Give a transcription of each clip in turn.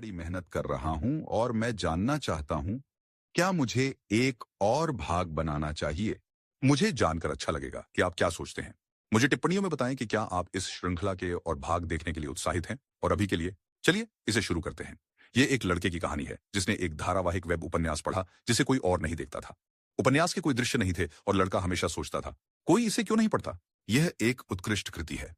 कड़ी मेहनत कर रहा हूं और मैं जानना चाहता हूं, क्या मुझे एक और भाग बनाना चाहिए? मुझे जानकर अच्छा लगेगा कि आप क्या सोचते हैं। मुझे टिप्पणियों में बताएं कि क्या आप इस श्रृंखला के और भाग देखने के लिए उत्साहित हैं। और अभी के लिए चलिए इसे शुरू करते हैं। ये एक लड़के की कहानी है जिसने एक धारावाहिक वेब उपन्यास पढ़ा जिसे कोई और नहीं देखता था। उपन्यास के कोई दृश्य नहीं थे और लड़का हमेशा सोचता था, कोई इसे क्यों नहीं पढ़ता। यह एक उत्कृष्ट कृति है।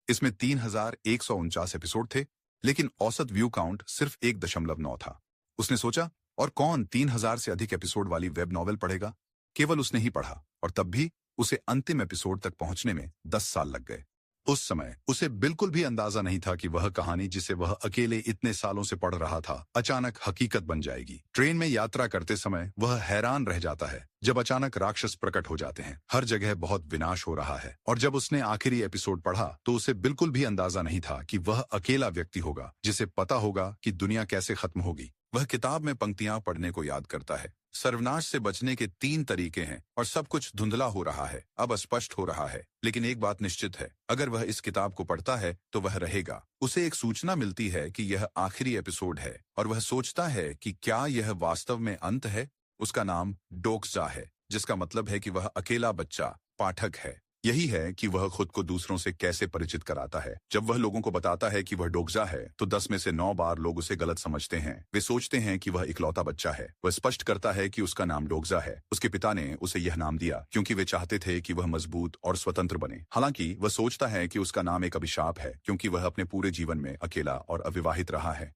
इसमें 3149 एपिसोड थे, लेकिन औसत व्यू काउंट सिर्फ 1.9 था। उसने सोचा, और कौन 3000 से अधिक एपिसोड वाली वेब नॉवेल पढ़ेगा। केवल उसने ही पढ़ा, और तब भी उसे अंतिम एपिसोड तक पहुंचने में 10 साल लग गए। उस समय उसे बिल्कुल भी अंदाजा नहीं था कि वह कहानी जिसे वह अकेले इतने सालों से पढ़ रहा था अचानक हकीकत बन जाएगी। ट्रेन में यात्रा करते समय वह हैरान रह जाता है जब अचानक राक्षस प्रकट हो जाते हैं। हर जगह बहुत विनाश हो रहा है। और जब उसने आखिरी एपिसोड पढ़ा तो उसे बिल्कुल भी अंदाजा नहीं था कि वह अकेला व्यक्ति होगा जिसे पता होगा कि दुनिया कैसे खत्म होगी। वह किताब में पंक्तियां पढ़ने को याद करता है। सर्वनाश से बचने के 3 तरीके हैं और सब कुछ धुंधला हो रहा है, अब अस्पष्ट हो रहा है। लेकिन एक बात निश्चित है, अगर वह इस किताब को पढ़ता है तो वह रहेगा। उसे एक सूचना मिलती है कि यह आखिरी एपिसोड है और वह सोचता है कि क्या यह वास्तव में अंत है। उसका नाम डोक्सा है, जिसका मतलब है कि वह अकेला बच्चा पाठक है। यही है कि वह खुद को दूसरों से कैसे परिचित कराता है। जब वह लोगों को बताता है कि वह डोक्सा है तो 10 में से 9 बार लोग उसे गलत समझते हैं। वे सोचते हैं कि वह इकलौता बच्चा है। वह स्पष्ट करता है कि उसका नाम डोक्सा है। उसके पिता ने उसे यह नाम दिया क्योंकि वे चाहते थे कि वह मजबूत और स्वतंत्र बने। हालांकि वह सोचता है कि उसका नाम एक अभिशाप है क्योंकि वह अपने पूरे जीवन में अकेला और अविवाहित रहा है।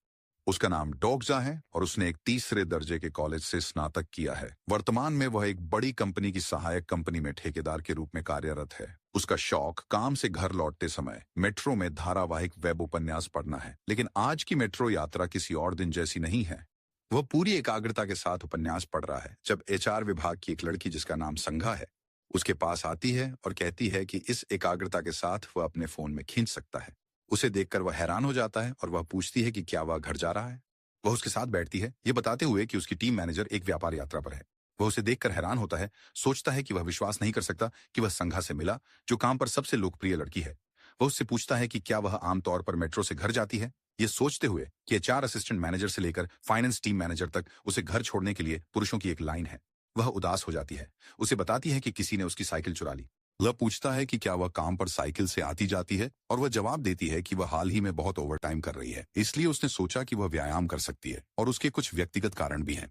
उसका नाम डोक्सा है और उसने एक तीसरे दर्जे के कॉलेज से स्नातक किया है। वर्तमान में वह एक बड़ी कंपनी की सहायक कंपनी में ठेकेदार के रूप में कार्यरत है। उसका शौक काम से घर लौटते समय मेट्रो में धारावाहिक वेब उपन्यास पढ़ना है। लेकिन आज की मेट्रो यात्रा किसी और दिन जैसी नहीं है। वह पूरी एकाग्रता के साथ उपन्यास पढ़ रहा है जब एचआर विभाग की एक लड़की जिसका नाम संघा है उसके पास आती है और कहती है कि इस एकाग्रता के साथ वह अपने फोन में खींच सकता है। उसे देखकर वह हैरान हो जाता है और वह पूछती है कि क्या वह घर जा रहा है। वह उसके साथ बैठती है, ये बताते हुए कि उसकी टीम मैनेजर एक व्यापार यात्रा पर है। वह उसे देखकर हैरान होता है, सोचता है कि वह विश्वास नहीं कर सकता कि वह संघा से मिला, जो काम पर सबसे लोकप्रिय लड़की है। वह उससे पूछता है कि क्या वह आमतौर पर मेट्रो से घर जाती है, ये सोचते हुए कि एचआर असिस्टेंट मैनेजर से लेकर फाइनेंस टीम मैनेजर तक उसे घर छोड़ने के लिए पुरुषों की एक लाइन है। वह उदास हो जाती है। उसे बताती है कि किसी ने उसकी साइकिल चुरा ली। वह पूछता है कि क्या वह काम पर साइकिल से आती जाती है और वह जवाब देती है कि वह हाल ही में बहुत ओवरटाइम कर रही है, इसलिए उसने सोचा कि वह व्यायाम कर सकती है और उसके कुछ व्यक्तिगत कारण भी हैं।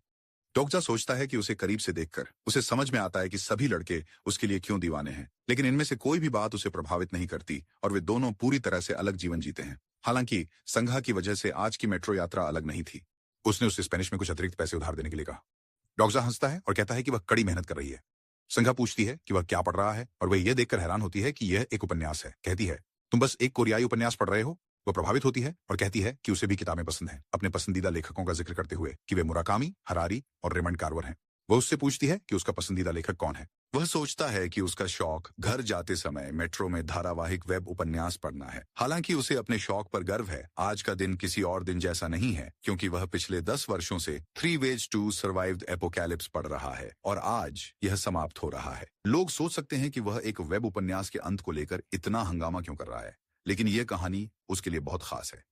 डोक्सा सोचता है कि उसे करीब से देखकर उसे समझ में आता है कि सभी लड़के उसके लिए क्यों दीवाने हैं, लेकिन इनमें से कोई भी बात उसे प्रभावित नहीं करती और वे दोनों पूरी तरह से अलग जीवन जीते हैं। हालांकि संघा की वजह से आज की मेट्रो यात्रा अलग नहीं थी। उसने उसे स्पेनिश में कुछ अतिरिक्त पैसे उधार देने के लिए कहा। डोक्सा हंसता है और कहता है कि वह कड़ी मेहनत कर रही है। संघा पूछती है कि वह क्या पढ़ रहा है और वह यह देखकर हैरान होती है कि यह एक उपन्यास है। कहती है, तुम बस एक कोरियाई उपन्यास पढ़ रहे हो। वह प्रभावित होती है और कहती है कि उसे भी किताबें पसंद हैं, अपने पसंदीदा लेखकों का जिक्र करते हुए कि वे मुराकामी, हरारी और रेमंड कार्वर हैं। वह उससे पूछती है कि उसका पसंदीदा लेखक कौन है। वह सोचता है कि उसका शौक घर जाते समय मेट्रो में धारावाहिक वेब उपन्यास पढ़ना है। हालांकि उसे अपने शौक पर गर्व है। आज का दिन किसी और दिन जैसा नहीं है क्योंकि वह पिछले 10 वर्षों से 3 Ways to Survive the Apocalypse पढ़ रहा है और आज यह समाप्त हो रहा है। लोग सोच सकते हैं कि वह एक वेब उपन्यास के अंत को लेकर इतना हंगामा क्यों कर रहा है, लेकिन यह कहानी उसके लिए बहुत खास है।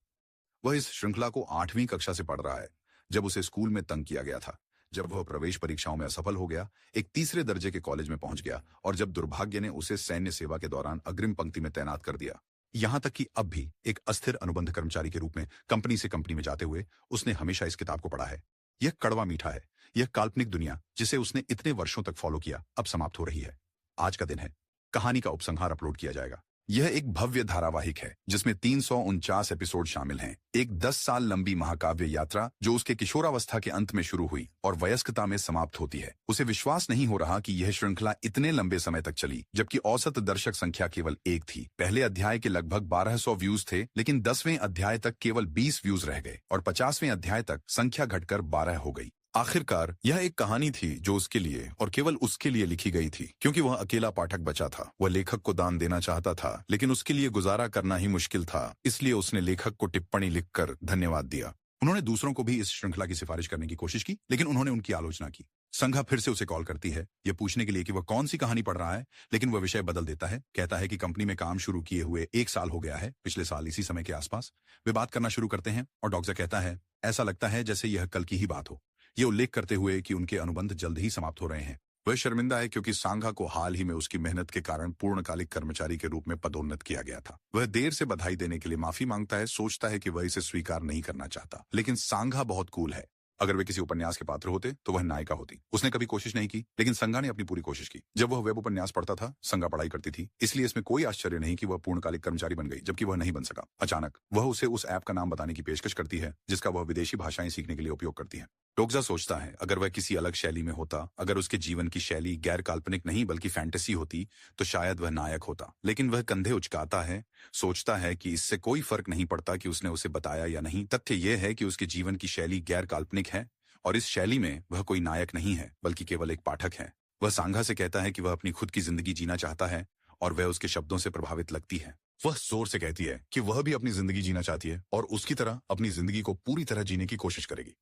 वह इस श्रृंखला को 8वीं कक्षा से पढ़ रहा है जब उसे स्कूल में तंग किया गया था। जब वह प्रवेश परीक्षाओं में असफल हो गया, एक तीसरे दर्जे के कॉलेज में पहुंच गया और जब दुर्भाग्य ने उसे सैन्य सेवा के दौरान अग्रिम पंक्ति में तैनात कर दिया। यहां तक कि अब भी एक अस्थिर अनुबंध कर्मचारी के रूप में कंपनी से कंपनी में जाते हुए उसने हमेशा इस किताब को पढ़ा है। यह कड़वा मीठा है। यह काल्पनिक दुनिया जिसे उसने इतने वर्षों तक फॉलो किया अब समाप्त हो रही है। आज का दिन है। कहानी का उपसंहार अपलोड किया जाएगा। यह एक भव्य धारावाहिक है जिसमें 349 एपिसोड शामिल हैं। एक 10 साल लंबी महाकाव्य यात्रा जो उसके किशोरावस्था के अंत में शुरू हुई और वयस्कता में समाप्त होती है। उसे विश्वास नहीं हो रहा कि यह श्रृंखला इतने लंबे समय तक चली, जबकि औसत दर्शक संख्या केवल 1 थी। पहले अध्याय के लगभग 1200 व्यूज थे, लेकिन 10वें अध्याय तक केवल 20 व्यूज रह गए और 50वें अध्याय तक संख्या घटकर 12 हो गई। आखिरकार यह एक कहानी थी जो उसके लिए और केवल उसके लिए लिखी गई थी, क्योंकि वह अकेला पाठक बचा था। वह लेखक को दान देना चाहता था, लेकिन उसके लिए गुजारा करना ही मुश्किल था। इसलिए उसने लेखक को टिप्पणी लिखकर धन्यवाद दिया। उन्होंने दूसरों को भी इस श्रृंखला की सिफारिश करने की कोशिश की, लेकिन उन्होंने उनकी आलोचना की। संघा फिर से उसे कॉल करती है, यह पूछने के लिए कि वह कौन सी कहानी पढ़ रहा है, लेकिन वह विषय बदल देता है। कहता है कि कंपनी में काम शुरू किए हुए 1 साल हो गया है, पिछले साल इसी समय के आसपास। वे बात करना शुरू करते हैं और डॉक्टर कहता है, ऐसा लगता है जैसे यह कल की ही बात हो, ये उल्लेख करते हुए कि उनके अनुबंध जल्द ही समाप्त हो रहे हैं। वह शर्मिंदा है क्योंकि सांघा को हाल ही में उसकी मेहनत के कारण पूर्णकालिक कर्मचारी के रूप में पदोन्नत किया गया था। वह देर से बधाई देने के लिए माफी मांगता है, सोचता है कि वह इसे स्वीकार नहीं करना चाहता, लेकिन सांघा बहुत कूल है। अगर वे किसी उपन्यास के पात्र होते तो वह नायिका होती। उसने कभी कोशिश नहीं की, लेकिन संघा ने अपनी पूरी कोशिश की। जब वह वेब उपन्यास पढ़ता था, संघा पढ़ाई करती थी, इसलिए इसमें कोई आश्चर्य नहीं कि वह पूर्णकालिक कर्मचारी बन गई, जबकि वह नहीं बन सका। अचानक वह उसे उस ऐप का नाम बताने की पेशकश करती है जिसका वह विदेशी भाषाएं सीखने के लिए उपयोग करती है। डोक्जा सोचता है, अगर वह किसी अलग शैली में होता, अगर उसके जीवन की शैली गैर काल्पनिक नहीं बल्कि फैंटेसी होती, तो शायद वह नायक होता। लेकिन वह कंधे उचकाता है, सोचता है कि इससे कोई फर्क नहीं पड़ता कि उसने उसे बताया या नहीं। तथ्य यह है कि उसके जीवन की शैली गैर काल्पनिक है और इस शैली में वह कोई नायक नहीं है बल्कि केवल एक पाठक है। वह सांघा से कहता है कि वह अपनी खुद की जिंदगी जीना चाहता है और वह उसके शब्दों से प्रभावित लगती है। वह जोर से कहती है कि वह भी अपनी जिंदगी जीना चाहती है और उसकी तरह अपनी जिंदगी को पूरी तरह जीने की कोशिश करेगी।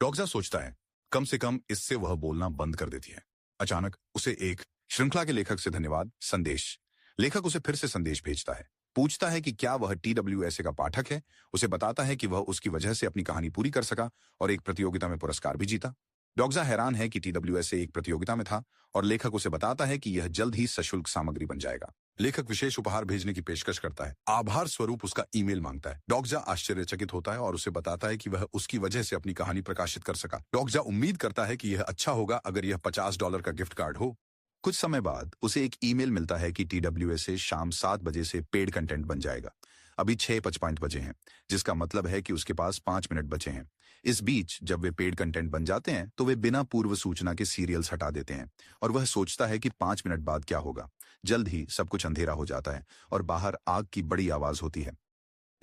डॉक्जा सोचता है, कम से कम इससे वह बोलना बंद कर देती है। अचानक उसे एक श्रृंखला के लेखक से धन्यवाद संदेश। लेखक उसे फिर से संदेश भेजता है, पूछता है कि क्या वह TWSA का पाठक है। उसे बताता है कि वह उसकी वजह से अपनी कहानी पूरी कर सका और एक प्रतियोगिता में पुरस्कार भी जीता। डॉक्जा हैरान है कि TWSA एक प्रतियोगिता में था और लेखक उसे बताता है कि यह जल्द ही सशुल्क सामग्री बन जाएगा। लेखक विशेष उपहार भेजने की पेशकश करता है, आभार स्वरूप उसका ईमेल मांगता है। डॉक्जा आश्चर्यचकित होता है और उसे बताता है कि वह उसकी वजह से अपनी कहानी प्रकाशित कर सका। डॉक्जा उम्मीद करता है कि यह अच्छा होगा अगर यह $50 का गिफ्ट कार्ड हो। कुछ समय बाद उसे एक ईमेल मिलता है कि TWSA शाम 7 बजे से पेड कंटेंट बन जाएगा। अभी 6:55 बजे हैं, जिसका मतलब है कि उसके पास 5 मिनट बचे हैं। इस बीच जब वे पेड कंटेंट बन जाते हैं तो वे बिना पूर्व सूचना के सीरियल्स हटा देते हैं और वह सोचता है कि 5 मिनट बाद क्या होगा। जल्द ही सब कुछ अंधेरा हो जाता है और बाहर आग की बड़ी आवाज होती है।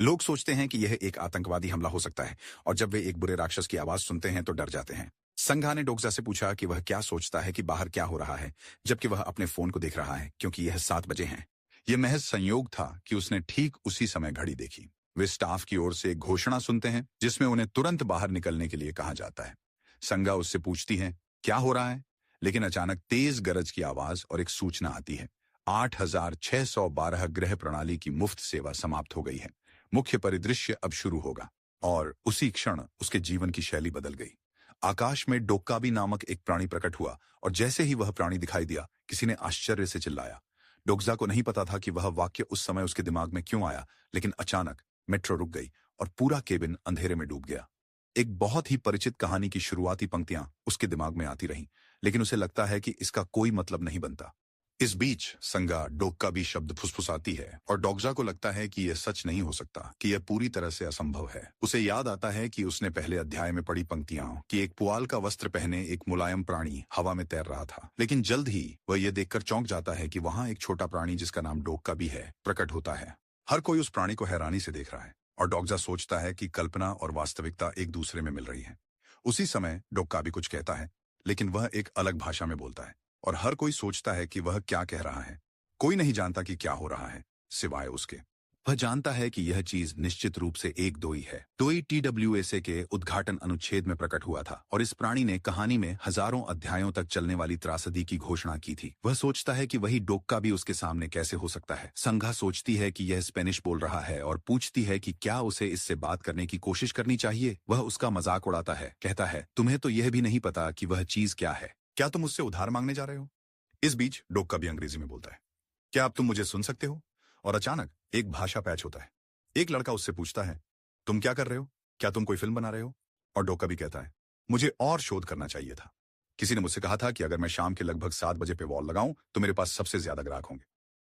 लोग सोचते हैं कि यह एक आतंकवादी हमला हो सकता है और जब वे एक बुरे राक्षस की आवाज सुनते हैं तो डर जाते हैं। संघा ने डोक्जा से पूछा कि वह क्या सोचता है कि बाहर क्या हो रहा है, जबकि वह अपने फोन को देख रहा है क्योंकि यह 7 बजे हैं। यह महज संयोग था कि उसने ठीक उसी समय घड़ी देखी। वे स्टाफ की ओर से एक घोषणा सुनते हैं जिसमें उन्हें तुरंत बाहर निकलने के लिए कहा जाता है। संघा उससे पूछती है क्या हो रहा है, लेकिन अचानक तेज गरज की आवाज और एक सूचना आती है, 8612 ग्रह प्रणाली की मुफ्त सेवा समाप्त हो गई है। मुख्य परिदृश्य अब शुरू होगा। और उसी क्षण उसके जीवन की शैली बदल गई। आकाश में डोक्काबी नामक एक प्राणी प्रकट हुआ और जैसे ही वह प्राणी दिखाई दिया, किसी ने आश्चर्य से चिल्लाया। डोक्जा को नहीं पता था कि वह वाक्य उस समय उसके दिमाग में क्यों आया, लेकिन अचानक मेट्रो रुक गई और पूरा केबिन अंधेरे में डूब गया। एक बहुत ही परिचित कहानी की शुरुआती पंक्तियां उसके दिमाग में आती रहीं, लेकिन उसे लगता है कि इसका कोई मतलब नहीं बनता। इस बीच संगा डोक्काबी शब्द फुसफुसाती है और डोक्जा को लगता है कि यह सच नहीं हो सकता, कि यह पूरी तरह से असंभव है। उसे याद आता है कि उसने पहले अध्याय में पढ़ी पंक्तियां कि एक पुआल का वस्त्र पहने एक मुलायम प्राणी हवा में तैर रहा था, लेकिन जल्द ही वह यह देखकर चौंक जाता है कि वहां एक छोटा प्राणी जिसका नाम डोक्काबी है प्रकट होता है। हर कोई उस प्राणी को हैरानी से देख रहा है और डोक्जा सोचता है कि कल्पना और वास्तविकता एक दूसरे में मिल रही है। उसी समय डोक्काबी कुछ कहता है, लेकिन वह एक अलग भाषा में बोलता है और हर कोई सोचता है कि वह क्या कह रहा है। कोई नहीं जानता कि क्या हो रहा है सिवाय उसके। वह जानता है कि यह चीज निश्चित रूप से एक दोई है। दोई TWSA के उद्घाटन अनुच्छेद में प्रकट हुआ था और इस प्राणी ने कहानी में हजारों अध्यायों तक चलने वाली त्रासदी की घोषणा की थी। वह सोचता है कि वही डोक्का भी उसके सामने कैसे हो सकता है। संघा सोचती है कि यह स्पेनिश बोल रहा है और पूछती है कि क्या उसे इससे बात करने की कोशिश करनी चाहिए। वह उसका मजाक उड़ाता है, कहता है तुम्हें तो यह भी नहीं पता कि वह चीज क्या है, क्या तुम मुझसे उधार मांगने जा रहे हो। इस बीच डोक्का भी अंग्रेजी में बोलता है, क्या अब तुम मुझे सुन सकते हो। और अचानक एक भाषा पैच होता है। एक लड़का उससे पूछता है, तुम क्या कर रहे हो, क्या तुम कोई फिल्म बना रहे हो। और डोक्का भी कहता है, मुझे और शोध करना चाहिए था। किसी ने मुझसे कहा था कि अगर मैं शाम के लगभग 7 बजे पे वॉल लगाऊं तो मेरे पास सबसे ज्यादा ग्राहक होंगे।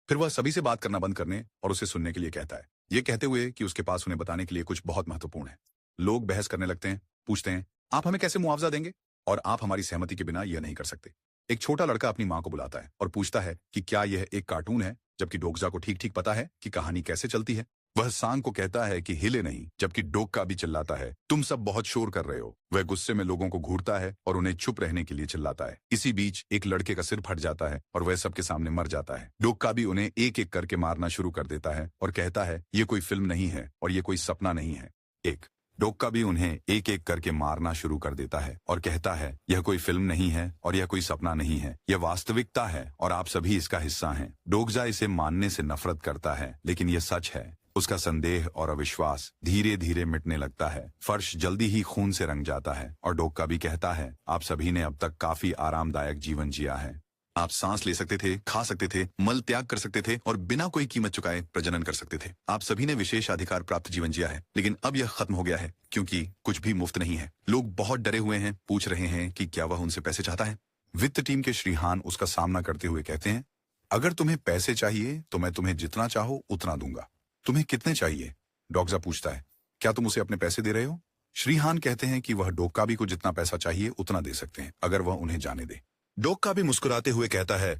फिर वह सभी से बात करना बंद करने और उसे सुनने के लिए कहता है, यह कहते हुए कि उसके पास उन्हें बताने के लिए कुछ बहुत महत्वपूर्ण है। लोग बहस करने लगते हैं, पूछते हैं आप हमें कैसे मुआवजा देंगे और आप हमारी सहमति के बिना यह नहीं कर सकते। एक छोटा लड़का अपनी मां को बुलाता है और पूछता है कि क्या यह एक कार्टून है, जबकि डोक्जा को ठीक ठीक पता है कि कहानी कैसे चलती है। वह सांग को कहता है कि हिले नहीं, जबकि डोक्का भी चिल्लाता है, तुम सब बहुत शोर कर रहे हो। वह गुस्से में लोगों को घूरता है और उन्हें चुप रहने के लिए चिल्लाता है। इसी बीच एक लड़के का सिर फट जाता है और वह सबके सामने मर जाता है। डोक्का भी उन्हें एक एक करके मारना शुरू कर देता है और कहता है ये कोई फिल्म नहीं है और ये कोई सपना नहीं है। एक डोक्का भी उन्हें एक एक करके मारना शुरू कर देता है और कहता है, यह कोई फिल्म नहीं है और यह कोई सपना नहीं है, यह वास्तविकता है और आप सभी इसका हिस्सा हैं। डोकजा इसे मानने से नफरत करता है, लेकिन यह सच है। उसका संदेह और अविश्वास धीरे धीरे मिटने लगता है। फर्श जल्दी ही खून से रंग जाता है और डोक्का भी कहता है, आप सभी ने अब तक काफी आरामदायक जीवन जिया है। आप सांस ले सकते थे, खा सकते थे, मल त्याग कर सकते थे और बिना कोई कीमत चुकाए प्रजनन कर सकते थे। आप सभी ने विशेष अधिकार प्राप्त जीवन जिया है, लेकिन अब यह खत्म हो गया है क्योंकि कुछ भी मुफ्त नहीं है। लोग बहुत डरे हुए हैं, पूछ रहे हैं कि क्या वह उनसे पैसे चाहता है। वित्त टीम के श्रीहान उसका सामना करते हुए कहते हैं, अगर तुम्हें पैसे चाहिए तो मैं तुम्हें जितना चाहो उतना दूंगा। तुम्हें कितने चाहिए? डोकजा पूछता है, क्या तुम उसे अपने पैसे दे रहे हो? श्रीहान कहते हैं कि वह डोक्काबी को जितना पैसा चाहिए उतना दे सकते हैं, अगर वह उन्हें जाने दे। डोक्का भी मुस्कुराते हुए कहता है,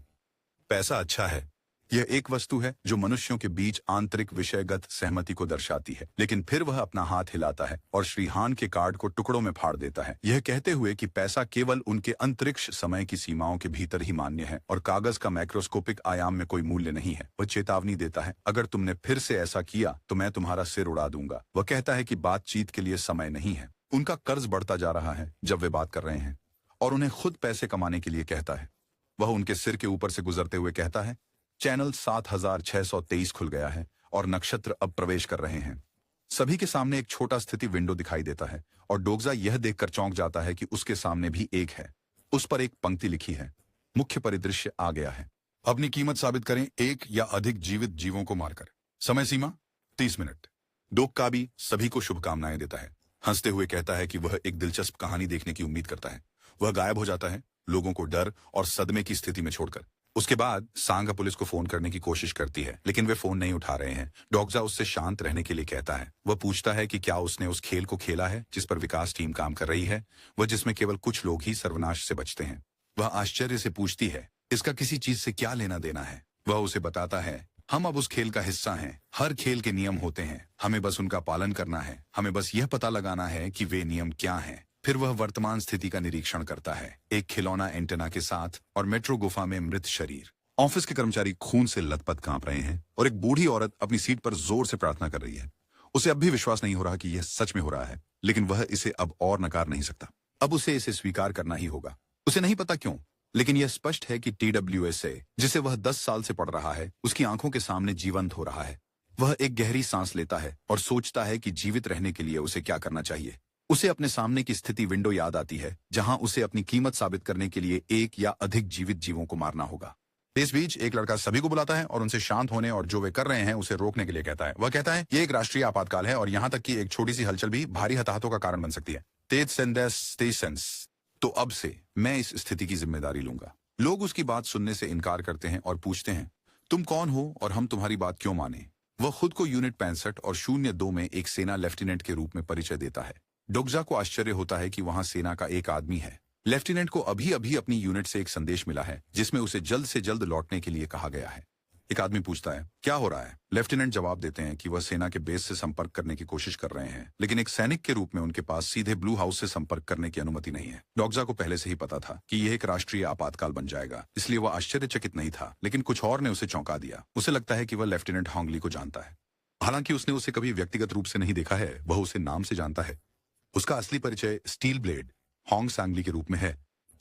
पैसा अच्छा है। यह एक वस्तु है जो मनुष्यों के बीच आंतरिक विषयगत सहमति को दर्शाती है। लेकिन फिर वह अपना हाथ हिलाता है और श्रीहान के कार्ड को टुकड़ों में फाड़ देता है, यह कहते हुए कि पैसा केवल उनके अंतरिक्ष समय की सीमाओं के भीतर ही मान्य है और कागज का मैक्रोस्कोपिक आयाम में कोई मूल्य नहीं है। वह चेतावनी देता है, अगर तुमने फिर से ऐसा किया तो मैं तुम्हारा सिर उड़ा दूंगा। वह कहता है कि बातचीत के लिए समय नहीं है। उनका कर्ज बढ़ता जा रहा है जब वे बात कर रहे हैं और उन्हें खुद पैसे कमाने के लिए कहता है। वह उनके सिर के ऊपर से गुजरते हुए कहता है, चैनल 7623 खुल गया है और नक्षत्र अब प्रवेश कर रहे हैं। सभी के सामने एक छोटा स्थिति विंडो दिखाई देता है और डोकजा यह देखकर चौंक जाता है कि उसके सामने भी एक है। उस पर एक पंक्ति लिखी है, मुख्य परिदृश्य आ गया है। अपनी कीमत साबित करें एक या अधिक जीवित जीवों को मारकर। समय सीमा 30 मिनट। डोक्का भी सभी को शुभकामनाएं देता है। हंसते हुए कहता है कि वह एक दिलचस्प कहानी देखने की उम्मीद करता है। वह गायब हो जाता है, लोगों को डर और सदमे की स्थिति में छोड़कर। उसके बाद सांगा पुलिस को फोन करने की कोशिश करती है, लेकिन वे फोन नहीं उठा रहे हैं। डोकजा उससे शांत रहने के लिए कहता है। वह पूछता है कि क्या उसने उस खेल को खेला है जिस पर विकास टीम काम कर रही है, वह जिसमें केवल कुछ लोग ही सर्वनाश से बचते हैं। वह आश्चर्य से पूछती है, इसका किसी चीज से क्या लेना देना है? वह उसे बताता है, हम अब उस खेल का हिस्सा हैं। हर खेल के नियम होते हैं, हमें बस उनका पालन करना है। हमें बस यह पता लगाना है कि वे नियम क्या हैं। फिर वह वर्तमान स्थिति का निरीक्षण करता है, एक खिलौना एंटेना के साथ और मेट्रो गुफा में मृत शरीर। ऑफिस के कर्मचारी खून से लथपथ कांप रहे हैं और एक बूढ़ी औरत अपनी सीट पर जोर से प्रार्थना कर रही है। उसे अब भी विश्वास नहीं हो रहा कि यह सच में हो रहा है, लेकिन वह इसे अब और नकार नहीं सकता। अब उसे इसे स्वीकार करना ही होगा। उसे नहीं पता क्यों, लेकिन यह स्पष्ट है कि TWSA, जिसे वह 10 साल से पढ़ रहा है, उसकी आंखों के सामने जीवंत हो रहा है। वह एक गहरी सांस लेता है और सोचता है कि जीवित रहने के लिए उसे क्या करना चाहिए। उसे अपने सामने की स्थिति विंडो याद आती है, जहां उसे अपनी कीमत साबित करने के लिए एक या अधिक जीवित जीवों को मारना होगा। इस बीच एक लड़का सभी को बुलाता है और उनसे शांत होने और जो वे कर रहे हैं उसे रोकने के लिए कहता है। वह कहता है, यह एक राष्ट्रीय आपातकाल है और यहां तक कि एक छोटी सी हलचल भी भारी हताहतों का कारण बन सकती है। तेज सेंस, तो अब से मैं इस स्थिति की जिम्मेदारी लूंगा। लोग उसकी बात सुनने से इनकार करते हैं और पूछते हैं, तुम कौन हो और हम तुम्हारी बात क्यों माने? वह खुद को यूनिट 65 और 02 में एक सेना लेफ्टिनेंट के रूप में परिचय देता है। डोकजा को आश्चर्य होता है कि वहां सेना का एक आदमी है। लेफ्टिनेंट को अभी अभी अपनी यूनिट से एक संदेश मिला है जिसमें उसे जल्द से जल्द लौटने के लिए कहा गया है। एक आदमी पूछता है, क्या हो रहा है? लेफ्टिनेंट जवाब देते हैं कि वह सेना के बेस से संपर्क करने की कोशिश कर रहे हैं, लेकिन एक सैनिक के रूप में उनके पास सीधे ब्लू हाउस से संपर्क करने की अनुमति नहीं है। डोकजा को पहले से ही पता था कि यह एक राष्ट्रीय आपातकाल बन जाएगा, इसलिए वह आश्चर्यचकित नहीं था, लेकिन कुछ और ने उसे चौंका दिया। उसे लगता है कि वह लेफ्टिनेंट होंगली को जानता है। हालांकि उसने उसे कभी व्यक्तिगत रूप से नहीं देखा है, वह उसे नाम से जानता है। उसका असली परिचय स्टील ब्लेड होंग सांगली के रूप में है,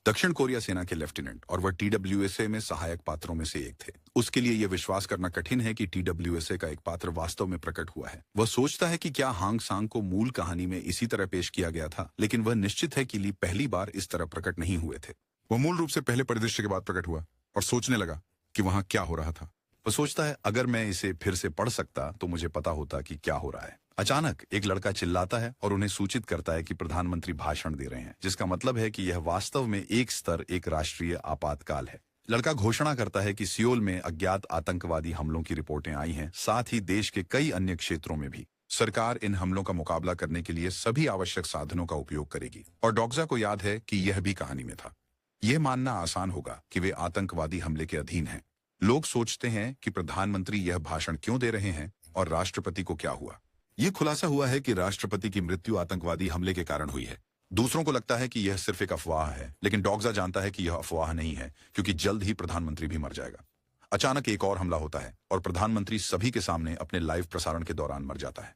दक्षिण कोरिया सेना के लेफ्टिनेंट, और वह TWSA में सहायक पात्रों में से एक थे। उसके लिए यह विश्वास करना कठिन है कि TWSA का एक पात्र वास्तव में प्रकट हुआ है। वह सोचता है कि क्या हांग सांग को मूल कहानी में इसी तरह पेश किया गया था, लेकिन वह निश्चित है कि ली पहली बार इस तरह प्रकट नहीं हुए थे। वह मूल रूप से पहले परिदृश्य के बाद प्रकट हुआ और सोचने लगा कि वहां क्या हो रहा था। वह सोचता है, अगर मैं इसे फिर से पढ़ सकता तो मुझे पता होता कि क्या हो रहा है। अचानक एक लड़का चिल्लाता है और उन्हें सूचित करता है कि प्रधानमंत्री भाषण दे रहे हैं, जिसका मतलब है कि यह वास्तव में एक स्तर एक राष्ट्रीय आपातकाल है। लड़का घोषणा करता है कि सियोल में अज्ञात आतंकवादी हमलों की रिपोर्टें आई हैं, साथ ही देश के कई अन्य क्षेत्रों में भी। सरकार इन हमलों का मुकाबला करने के लिए सभी आवश्यक साधनों का उपयोग करेगी। और डोकजा को याद है कि यह भी कहानी में था। यह मानना आसान होगा कि वे आतंकवादी हमले के अधीन हैं। लोग सोचते हैं कि प्रधानमंत्री यह भाषण क्यों दे रहे हैं और राष्ट्रपति को क्या हुआ। यह खुलासा हुआ है कि राष्ट्रपति की मृत्यु आतंकवादी हमले के कारण हुई है। दूसरों को लगता है कि यह सिर्फ एक अफवाह है, लेकिन डोकजा जानता है कि यह अफवाह नहीं है, क्योंकि जल्द ही प्रधानमंत्री भी मर जाएगा। अचानक एक और हमला होता है और प्रधानमंत्री सभी के सामने अपने लाइव प्रसारण के दौरान मर जाता है।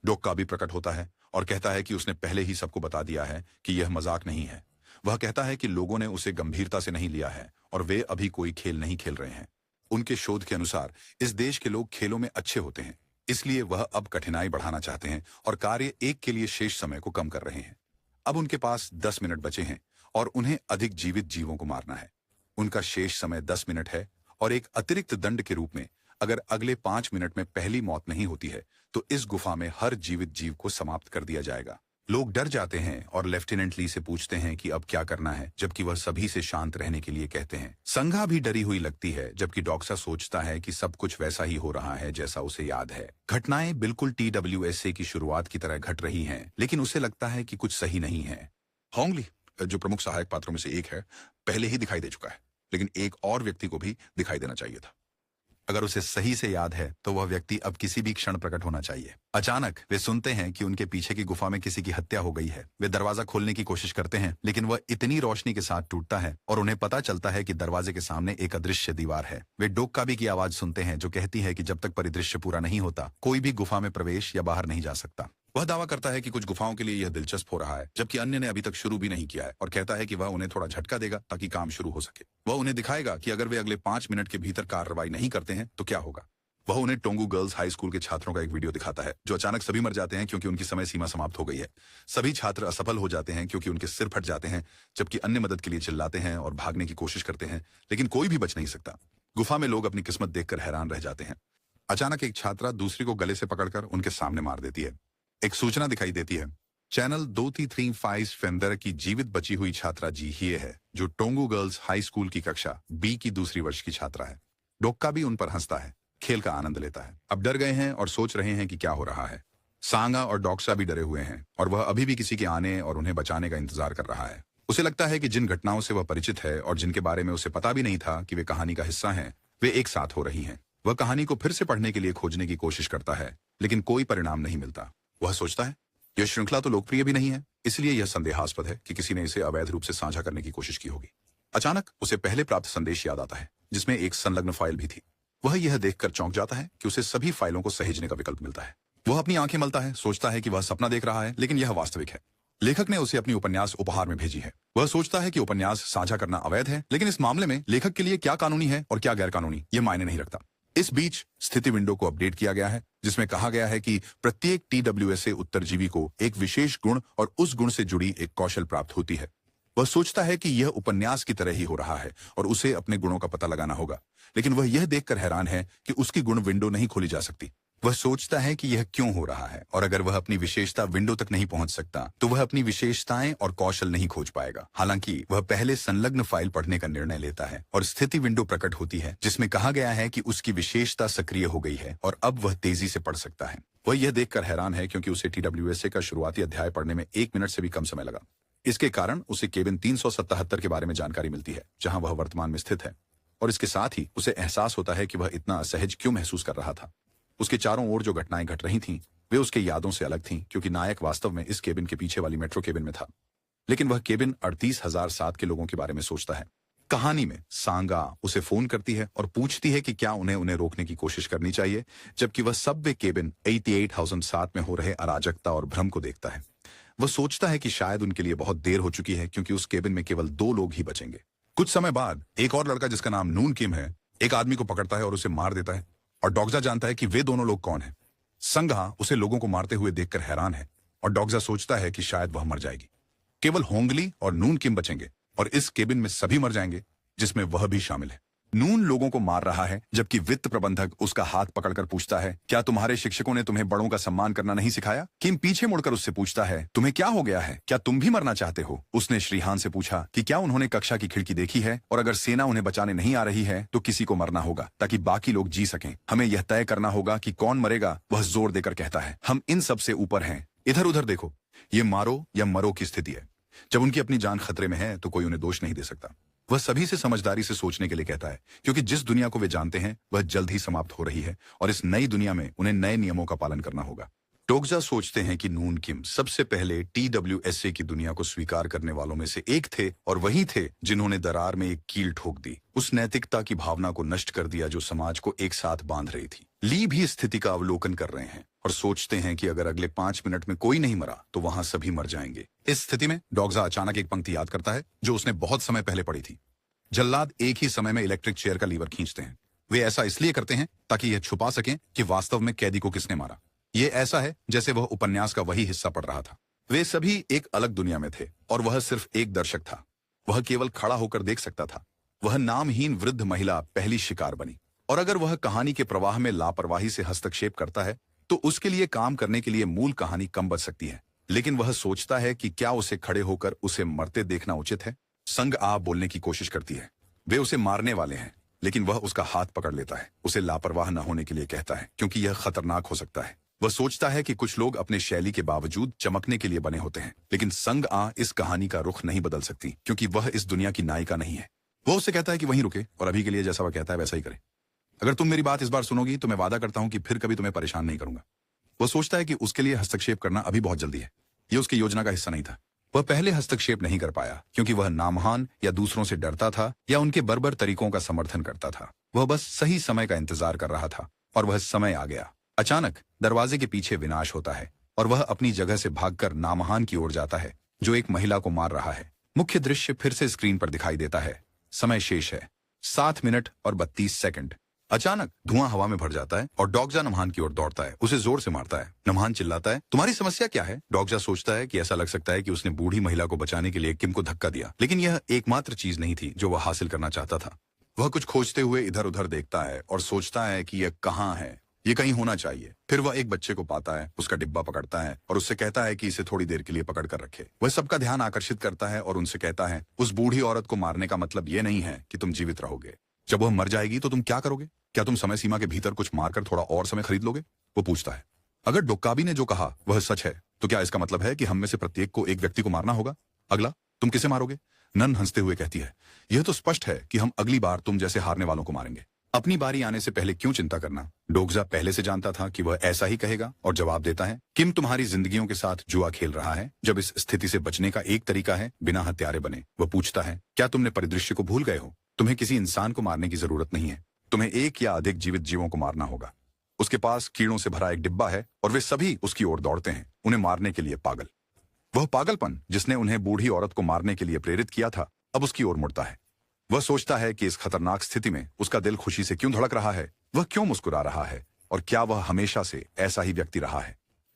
डोक्का भी प्रकट होता है और कहता है कि उसने पहले ही सबको बता दिया है कि यह मजाक नहीं है। वह कहता है कि लोगों ने उसे गंभीरता से नहीं लिया है और वे अभी कोई खेल नहीं खेल रहे हैं। उनके शोध के अनुसार इस देश के लोग खेलों में अच्छे होते हैं, इसलिए वह अब कठिनाई बढ़ाना चाहते हैं और कार्य एक के लिए शेष समय को कम कर रहे हैं। अब उनके पास 10 मिनट बचे हैं और उन्हें अधिक जीवित जीवों को मारना है। उनका शेष समय 10 मिनट है और एक अतिरिक्त दंड के रूप में अगर अगले 5 मिनट में पहली मौत नहीं होती है तो इस गुफा में हर जीवित जीव को समाप्त कर दिया जाएगा। लोग डर जाते हैं और लेफ्टिनेंट ली से पूछते हैं कि अब क्या करना है, जबकि वह सभी से शांत रहने के लिए कहते हैं। संघा भी डरी हुई लगती है, जबकि डॉक्सा सोचता है कि सब कुछ वैसा ही हो रहा है जैसा उसे याद है। घटनाएं बिल्कुल TWSA की शुरुआत की तरह घट रही हैं, लेकिन उसे लगता है कि कुछ सही नहीं है। होंगली, जो प्रमुख सहायक पात्रों में से एक है, पहले ही दिखाई दे चुका है, लेकिन एक और व्यक्ति को भी दिखाई देना चाहिए था। अगर उसे सही से याद है तो वह व्यक्ति अब किसी भी क्षण प्रकट होना चाहिए। अचानक वे सुनते हैं कि उनके पीछे की गुफा में किसी की हत्या हो गई है। वे दरवाजा खोलने की कोशिश करते हैं, लेकिन वह इतनी रोशनी के साथ टूटता है और उन्हें पता चलता है कि दरवाजे के सामने एक अदृश्य दीवार है। वे डोक्काबी की आवाज सुनते हैं जो कहती है कि जब तक परिदृश्य पूरा नहीं होता कोई भी गुफा में प्रवेश या बाहर नहीं जा सकता। वह दावा करता है कि कुछ गुफाओं के लिए यह दिलचस्प हो रहा है, जबकि अन्य ने अभी तक शुरू भी नहीं किया है, और कहता है कि वह उन्हें थोड़ा झटका देगा ताकि काम शुरू हो सके। वह उन्हें दिखाएगा कि अगर वे अगले 5 मिनट के भीतर कार्रवाई नहीं करते हैं तो क्या होगा। वह उन्हें टोंगू गर्ल्स हाई स्कूल के छात्रों का एक वीडियो दिखाता है जो अचानक सभी मर जाते हैं क्योंकि उनकी समय सीमा समाप्त हो गई है। सभी छात्र असफल हो जाते हैं क्योंकि उनके सिर फट जाते हैं, जबकि अन्य मदद के लिए चिल्लाते हैं और भागने की कोशिश करते हैं, लेकिन कोई भी बच नहीं सकता। गुफा में लोग अपनी किस्मत देखकर हैरान रह जाते हैं। अचानक एक छात्रा दूसरी को गले से पकड़कर उनके सामने मार देती है। एक सूचना दिखाई देती है। चैनल 235 फेंदर की जीवित बची हुई छात्रा जी हिये है, जो टोंगू गर्ल्स हाई स्कूल की कक्षा B की दूसरी वर्ष की छात्रा है। डोक्का भी उन पर हंसता है, खेल का आनंद लेता है। अब डर गए हैं और सोच रहे हैं कि क्या हो रहा है। सांगा और डॉक्सा भी डरे हुए हैं और वह अभी भी किसी के आने और उन्हें बचाने का इंतजार कर रहा है। उसे लगता है कि जिन घटनाओं से वह परिचित है और जिनके बारे में उसे पता भी नहीं था कि वे कहानी का हिस्सा हैं, वे एक साथ हो रही हैं। वह कहानी को फिर से पढ़ने के लिए खोजने की कोशिश करता है, लेकिन कोई परिणाम नहीं मिलता। वह सोचता है यह श्रृंखला तो लोकप्रिय भी नहीं है, इसलिए यह संदेहास्पद है कि किसी ने इसे अवैध रूप से साझा करने की कोशिश की होगी। अचानक उसे पहले प्राप्त संदेश याद आता है, जिसमें एक संलग्न फाइल भी थी। वह यह देखकर चौंक जाता है कि उसे सभी फाइलों को सहेजने का विकल्प मिलता है। वह अपनी आंखें मलता है, सोचता है कि वह सपना देख रहा है, लेकिन यह वास्तविक है। लेखक ने उसे अपनी उपन्यास उपहार में भेजी है। वह सोचता है कि उपन्यास साझा करना अवैध है, लेकिन इस मामले में लेखक के लिए क्या कानूनी है और क्या गैर कानूनी, यह मायने नहीं रखता। इस बीच स्थिति विंडो को अपडेट किया गया है, जिसमें कहा गया है कि प्रत्येक TWSA उत्तरजीवी को एक विशेष गुण और उस गुण से जुड़ी एक कौशल प्राप्त होती है। वह सोचता है कि यह उपन्यास की तरह ही हो रहा है और उसे अपने गुणों का पता लगाना होगा, लेकिन वह यह देखकर हैरान है कि उसकी गुण विंडो नहीं खोली जा सकती। वह सोचता है कि यह क्यों हो रहा है, और अगर वह अपनी विशेषता विंडो तक नहीं पहुंच सकता तो वह अपनी विशेषताएं और कौशल नहीं खोज पाएगा। हालांकि वह पहले संलग्न फाइल पढ़ने का निर्णय लेता है और स्थिति विंडो प्रकट होती है, जिसमें कहा गया है कि उसकी विशेषता सक्रिय हो गई है और अब वह तेजी से पढ़ सकता है। वह यह देखकर हैरान है क्योंकि उसे TWSA का शुरुआती अध्याय पढ़ने में 1 मिनट से भी कम समय लगा। इसके कारण उसे केबिन 377 के बारे में जानकारी मिलती है, जहां वह वर्तमान में स्थित है, और इसके साथ ही उसे एहसास होता है कि वह इतना असहज क्यों महसूस कर रहा था। उसके चारों ओर जो घटनाएं घट रही थीं, वे उसके यादों से अलग थीं, क्योंकि नायक वास्तव में इस केबिन के पीछे वाली मेट्रो केबिन में था। लेकिन वह केबिन 38,007 के लोगों के बारे में सोचता है। कहानी में सांगा उसे फोन करती है और पूछती है कि क्या उन्हें रोकने की कोशिश करनी चाहिए, जबकि वह सबवे केबिन 88,007 में हो रहे अराजकता और भ्रम को देखता है। वह सोचता है कि शायद उनके लिए बहुत देर हो चुकी है, क्योंकि उस केबिन में केवल 2 लोग ही बचेंगे। कुछ समय बाद एक और लड़का जिसका नाम नून किम है, एक आदमी को पकड़ता है और उसे मार देता है, और डॉक्सा जानता है कि वे दोनों लोग कौन हैं। संघा उसे लोगों को मारते हुए देखकर हैरान है और डॉक्सा सोचता है कि शायद वह मर जाएगी। केवल होंगली और नून किम बचेंगे और इस केबिन में सभी मर जाएंगे, जिसमें वह भी शामिल है। नून लोगों को मार रहा है, जबकि वित्त प्रबंधक उसका हाथ पकड़कर पूछता है, क्या तुम्हारे शिक्षकों ने तुम्हें बड़ों का सम्मान करना नहीं सिखाया? किम पीछे मुड़कर उससे पूछता है, तुम्हें क्या हो गया है? क्या तुम भी मरना चाहते हो? उसने श्रीहान से पूछा कि क्या उन्होंने कक्षा की खिड़की देखी है, और अगर सेना उन्हें बचाने नहीं आ रही है तो किसी को मरना होगा ताकि बाकी लोग जी सकें। हमें यह तय करना होगा कि कौन मरेगा। वह जोर देकर कहता है, हम इन सब से ऊपर हैं। इधर उधर देखो, ये मारो या मरो की स्थिति है। जब उनकी अपनी जान खतरे में है तो कोई उन्हें दोष नहीं दे सकता। वह सभी से समझदारी से सोचने के लिए कहता है, क्योंकि जिस दुनिया को वे जानते हैं वह जल्द ही समाप्त हो रही है और इस नई दुनिया में उन्हें नए नियमों का पालन करना होगा। डोक्सा सोचते हैं कि नून किम सबसे पहले TWSA की दुनिया को स्वीकार करने वालों में से एक थे, और वही थे जिन्होंने दरार में एक कील ठोक दी, उस नैतिकता की भावना को नष्ट कर दिया जो समाज को एक साथ बांध रही थी। ली भी स्थिति का अवलोकन कर रहे हैं और सोचते हैं कि अगर अगले 5 मिनट में कोई नहीं मरा तो वहां सभी मर जाएंगे। इस स्थिति में डॉग्जा अचानक एक पंक्ति याद करता है जो उसने बहुत समय पहले पढ़ी थी। जल्लाद एक ही समय में इलेक्ट्रिक चेयर का लीवर खींचते हैं। वे ऐसा इसलिए करते हैं ताकि यह छुपा सकें कि वास्तव में कैदी को किसने मारा। ये ऐसा है जैसे वह उपन्यास का वही हिस्सा पढ़ रहा था। वे सभी एक अलग दुनिया में थे और वह सिर्फ एक दर्शक था। वह केवल खड़ा होकर देख सकता था। वह नामहीन वृद्ध महिला पहली शिकार बनी, और अगर वह कहानी के प्रवाह में लापरवाही से हस्तक्षेप करता है तो उसके लिए काम करने के लिए मूल कहानी कम बच सकती है। लेकिन वह सोचता है कि क्या उसे खड़े होकर उसे मरते देखना उचित है। संग आ बोलने की कोशिश करती है। वे उसे मारने वाले हैं, लेकिन वह उसका हाथ पकड़ लेता है, उसे लापरवाह न होने के लिए कहता है क्योंकि यह खतरनाक हो सकता है। वह सोचता है कि कुछ लोग अपने शैली के बावजूद चमकने के लिए बने होते हैं, लेकिन संग आ इस कहानी का रुख नहीं बदल सकती क्योंकि वह इस दुनिया की नायिका नहीं है। वह उससे कहता है कि वहीं रुके और अभी के लिए जैसा वह कहता है वैसा ही करे। अगर तुम मेरी बात इस बार सुनोगी तो मैं वादा करता हूं कि फिर कभी तुम्हें परेशान नहीं करूंगा। वह सोचता है कि उसके लिए हस्तक्षेप करना अभी बहुत जल्दी है। यह उसकी योजना का हिस्सा नहीं था। वह पहले हस्तक्षेप नहीं कर पाया क्योंकि वह नामहान या दूसरों से डरता था या उनके बर्बर तरीकों का समर्थन करता था। वह बस सही समय का इंतजार कर रहा था और वह समय आ गया। अचानक दरवाजे के पीछे विनाश होता है और वह अपनी जगह से भागकर नामहान की ओर जाता है जो एक महिला को मार रहा है। मुख्य दृश्य फिर से स्क्रीन पर दिखाई देता है। समय शेष है 7 मिनट और 32 सेकंड। अचानक धुआं हवा में भर जाता है और डॉग्जा नमहान की ओर दौड़ता है, उसे जोर से मारता है। नमहान चिल्लाता है, तुम्हारी समस्या क्या है? डॉग्जा सोचता है कि ऐसा लग सकता है कि उसने बूढ़ी महिला को बचाने के लिए किम को धक्का दिया, लेकिन यह एकमात्र चीज नहीं थी जो वह हासिल करना चाहता था। वह कुछ खोजते हुए इधर उधर देखता है और सोचता है कि यह कहाँ है, ये कहीं होना चाहिए। फिर वह एक बच्चे को पाता है, उसका डिब्बा पकड़ता है और उससे कहता है कि इसे थोड़ी देर के लिए पकड़ कर रखे। वह सबका ध्यान आकर्षित करता है और उनसे कहता है, उस बूढ़ी औरत को मारने का मतलब ये नहीं है कि तुम जीवित रहोगे। जब वह मर जाएगी तो तुम क्या करोगे? क्या तुम समय सीमा के भीतर कुछ मारकर थोड़ा और समय खरीद लोगे? वो पूछता है। अगर डोक्काबी ने जो कहा वह सच है तो क्या इसका मतलब है कि हम में से प्रत्येक को एक व्यक्ति को मारना होगा? अगला, तुम किसे मारोगे? नन हंसते हुए कहती है, यह तो स्पष्ट है कि हम अगली बार तुम जैसे हारने वालों को मारेंगे। अपनी बारी आने से पहले क्यों चिंता करना? डोग्जा पहले से जानता था कि वह ऐसा ही कहेगा और जवाब देता है, किम तुम्हारी जिंदगियों के साथ जुआ खेल रहा है। जब इस स्थिति से बचने का एक तरीका है बिना हत्यारे बने। वह पूछता है, क्या तुमने परिदृश्य को भूल गए हो? तुम्हें किसी इंसान को मारने की जरूरत नहीं है, तुम्हें एक या अधिक जीवित जीवों को मारना होगा। उसके पास कीड़ों से भरा एक डिब्बा है और वे सभी उसकी ओर दौड़ते हैं, उन्हें मारने के लिए पागल। वह पागलपन जिसने उन्हें बूढ़ी औरत को मारने के लिए प्रेरित किया था अब उसकी ओर मुड़ता है। वह सोचता है कि इस खतरनाक स्थिति में उसका दिल खुशी से क्यों धड़क रहा है, वह क्यों मुस्कुरा रहा है और क्या वह हमेशा से ऐसा ही व्यक्ति रहा है।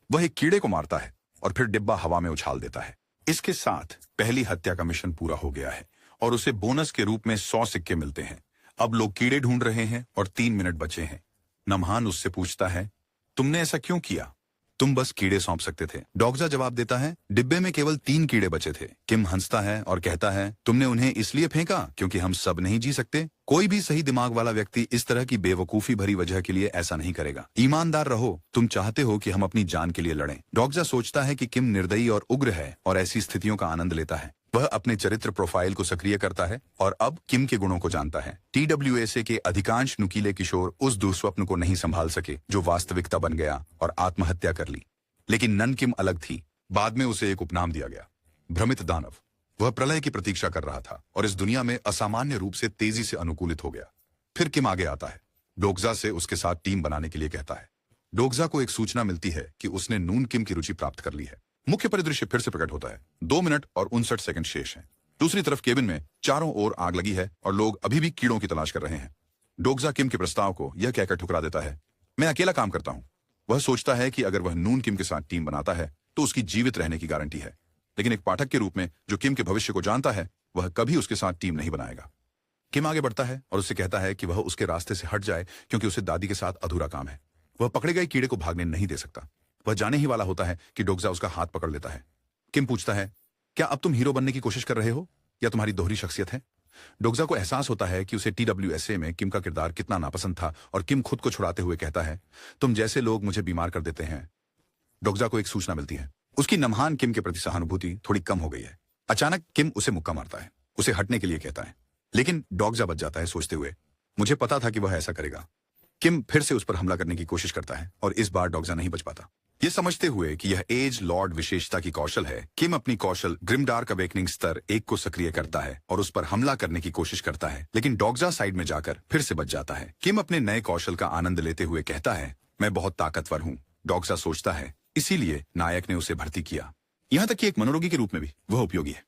वह एक कीड़े को मारता है और फिर डिब्बा हवा में उछाल देता है। इसके साथ पहली हत्या का मिशन पूरा हो गया है और उसे बोनस के रूप में 100 सिक्के मिलते हैं। अब लोग कीड़े ढूंढ रहे हैं और 3 मिनट बचे हैं। नमहान उससे पूछता है, तुमने ऐसा क्यों किया? तुम बस कीड़े सौंप सकते थे। डॉग्जा जवाब देता है, डिब्बे में केवल 3 कीड़े बचे थे। किम हंसता है और कहता है, तुमने उन्हें इसलिए फेंका क्योंकि हम सब नहीं जी सकते। कोई भी सही दिमाग वाला व्यक्ति इस तरह की बेवकूफी भरी वजह के लिए ऐसा नहीं करेगा। ईमानदार रहो, तुम चाहते हो कि हम अपनी जान के लिए लड़ें। डॉग्जा सोचता है कि किम निर्दयी और उग्र है और ऐसी स्थितियों का आनंद लेता है। वह अपने चरित्र प्रोफाइल को सक्रिय करता है और अब किम के गुणों को जानता है। TWSA के अधिकांश नुकीले किशोर उस दुस्वप्न को नहीं संभाल सके जो वास्तविकता बन गया और आत्महत्या कर ली, लेकिन नन किम अलग थी। बाद में उसे एक उपनाम दिया गया, भ्रमित दानव। वह प्रलय की प्रतीक्षा कर रहा था और इस दुनिया में असामान्य रूप से तेजी से अनुकूलित हो गया। फिर किम आगे आता है, डोग्जा से उसके साथ टीम बनाने के लिए कहता है। डोग्जा को एक सूचना मिलती है कि उसने नून किम की रुचि प्राप्त कर ली है। मुख्य परिदृश्य फिर से प्रकट होता है। 2 मिनट और 59 सेकंड शेष हैं। दूसरी तरफ केबिन में चारों ओर आग लगी है और लोग अभी भी कीड़ों की तलाश कर रहे हैं। डोग्जा किम के प्रस्ताव को यह कहकर ठुकरा देता है, मैं अकेला काम करता हूं। वह सोचता है कि अगर वह नून किम के साथ टीम बनाता है तो उसकी जीवित रहने की गारंटी है, लेकिन एक पाठक के रूप में जो किम के भविष्य को जानता है वह कभी उसके साथ टीम नहीं बनाएगा। किम आगे बढ़ता है और उससे कहता है कि वह उसके रास्ते से हट जाए क्योंकि उसे दादी के साथ अधूरा काम है। वह पकड़े गए कीड़े को भागने नहीं दे सकता। वह जाने ही वाला होता है कि डोग्जा उसका हाथ पकड़ लेता है। किम पूछता है, क्या अब तुम हीरो बनने की कोशिश कर रहे हो या तुम्हारी दोहरी शख्सियत है? डोग्जा को एहसास होता है कि उसे TWSA में किम का किरदार कितना नापसंद था और किम खुद को छुड़ाते हुए कहता है, तुम जैसे लोग मुझे बीमार कर देते हैं। डोग्जा को एक सूचना मिलती है, उसकी नमहान किम के प्रति सहानुभूति थोड़ी कम हो गई है। अचानक किम उसे मुक्का मारता है, उसे हटने के लिए कहता है, लेकिन डोग्जा बच जाता है सोचते हुए, मुझे पता था कि वह ऐसा करेगा। किम फिर से उस पर हमला करने की कोशिश करता है और इस बार डोग्जा नहीं बच पाता। ये समझते हुए कि यह एज लॉर्ड विशेषता की कौशल है, किम अपनी कौशल ग्रिमडार्क अवेकनिंग स्तर 1 को सक्रिय करता है और उस पर हमला करने की कोशिश करता है, लेकिन डॉगजा साइड में जाकर फिर से बच जाता है। किम अपने नए कौशल का आनंद लेते हुए कहता है, मैं बहुत ताकतवर हूँ। डॉगजा सोचता है, इसीलिए नायक ने उसे भर्ती किया। यहाँ तक कि एक मनोरोगी के रूप में भी वह उपयोगी है।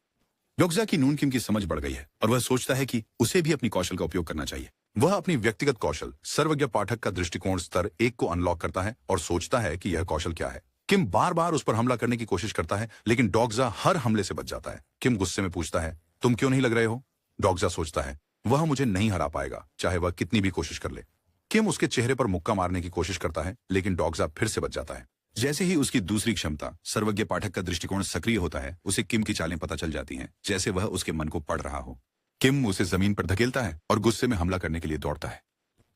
डॉगजा की नून किम की समझ बढ़ गई है और वह सोचता है कि उसे भी अपनी कौशल का उपयोग करना चाहिए। वह अपनी व्यक्तिगत कौशल सर्वज्ञ पाठक का दृष्टिकोण स्तर 1 को अनलॉक करता है और सोचता है कि यह कौशल क्या है। किम बार बार उस पर हमला करने की कोशिश करता है, लेकिन डॉगजा हर हमले से बच जाता है। किम गुस्से में पूछता है, तुम क्यों नहीं लग रहे हो? डॉगजा सोचता है, वह मुझे नहीं हरा पाएगा, चाहे वह कितनी भी कोशिश कर ले। किम उसके चेहरे पर मुक्का मारने की कोशिश करता है, लेकिन डॉगजा फिर से बच जाता है। जैसे ही उसकी दूसरी क्षमता सर्वज्ञ पाठक का दृष्टिकोण सक्रिय होता है, उसे किम की चालें पता चल जाती हैं, जैसे वह उसके मन को पढ़ रहा हो। किम उसे जमीन पर धकेलता है और गुस्से में हमला करने के लिए दौड़ता है।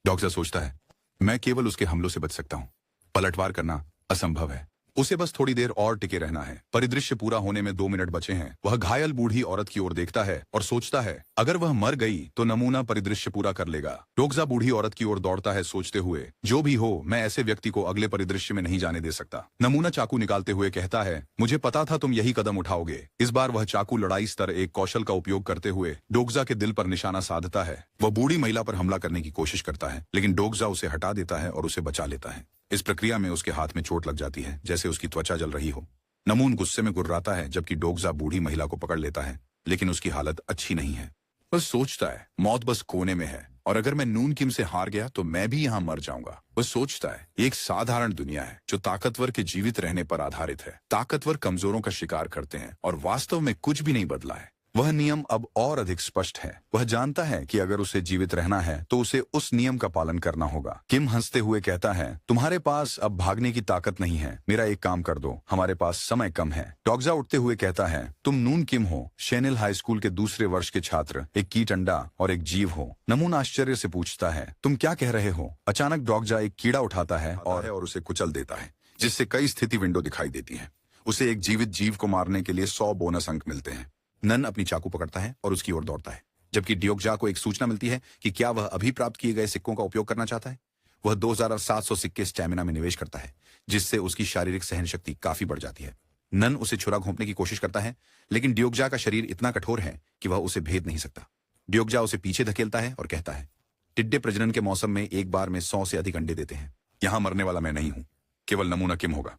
डॉगजा सोचता है, मैं केवल उसके हमलों से बच सकता हूँ, पलटवार करना असंभव है। उसे बस थोड़ी देर और टिके रहना है। परिदृश्य पूरा होने में 2 मिनट बचे हैं। वह घायल बूढ़ी औरत की ओर देखता है और सोचता है, अगर वह मर गई तो नमूना परिदृश्य पूरा कर लेगा। डॉगजा बूढ़ी औरत की ओर दौड़ता है, सोचते हुए, जो भी हो, मैं ऐसे व्यक्ति को अगले परिदृश्य में नहीं जाने दे सकता। नमूना चाकू निकालते हुए कहता है, मुझे पता था तुम यही कदम उठाओगे। इस बार वह चाकू लड़ाई स्तर 1 कौशल का उपयोग करते हुए डॉगजा के दिल पर निशाना साधता है। वह बूढ़ी महिला पर हमला करने की कोशिश करता है, लेकिन डॉगजा उसे हटा देता है और उसे बचा लेता है। इस प्रक्रिया में उसके हाथ में चोट लग जाती है, जैसे उसकी त्वचा जल रही हो। नमून गुस्से में गुर्राता है, जबकि डॉगजा बूढ़ी महिला को पकड़ लेता है, लेकिन उसकी हालत अच्छी नहीं है। वह सोचता है, मौत बस कोने में है और अगर मैं नून किम से हार गया तो मैं भी यहाँ मर जाऊंगा। वह सोचता है, एक साधारण दुनिया है जो ताकतवर के जीवित रहने पर आधारित है। ताकतवर कमजोरों का शिकार करते हैं और वास्तव में कुछ भी नहीं बदला है। वह नियम अब और अधिक स्पष्ट है। वह जानता है कि अगर उसे जीवित रहना है तो उसे उस नियम का पालन करना होगा। किम हंसते हुए कहता है, तुम्हारे पास अब भागने की ताकत नहीं है। मेरा एक काम कर दो, हमारे पास समय कम है। डॉगजा उठते हुए कहता है, तुम नून किम हो, शेनिल हाई स्कूल के दूसरे वर्ष के छात्र, एक कीट अंडा और एक जीव हो। नमून आश्चर्य से पूछता है, तुम क्या कह रहे हो? अचानक डॉगजा एक कीड़ा उठाता है और उसे कुचल देता है, जिससे कई स्थिति विंडो दिखाई देती है। उसे एक जीवित जीव को मारने के लिए 100 बोनस अंक मिलते हैं। नन अपनी चाकू पकड़ता है और उसकी ओर दौड़ता है, जबकि डॉगजा को एक सूचना मिलती है कि क्या वह अभी प्राप्त किए गए सिक्कों का उपयोग करना चाहता है। वह 2700 सिक्के स्टैमिना में निवेश करता है, जिससे उसकी शारीरिक सहन शक्ति काफी बढ़ जाती है। नन उसे छुरा घोंपने की कोशिश करता है, लेकिन डॉगजा का शरीर इतना कठोर है कि वह उसे भेद नहीं सकता। डॉगजा उसे पीछे धकेलता है और कहता है, टिड्डे प्रजनन के मौसम में एक बार में 100 से अधिक अंडे देते हैं। यहां मरने वाला मैं नहीं हूं, केवल नमूना किम होगा।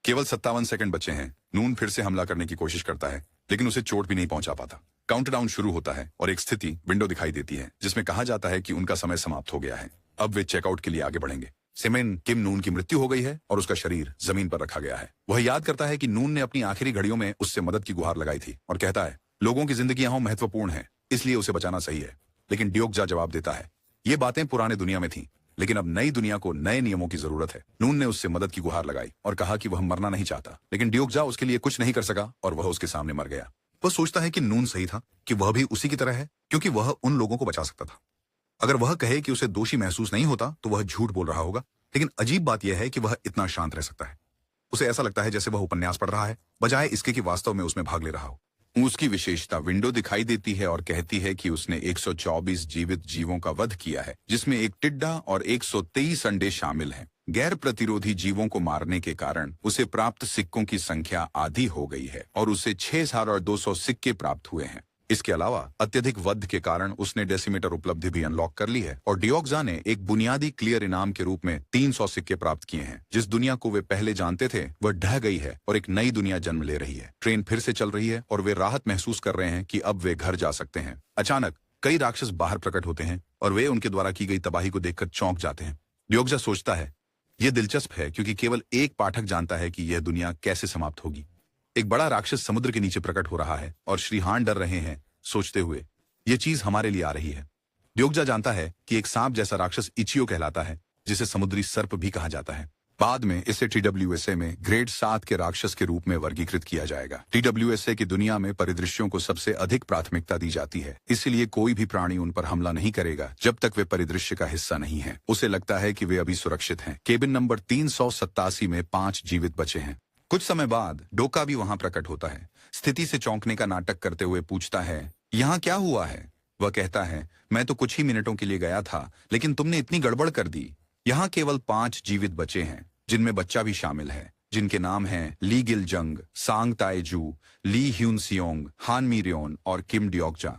केवल 57 सेकंड बचे हैं। नून फिर से हमला करने की कोशिश करता है, लेकिन उसे चोट भी नहीं पहुंचा पाता। काउंटडाउन शुरू होता है और एक स्थिति विंडो दिखाई देती है, जिसमें कहा जाता है कि उनका समय समाप्त हो गया है। अब वे चेकआउट के लिए आगे बढ़ेंगे। सिमेन किम नून की मृत्यु हो गई है और उसका शरीर जमीन पर रखा गया है। वह याद करता है कि नून ने अपनी आखिरी घड़ियों में उससे मदद की गुहार लगाई थी और कहता है, लोगों की जिंदगियां महत्वपूर्ण है, इसलिए उसे बचाना सही है। लेकिन डॉगजा जवाब देता है, ये बातें पुराने दुनिया में थी, लेकिन अब नई दुनिया को नए नियमों की जरूरत है। नून ने उससे मदद की गुहार लगाई और कहा कि वह मरना नहीं चाहता, लेकिन डॉगजा उसके लिए कुछ नहीं कर सका और वह उसके सामने मर गया। वह सोचता है कि नून सही था, कि वह भी उसी की तरह है, क्योंकि वह उन लोगों को बचा सकता था। अगर वह कहे कि उसे दोषी महसूस नहीं होता तो वह झूठ बोल रहा होगा, लेकिन अजीब बात यह है कि वह इतना शांत रह सकता है। उसे ऐसा लगता है जैसे वह उपन्यास पढ़ रहा है, बजाय इसके कि वास्तव में उसमें भाग ले रहा हो। उसकी विशेषता विंडो दिखाई देती है और कहती है कि उसने 124 जीवित जीवों का वध किया है, जिसमें एक टिड्डा और 123 अंडे शामिल हैं। गैर प्रतिरोधी जीवों को मारने के कारण उसे प्राप्त सिक्कों की संख्या आधी हो गई है और उसे 6200 सिक्के प्राप्त हुए हैं। इसके अलावा अत्यधिक वध के कारण उसने डेसीमीटर उपलब्धि भी अनलॉक कर ली है और डॉगजा ने एक बुनियादी क्लियर इनाम के रूप में 300 सिक्के प्राप्त किए हैं। जिस दुनिया को वे पहले जानते थे वह ढह गई है और एक नई दुनिया जन्म ले रही है। ट्रेन फिर से चल रही है और वे राहत महसूस कर रहे हैं कि अब वे घर जा सकते हैं। अचानक कई राक्षस बाहर प्रकट होते हैं और वे उनके द्वारा की गई तबाही को देखकर चौंक जाते हैं। डॉगजा सोचता है, यह दिलचस्प है क्योंकि केवल एक पाठक जानता है कि यह दुनिया कैसे समाप्त होगी। एक बड़ा राक्षस समुद्र के नीचे प्रकट हो रहा है और श्रीहान डर रहे हैं, सोचते हुए, यह चीज हमारे लिए आ रही है। डॉगजा जानता है कि एक सांप जैसा राक्षस इचियो कहलाता है, जिसे समुद्री सर्प भी कहा जाता है। बाद में इसे TWSA में ग्रेड 7 के राक्षस के रूप में वर्गीकृत किया जाएगा। TWSA की दुनिया में परिदृश्यों को सबसे अधिक प्राथमिकता दी जाती है, इसलिए कोई भी प्राणी उन पर हमला नहीं करेगा जब तक वे परिदृश्य का हिस्सा नहीं है। उसे लगता है कि वे अभी सुरक्षित हैं। केबिन नंबर 387 में 5 जीवित बचे हैं। कुछ समय बाद डोका भी वहां प्रकट होता है। स्थिति से चौंकने का नाटक करते हुए पूछता है, यहाँ क्या हुआ है? वह कहता है, मैं तो कुछ ही मिनटों के लिए गया था, लेकिन तुमने इतनी गड़बड़ कर दी। यहाँ केवल 5 जीवित बचे हैं, जिनमें बच्चा भी शामिल है। जिनके नाम हैं ली गिल जंग, सांग ताएजू, ली ह्यून सियोंग, हान मीरियोन और किम डियोकजा।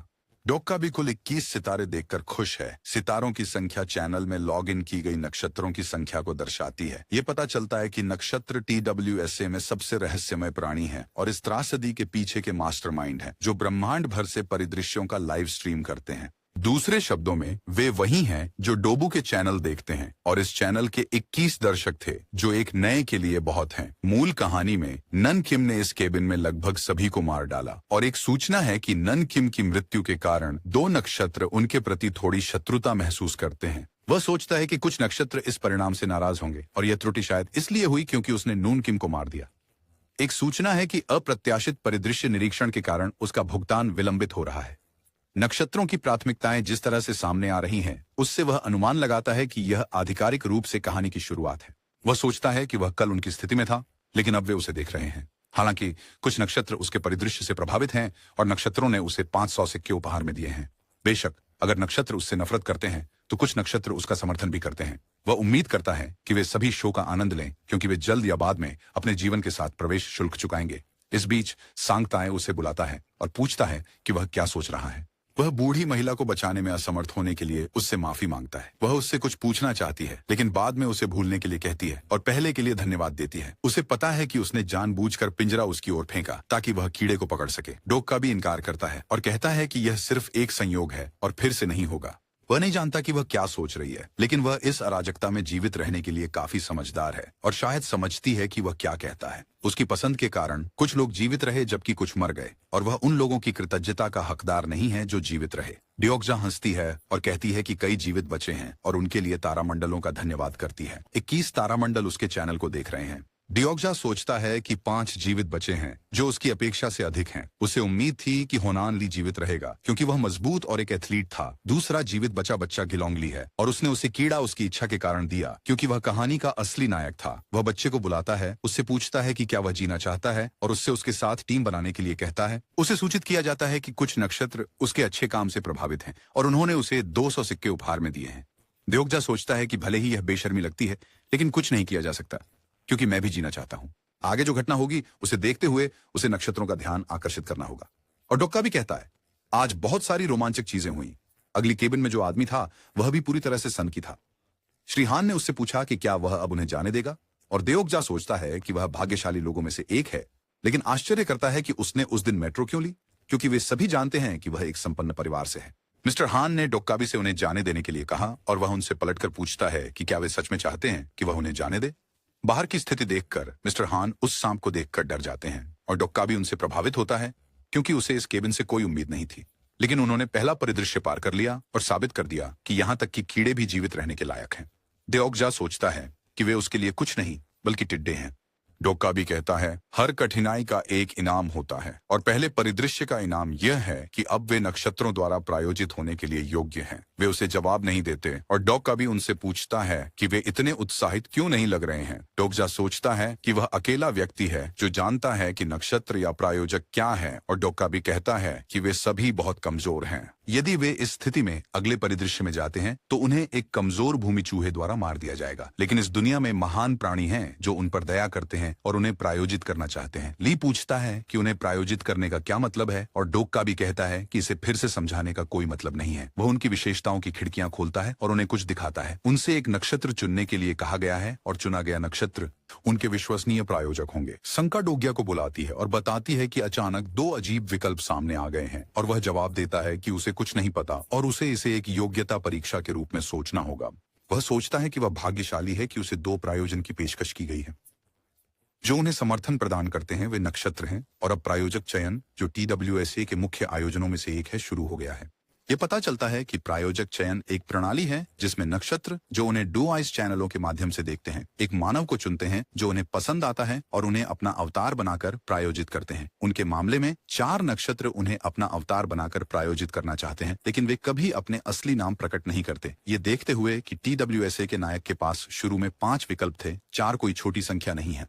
डोक्का भी कुल 21 सितारे देखकर खुश है। सितारों की संख्या चैनल में लॉग इन की गई नक्षत्रों की संख्या को दर्शाती है। ये पता चलता है कि नक्षत्र TWSA में सबसे रहस्यमय प्राणी है और इस त्रासदी के पीछे के मास्टरमाइंड हैं, जो ब्रह्मांड भर से परिदृश्यों का लाइव स्ट्रीम करते हैं। दूसरे शब्दों में वे वही हैं जो डोबू के चैनल देखते हैं, और इस चैनल के 21 दर्शक थे जो एक नए के लिए बहुत हैं। मूल कहानी में नन किम ने इस केबिन में लगभग सभी को मार डाला, और एक सूचना है कि नन किम की मृत्यु के कारण 2 नक्षत्र उनके प्रति थोड़ी शत्रुता महसूस करते हैं। वह सोचता है कि कुछ नक्षत्र इस परिणाम से नाराज होंगे, और यह त्रुटि शायद इसलिए हुई क्योंकि उसने नून किम को मार दिया। एक सूचना है कि अप्रत्याशित परिदृश्य निरीक्षण के कारण उसका भुगतान विलंबित हो रहा है। नक्षत्रों की प्राथमिकताएं जिस तरह से सामने आ रही हैं, उससे वह अनुमान लगाता है कि यह आधिकारिक रूप से कहानी की शुरुआत है। वह सोचता है कि वह कल उनकी स्थिति में था, लेकिन अब वे उसे देख रहे हैं। हालांकि कुछ नक्षत्र उसके परिदृश्य से प्रभावित हैं और नक्षत्रों ने उसे 500 सिक्के उपहार में दिए हैं। बेशक अगर नक्षत्र उससे नफरत करते हैं तो कुछ नक्षत्र उसका समर्थन भी करते हैं। वह उम्मीद करता है कि वे सभी शो का आनंद लें, क्योंकि वे जल्द या बाद में अपने जीवन के साथ प्रवेश शुल्क चुकाएंगे। इस बीच सांगताए उसे बुलाता है और पूछता है कि वह क्या सोच रहा है। वह बूढ़ी महिला को बचाने में असमर्थ होने के लिए उससे माफी मांगता है। वह उससे कुछ पूछना चाहती है, लेकिन बाद में उसे भूलने के लिए कहती है और पहले के लिए धन्यवाद देती है। उसे पता है कि उसने जानबूझकर पिंजरा उसकी ओर फेंका ताकि वह कीड़े को पकड़ सके। डोक्का भी इनकार करता है और कहता है कि यह सिर्फ एक संयोग है और फिर से नहीं होगा। वह नहीं जानता कि वह क्या सोच रही है, लेकिन वह इस अराजकता में जीवित रहने के लिए काफी समझदार है और शायद समझती है कि वह क्या कहता है। उसकी पसंद के कारण कुछ लोग जीवित रहे जबकि कुछ मर गए, और वह उन लोगों की कृतज्ञता का हकदार नहीं है जो जीवित रहे। डियोक्जा हंसती है और कहती है कि कई जीवित बचे हैं और उनके लिए तारामंडलों का धन्यवाद करती है। 21 तारामंडल उसके चैनल को देख रहे हैं। डियोक्जा सोचता है कि 5 जीवित बचे हैं, जो उसकी अपेक्षा से अधिक हैं। उसे उम्मीद थी कि होनान ली जीवित रहेगा क्योंकि वह मजबूत और एक एथलीट था। दूसरा जीवित बचा बच्चा गिलोंगली है, और उसने उसे कीड़ा उसकी इच्छा के कारण दिया क्योंकि वह कहानी का असली नायक था। वह बच्चे को बुलाता है, उससे पूछता है कि क्या वह जीना चाहता है और उससे उसके साथ टीम बनाने के लिए कहता है। उसे सूचित किया जाता है कि कुछ नक्षत्र उसके अच्छे काम से प्रभावित हैं और उन्होंने उसे 200 सिक्के उपहार में दिए हैं। डियोक्जा सोचता है कि भले ही यह बेशर्मी लगती है, लेकिन कुछ नहीं किया जा सकता क्योंकि मैं भी जीना चाहता हूं। आगे जो घटना होगी उसे देखते हुए उसे नक्षत्रों का ध्यान आकर्षित करना होगा। और डोक्का भी कहता है, आज बहुत सारी रोमांचक चीजें हुई। अगली केबिन में जो आदमी था वह भी पूरी तरह से सनकी था। श्री हान ने उससे पूछा कि क्या वह अब उन्हें जाने देगा, और डियोक्जा सोचता है कि वह भाग्यशाली लोगों में से एक है, लेकिन आश्चर्य करता है कि उसने उस दिन मेट्रो क्यों ली, क्योंकि वे सभी जानते हैं कि वह एक संपन्न परिवार से है। मिस्टर हान ने डोक्काबी से उन्हें जाने देने के लिए कहा, और वह उनसे पलटकर पूछता है कि क्या वे सच में चाहते हैं कि वह उन्हें जाने दे। बाहर की स्थिति देखकर मिस्टर हान उस सांप को देखकर डर जाते हैं, और डोक्का भी उनसे प्रभावित होता है क्योंकि उसे इस केबिन से कोई उम्मीद नहीं थी। लेकिन उन्होंने पहला परिदृश्य पार कर लिया और साबित कर दिया कि यहां तक कि कीड़े भी जीवित रहने के लायक हैं। डियोक्जा सोचता है कि वे उसके लिए कुछ नहीं बल्कि टिड्डे हैं। डोक्का भी कहता है, हर कठिनाई का एक इनाम होता है, और पहले परिदृश्य का इनाम यह है कि अब वे नक्षत्रों द्वारा प्रायोजित होने के लिए योग्य हैं। वे उसे जवाब नहीं देते, और डोक्का भी उनसे पूछता है कि वे इतने उत्साहित क्यों नहीं लग रहे हैं। डोक्जा सोचता है कि वह अकेला व्यक्ति है जो जानता है कि नक्षत्र या प्रायोजक क्या है, और डोक्का भी कहता है कि वे सभी बहुत कमजोर हैं। यदि वे इस स्थिति में अगले परिदृश्य में जाते हैं तो उन्हें एक कमजोर भूमि चूहे द्वारा मार दिया जाएगा। लेकिन इस दुनिया में महान प्राणी हैं जो उन पर दया करते हैं और उन्हें प्रायोजित करना चाहते हैं। ली पूछता है कि उन्हें प्रायोजित करने का क्या मतलब है, और डोक्का भी कहता है कि इसे फिर से समझाने का कोई मतलब नहीं है। वह उनकी विशेषताओं की खिड़कियां खोलता है और उन्हें कुछ दिखाता है। उनसे एक नक्षत्र चुनने के लिए कहा गया है, और चुना गया नक्षत्र उनके विश्वसनीय प्रायोजक होंगे। संका डोग्या को बुलाती है और बताती है कि अचानक 2 अजीब विकल्प सामने आ गए हैं, और वह जवाब देता है कि उसे कुछ नहीं पता और उसे इसे एक योग्यता परीक्षा के रूप में सोचना होगा। वह सोचता है कि वह भाग्यशाली है कि उसे 2 प्रायोजन की पेशकश की गई है जो उन्हें समर्थन प्रदान करते हैं। वे नक्षत्र हैं, और अब प्रायोजक चयन, जो TWSA के मुख्य आयोजनों में से एक है, शुरू हो गया है। ये पता चलता है कि प्रायोजक चयन एक प्रणाली है जिसमें नक्षत्र, जो उन्हें डू आइज चैनलों के माध्यम से देखते हैं, एक मानव को चुनते हैं जो उन्हें पसंद आता है और उन्हें अपना अवतार बनाकर प्रायोजित करते हैं। उनके मामले में 4 नक्षत्र उन्हें अपना अवतार बनाकर प्रायोजित करना चाहते हैं, लेकिन वे कभी अपने असली नाम प्रकट नहीं करते। ये देखते हुए कि TWSA के नायक के पास शुरू में 5 विकल्प थे, 4 कोई छोटी संख्या नहीं है।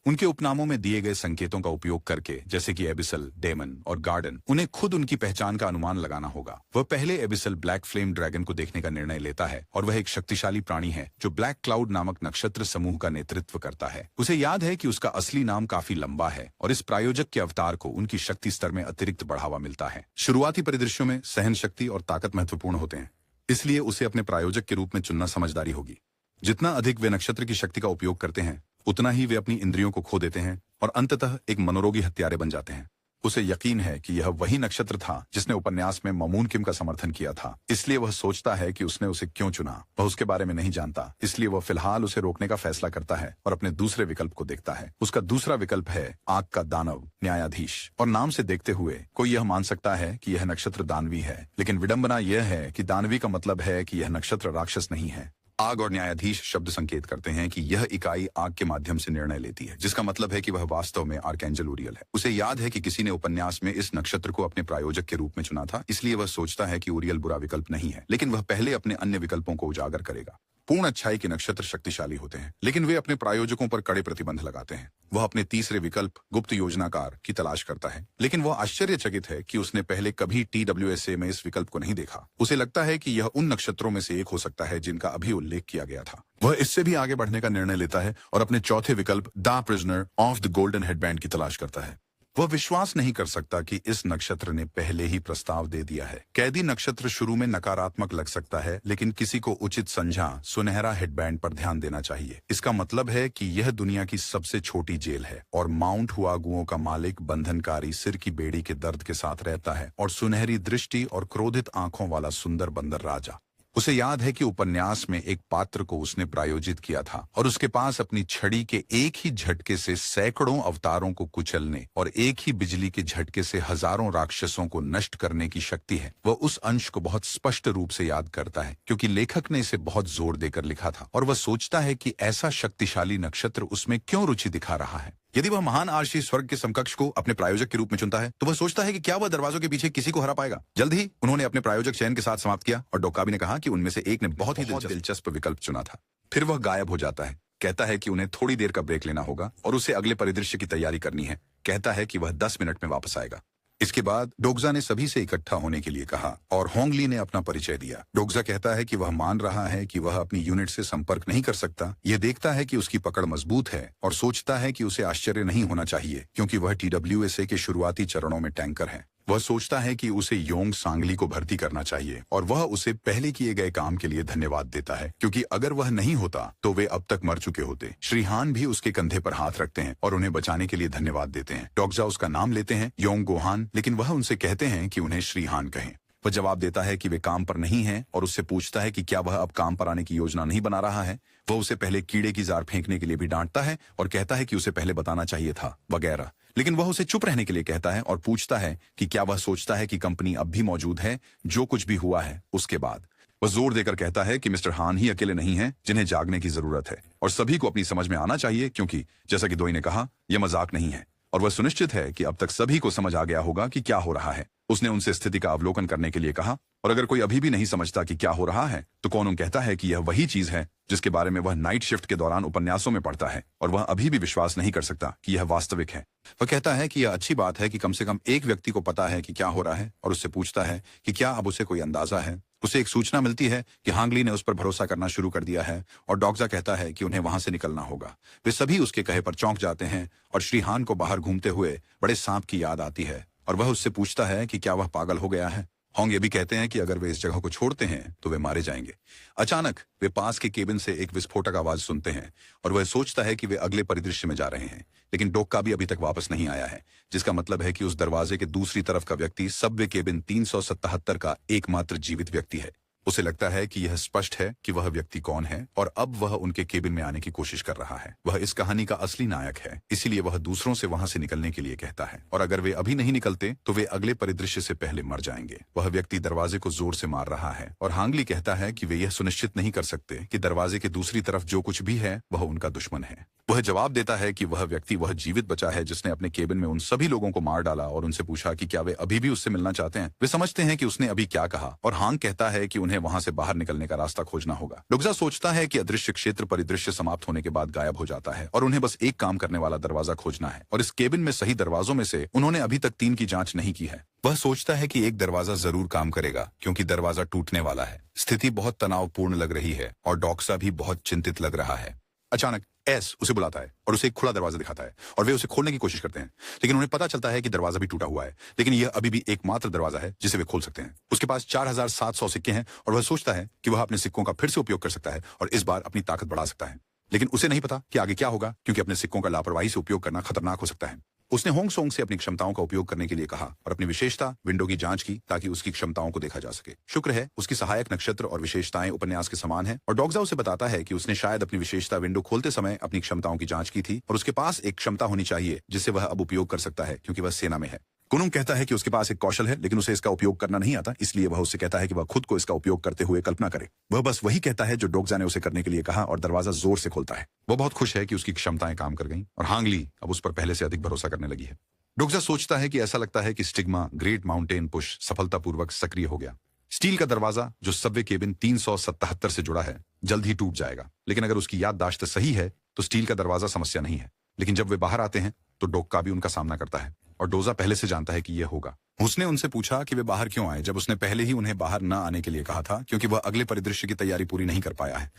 उनके उपनामों में दिए गए संकेतों का उपयोग करके, जैसे कि एबिसल, डेमन और गार्डन, उन्हें खुद उनकी पहचान का अनुमान लगाना होगा। वह पहले एबिसल ब्लैक फ्लेम ड्रैगन को देखने का निर्णय लेता है और वह एक शक्तिशाली प्राणी है जो ब्लैक क्लाउड नामक नक्षत्र समूह का नेतृत्व करता है। उसे याद है कि उसका असली नाम काफी लंबा है और इस प्रायोजक के अवतार को उनकी शक्ति स्तर में अतिरिक्त बढ़ावा मिलता है। शुरुआती परिदृश्यों में सहन शक्ति और ताकत महत्वपूर्ण होते हैं, इसलिए उसे अपने प्रायोजक के रूप में चुनना समझदारी होगी। जितना अधिक वे नक्षत्र की शक्ति का उपयोग करते हैं, उतना ही वे अपनी इंद्रियों को खो देते हैं और अंततः एक मनोरोगी हत्यारे बन जाते हैं। उसे यकीन है कि यह वही नक्षत्र था जिसने उपन्यास में ममून किम का समर्थन किया था, इसलिए वह सोचता है कि उसने उसे क्यों चुना। वह उसके बारे में नहीं जानता, इसलिए वह फिलहाल उसे रोकने का फैसला करता है और अपने दूसरे विकल्प को देखता है। उसका दूसरा विकल्प है आग का दानव न्यायाधीश। और नाम से देखते हुए कोई यह मान सकता है कि यह नक्षत्र दानवी है, लेकिन विडंबना यह है कि दानवी का मतलब है कि यह नक्षत्र राक्षस नहीं है। आग और न्यायाधीश शब्द संकेत करते हैं कि यह इकाई आग के माध्यम से निर्णय लेती है, जिसका मतलब है कि वह वास्तव में आर्कएंजल ऊरियल है। उसे याद है कि किसी ने उपन्यास में इस नक्षत्र को अपने प्रायोजक के रूप में चुना था, इसलिए वह सोचता है कि ऊरियल बुरा विकल्प नहीं है, लेकिन वह पहले अपने अन्य विकल्पों को उजागर करेगा। पूर्ण अच्छाई के नक्षत्र शक्तिशाली होते हैं, लेकिन वे अपने प्रायोजकों पर कड़े प्रतिबंध लगाते हैं। वह अपने तीसरे विकल्प गुप्त योजनाकार की तलाश करता है, लेकिन वह आश्चर्यचकित है कि उसने पहले कभी TWSA में इस विकल्प को नहीं देखा। उसे लगता है कि यह उन नक्षत्रों में से एक हो सकता है जिनका अभी उल्लेख किया गया था। वह इससे भी आगे बढ़ने का निर्णय लेता है और अपने चौथे विकल्प the prisoner of the golden headband की तलाश करता है। वह विश्वास नहीं कर सकता कि इस नक्षत्र ने पहले ही प्रस्ताव दे दिया है। कैदी नक्षत्र शुरू में नकारात्मक लग सकता है, लेकिन किसी को उचित समझा सुनहरा हेडबैंड पर ध्यान देना चाहिए। इसका मतलब है कि यह दुनिया की सबसे छोटी जेल है और माउंट हुआगुओं का मालिक बंधनकारी सिर की बेड़ी के दर्द के साथ रहता है और सुनहरी दृष्टि और क्रोधित आंखों वाला सुंदर बंदर राजा। उसे याद है कि उपन्यास में एक पात्र को उसने प्रायोजित किया था और उसके पास अपनी छड़ी के एक ही झटके से सैकड़ों अवतारों को कुचलने और एक ही बिजली के झटके से हजारों राक्षसों को नष्ट करने की शक्ति है। वह उस अंश को बहुत स्पष्ट रूप से याद करता है क्योंकि लेखक ने इसे बहुत जोर देकर लिखा था, और वह सोचता है कि ऐसा शक्तिशाली नक्षत्र उसमें क्यों रुचि दिखा रहा है। यदि वह महान आर्शी स्वर्ग के समकक्ष को अपने प्रायोजक के रूप में चुनता है, तो वह सोचता है कि क्या वह दरवाजों के पीछे किसी को हरा पाएगा। जल्द ही उन्होंने अपने प्रायोजक चयन के साथ समाप्त किया और डोकाबी ने कहा कि उनमें से एक ने बहुत ही दिलचस्प विकल्प चुना था। फिर वह गायब हो जाता है, कहता है कि उन्हें थोड़ी देर का ब्रेक लेना होगा और उसे अगले परिदृश्य की तैयारी करनी है। कहता है कि वह 10 मिनट में वापस आएगा। इसके बाद डोगजा ने सभी से इकट्ठा होने के लिए कहा और होंगली ने अपना परिचय दिया। डोगजा कहता है कि वह मान रहा है कि वह अपनी यूनिट से संपर्क नहीं कर सकता। यह देखता है कि उसकी पकड़ मजबूत है और सोचता है कि उसे आश्चर्य नहीं होना चाहिए क्योंकि वह TWSA के शुरुआती चरणों में टैंकर है। वह सोचता है कि उसे योंग सांगली को भर्ती करना चाहिए और वह उसे पहले किए गए काम के लिए धन्यवाद देता है, क्योंकि अगर वह नहीं होता तो वे अब तक मर चुके होते। श्री हान भी उसके कंधे पर हाथ रखते हैं और उन्हें बचाने के लिए धन्यवाद देते हैं। डोगजा उसका नाम लेते हैं योंग गोहान, लेकिन वह उनसे कहते हैं कि उन्हें श्री हान कहें। वह जवाब देता है कि वे काम पर नहीं हैं और उससे पूछता है कि क्या वह अब काम पर आने की योजना नहीं बना रहा है। वह उसे पहले कीड़े की जार फेंकने के लिए भी डांटता है और कहता है कि उसे पहले बताना चाहिए था वगैरह, लेकिन वह उसे चुप रहने के लिए कहता है और पूछता है कि क्या वह सोचता है कि कंपनी अब भी मौजूद है जो कुछ भी हुआ है उसके बाद। वह जोर देकर कहता है कि मिस्टर हान ही अकेले नहीं हैं जिन्हें जागने की जरूरत है और सभी को अपनी समझ में आना चाहिए, क्योंकि जैसा कि दोई ने कहा, यह मजाक नहीं है और वह सुनिश्चित है कि अब तक सभी को समझ आ गया होगा कि क्या हो रहा है। उसने उनसे स्थिति का अवलोकन करने के लिए कहा और अगर कोई अभी भी नहीं समझता कि क्या हो रहा है तो कौन कहता है कि यह वही चीज है जिसके बारे में वह नाइट शिफ्ट के दौरान उपन्यासों में पढ़ता है और वह अभी भी विश्वास नहीं कर सकता कि यह वास्तविक है। वह कहता है कि यह अच्छी बात है कि कम से कम एक व्यक्ति को पता है कि क्या हो रहा है और उससे पूछता है कि क्या अब उसे कोई अंदाजा है। उसे एक सूचना मिलती है कि हांगली ने उस पर भरोसा करना शुरू कर दिया है और डोगजा कहता है कि उन्हें वहां से निकलना होगा। वे सभी उसके कहे पर चौंक जाते हैं और श्री हान को बाहर घूमते हुए बड़े सांप की याद आती है और वह उससे पूछता है कि क्या वह पागल हो गया है। होंग ये भी कहते हैं कि अगर वे इस जगह को छोड़ते हैं तो वे मारे जाएंगे। अचानक वे पास के केबिन से एक विस्फोटक आवाज सुनते हैं और वह सोचता है कि वे अगले परिदृश्य में जा रहे हैं, लेकिन डोक्का भी अभी तक वापस नहीं आया है, जिसका मतलब है कि उस दरवाजे के दूसरी तरफ का व्यक्ति सबवे केबिन 377 का एकमात्र जीवित व्यक्ति है। उसे लगता है कि यह स्पष्ट है कि वह व्यक्ति कौन है और अब वह उनके केबिन में आने की कोशिश कर रहा है। वह इस कहानी का असली नायक है, इसीलिए वह दूसरों से वहां से निकलने के लिए कहता है और अगर वे अभी नहीं निकलते तो वे अगले परिदृश्य से पहले मर जाएंगे। वह व्यक्ति दरवाजे को जोर से मार रहा है और हांगली कहता है कि वे यह सुनिश्चित नहीं कर सकते कि दरवाजे के दूसरी तरफ जो कुछ भी है वह उनका दुश्मन है। वह जवाब देता है कि वह व्यक्ति वह जीवित बचा है जिसने अपने केबिन में उन सभी लोगों को मार डाला और उनसे पूछा कि क्या वे अभी भी उससे मिलना चाहते हैं। वे समझते हैं कि उसने अभी क्या कहा और हांग कहता है कि उन्हें उन्हें वहां से बाहर निकलने का रास्ता खोजना होगा। डोग्जा सोचता है कि अदृश्य क्षेत्र परिदृश्य समाप्त होने के बाद गायब हो जाता है और उन्हें बस एक काम करने वाला दरवाजा खोजना है, और इस केबिन में सही दरवाजों में से उन्होंने अभी तक 3 की जांच नहीं की है। वह सोचता है कि एक दरवाजा जरूर काम करेगा क्योंकि दरवाजा टूटने वाला है। स्थिति बहुत तनावपूर्ण लग रही है और डॉक्सा भी बहुत चिंतित लग रहा है। अचानक एस उसे बुलाता है और उसे एक खुला दरवाजा दिखाता है और वे उसे खोलने की कोशिश करते हैं, लेकिन उन्हें पता चलता है कि दरवाजा भी टूटा हुआ है, लेकिन यह अभी भी एकमात्र दरवाजा है जिसे वे खोल सकते हैं। उसके पास 4700 सिक्के हैं और वह सोचता है कि वह अपने सिक्कों का फिर से उपयोग कर सकता है और इस बार अपनी ताकत बढ़ा सकता है, लेकिन उसे नहीं पता कि आगे क्या होगा क्योंकि अपने सिक्कों का लापरवाही से उपयोग करना खतरनाक हो सकता है। उसने होंग सोंग से अपनी क्षमताओं का उपयोग करने के लिए कहा और अपनी विशेषता विंडो की जांच की ताकि उसकी क्षमताओं को देखा जा सके। शुक्र है उसकी सहायक नक्षत्र और विशेषताएं उपन्यास के समान है, और डॉग्जा उसे बताता है कि उसने शायद अपनी विशेषता विंडो खोलते समय अपनी क्षमताओं की जांच की थी और उसके पास एक क्षमता होनी चाहिए जिससे वह अब उपयोग कर सकता है क्योंकि वह सेना में है। कुनुंग कहता है कि उसके पास एक कौशल है लेकिन उसे इसका उपयोग करना नहीं आता, इसलिए वह उससे कहता है कि वह खुद को इसका उपयोग करते हुए कल्पना करे। वह बस वही कहता है जो डोग्जा ने उसे करने के लिए कहा और दरवाजा जोर से खोलता है। वह बहुत खुश है कि उसकी क्षमताएं काम कर गईं और हांगली अब उस पर पहले से अधिक भरोसा करने लगी है। डोग्जा सोचता है कि ऐसा लगता है कि स्टिग्मा ग्रेट माउंटेन पुश सफलतापूर्वक सक्रिय हो गया। स्टील का दरवाजा जो सबवे केबिन 377 से जुड़ा है जल्द ही टूट जाएगा, लेकिन अगर उसकी याददाश्त सही है तो स्टील का दरवाजा समस्या नहीं है। लेकिन जब वे बाहर आते हैं तो डोक्का भी उनका सामना करता है और डोजा पहले से जानता है कि यह होगा। उसने उनसे पूछा कि वे बाहर क्यों आए जब उसने पहले ही उन्हें बाहर न आने के लिए कहा था, क्योंकि वह अगले परिदृश्य की तैयारी पूरी नहीं कर पाया है।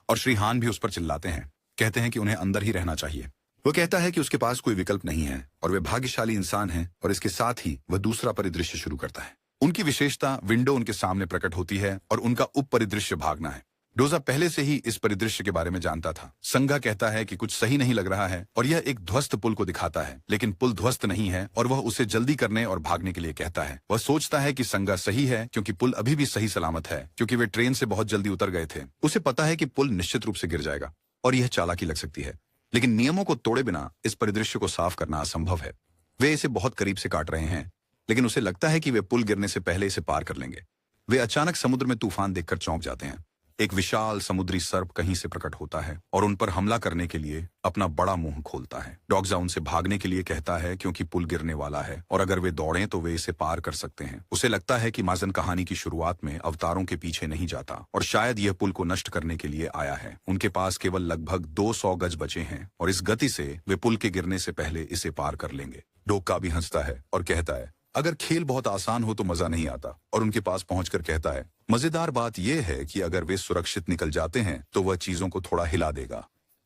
और श्री हान भी उस पर चिल्लाते हैं, कहते हैं कि उन्हें अंदर ही रहना चाहिए। वह कहता है कि उसके पास कोई विकल्प नहीं है और वे भाग्यशाली इंसान हैं, और इसके साथ ही वह दूसरा परिदृश्य शुरू करता है। उनकी विशेषता विंडो उनके सामने प्रकट होती है और उनका उप परिदृश्य भागना है। डोजा पहले से ही इस परिदृश्य के बारे में जानता था। संगा कहता है कि कुछ सही नहीं लग रहा है और यह एक ध्वस्त पुल को दिखाता है, लेकिन पुल ध्वस्त नहीं है और वह उसे जल्दी करने और भागने के लिए कहता है। वह सोचता है कि संगा सही है क्योंकि पुल अभी भी सही सलामत है, क्योंकि वे ट्रेन से बहुत जल्दी उतर गए थे। उसे पता है कि पुल निश्चित रूप से गिर जाएगा और यह चालाकी लग सकती है, लेकिन नियमों को तोड़े बिना इस परिदृश्य को साफ करना असंभव है। वे इसे बहुत करीब से काट रहे हैं, लेकिन उसे लगता है कि वे पुल गिरने से पहले इसे पार कर लेंगे। वे अचानक समुद्र में तूफान देखकर चौंक जाते हैं। एक विशाल समुद्री सर्प कहीं से प्रकट होता है और उन पर हमला करने के लिए अपना बड़ा मुंह खोलता है। डॉग्जा उनसे भागने के लिए कहता है क्योंकि पुल गिरने वाला है और अगर वे दौड़ें तो वे इसे पार कर सकते हैं। उसे लगता है कि माजन कहानी की शुरुआत में अवतारों के पीछे नहीं जाता और शायद यह पुल को नष्ट करने के लिए आया है। उनके पास केवल लगभग 200 गज बचे हैं और इस गति से वे पुल के गिरने से पहले इसे पार कर लेंगे। डोक्का भी हंसता है और कहता है, अगर खेल बहुत आसान हो तो मजा नहीं आता, और उनके पास पहुंचकर कहता है, मजेदार बात यह है कि अगर वे सुरक्षित निकल जाते हैं तो वह चीजों को थोड़ा हिला देगा।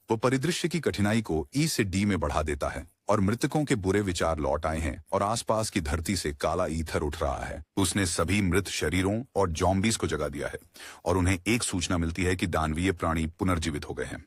वो परिदृश्य की कठिनाई को ई से डी में बढ़ा देता है और मृतकों के बुरे विचार लौट आए हैं और आसपास की धरती से काला ईथर उठ रहा है। उसने सभी मृत शरीरों और जॉम्बीज को जगा दिया है और उन्हें एक सूचना मिलती है कि दानवीय प्राणी पुनर्जीवित हो गए हैं।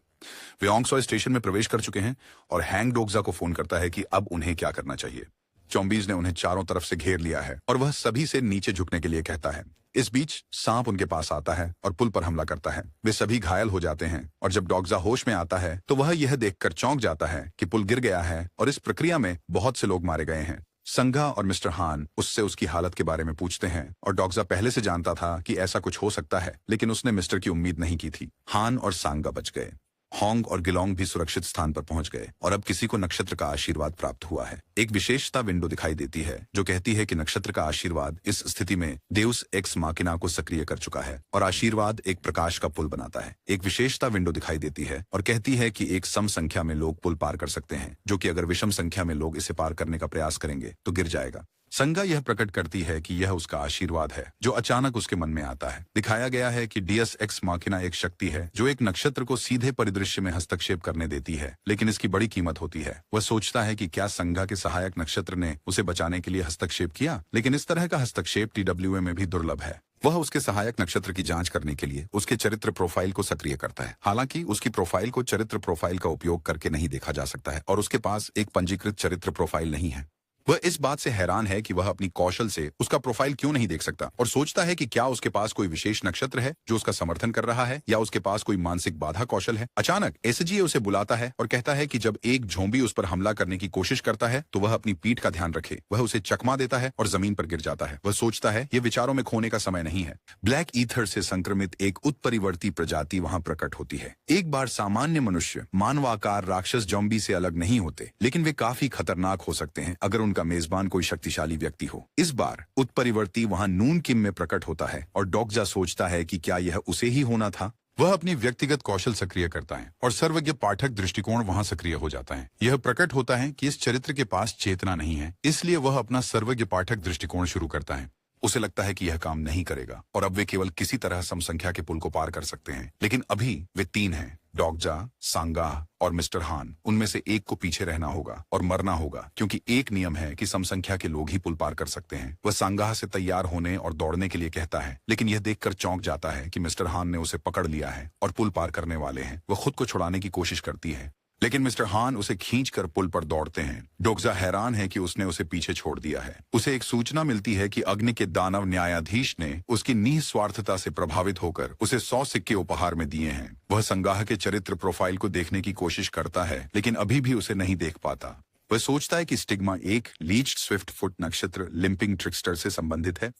वे ओंगसॉय स्टेशन में प्रवेश कर चुके हैं और हैंग डोग्जा को फोन करता है कि अब उन्हें क्या करना चाहिए। जॉम्बीज ने उन्हें चारों तरफ से घेर लिया है और वह सभी से नीचे झुकने के लिए कहता है। इस बीच सांप उनके पास आता है और पुल पर हमला करता है। वे सभी घायल हो जाते हैं और जब डॉग्जा होश में आता है तो वह यह देखकर चौंक जाता है कि पुल गिर गया है और इस प्रक्रिया में बहुत से लोग मारे गए हैं। संगा और मिस्टर हान उससे उसकी हालत के बारे में पूछते हैं और डॉग्जा पहले से जानता था कि ऐसा कुछ हो सकता है, लेकिन उसने मिस्टर की उम्मीद नहीं की थी। हान और सांगा बच गए। होंग और गिलोंग भी सुरक्षित स्थान पर पहुंच गए और अब किसी को नक्षत्र का आशीर्वाद प्राप्त हुआ है। एक विशेषता विंडो दिखाई देती है जो कहती है कि नक्षत्र का आशीर्वाद इस स्थिति में देउस एक्स माकिना को सक्रिय कर चुका है और आशीर्वाद एक प्रकाश का पुल बनाता है। एक विशेषता विंडो दिखाई देती है और कहती है कि एक सम संख्या में लोग पुल पार कर सकते हैं, जो कि अगर विषम संख्या में लोग इसे पार करने का प्रयास करेंगे तो गिर जाएगा। संगा यह प्रकट करती है कि यह उसका आशीर्वाद है जो अचानक उसके मन में आता है। दिखाया गया है कि डीएस एक्स माकिना एक शक्ति है जो एक नक्षत्र को सीधे परिदृश्य में हस्तक्षेप करने देती है, लेकिन इसकी बड़ी कीमत होती है। वह सोचता है कि क्या संगा के सहायक नक्षत्र ने उसे बचाने के लिए हस्तक्षेप किया, लेकिन इस तरह का हस्तक्षेप TWA में भी दुर्लभ है। वह उसके सहायक नक्षत्र की जांच करने के लिए उसके चरित्र प्रोफाइल को सक्रिय करता है। हालांकि उसकी प्रोफाइल को चरित्र प्रोफाइल का उपयोग करके नहीं देखा जा सकता है और उसके पास एक पंजीकृत चरित्र प्रोफाइल नहीं है। वह इस बात से हैरान है कि वह अपनी कौशल से उसका प्रोफाइल क्यों नहीं देख सकता और सोचता है कि क्या उसके पास कोई विशेष नक्षत्र है जो उसका समर्थन कर रहा है या उसके पास कोई मानसिक बाधा कौशल है। अचानक एसजीए उसे बुलाता है और कहता है कि जब एक ज़ॉम्बी उस पर हमला करने की कोशिश करता है तो वह अपनी पीठ का ध्यान रखे। वह उसे चकमा देता है और जमीन पर गिर जाता है। वह सोचता है ये विचारों में खोने का समय नहीं है। ब्लैक ईथर से संक्रमित एक उत्परिवर्ती प्रजाति वहां प्रकट होती है। एक बार सामान्य मनुष्य मानवाकार राक्षस ज़ॉम्बी से अलग नहीं होते, लेकिन वे काफी खतरनाक हो सकते हैं अगर उन उनका मेजबान कोई शक्तिशाली व्यक्ति हो। इस बार उत्परिवर्ती वहां नून किम में प्रकट होता है और डोगजा सोचता है कि क्या यह उसे ही होना था। वह अपनी व्यक्तिगत कौशल सक्रिय करता है और सर्वज्ञ पाठक दृष्टिकोण वहां सक्रिय हो जाता है। यह प्रकट होता है कि इस चरित्र के पास चेतना नहीं है, इसलिए वह अपना सर्वज्ञ पाठक दृष्टिकोण शुरू करता है। उसे लगता है कि यह काम नहीं करेगा और अब वे केवल किसी तरह समसंख्या के पुल को पार कर सकते हैं। लेकिन अभी वे 3 हैं, डोगजा, सांगाह और मिस्टर हान। उनमें से एक को पीछे रहना होगा और मरना होगा, क्योंकि एक नियम है कि समसंख्या के लोग ही पुल पार कर सकते हैं। वह सांगाह से तैयार होने और दौड़ने के लिए कहता है, लेकिन यह देखकर चौंक जाता है कि मिस्टर हान ने उसे पकड़ लिया है और पुल पार करने वाले हैं। वह खुद को छुड़ाने की कोशिश करती है, लेकिन मिस्टर हान उसे खींचकर पुल पर दौड़ते हैं। डोगजा हैरान है कि उसने उसे पीछे छोड़ दिया है। उसे एक सूचना मिलती है कि अग्नि के दानव न्यायाधीश ने उसकी निस्वार्थता से प्रभावित होकर उसे 100 सिक्के उपहार में दिए हैं। वह संगाह के चरित्र प्रोफाइल को देखने की कोशिश करता है, लेकिन अभी भी उसे नहीं देख पाता। वह सोचता है कि स्टिग्मा एक लीच्ड स्विफ्ट फुट नक्षत्र लिम्पिंग ट्रिक्स्टर से संबंधित है।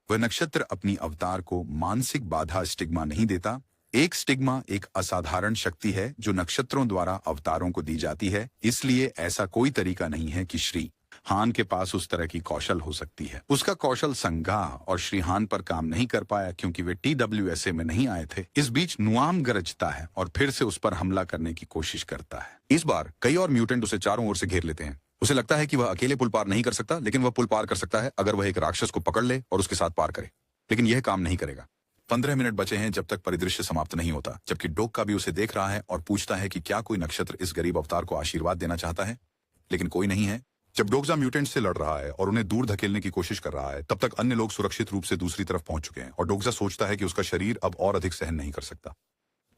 वह नक्षत्र अपनी अवतार को मानसिक बाधा स्टिग्मा नहीं देता। एक स्टिग्मा एक असाधारण शक्ति है जो नक्षत्रों द्वारा अवतारों को दी जाती है, इसलिए ऐसा कोई तरीका नहीं है कि श्री हान के पास उस तरह की कौशल हो सकती है। उसका कौशल संगाह और श्री हान पर काम नहीं कर पाया क्योंकि वे TWSA में नहीं आए थे। इस बीच नुआम गरजता है और फिर से उस पर हमला करने की कोशिश करता है। इस बार कई और म्यूटेंट उसे चारों ओर से घेर लेते हैं। उसे लगता है कि वह अकेले पुल पार नहीं कर सकता, लेकिन वह पुल पार कर सकता है अगर वह एक राक्षस को पकड़ ले और उसके साथ पार करे, लेकिन यह काम नहीं करेगा। 15 मिनट बचे हैं जब तक परिदृश्य समाप्त नहीं होता, जबकि डोग का भी उसे देख रहा है और पूछता है कि क्या कोई नक्षत्र इस गरीब अवतार को आशीर्वाद देना चाहता है, लेकिन कोई नहीं है। जब डोगजा म्यूटेंट से लड़ रहा है और उन्हें दूर धकेलने की कोशिश कर रहा है, तब तक अन्य लोग सुरक्षित रूप से दूसरी तरफ पहुंच चुके हैं और डोगजा सोचता है कि उसका शरीर अब और अधिक सहन नहीं कर सकता,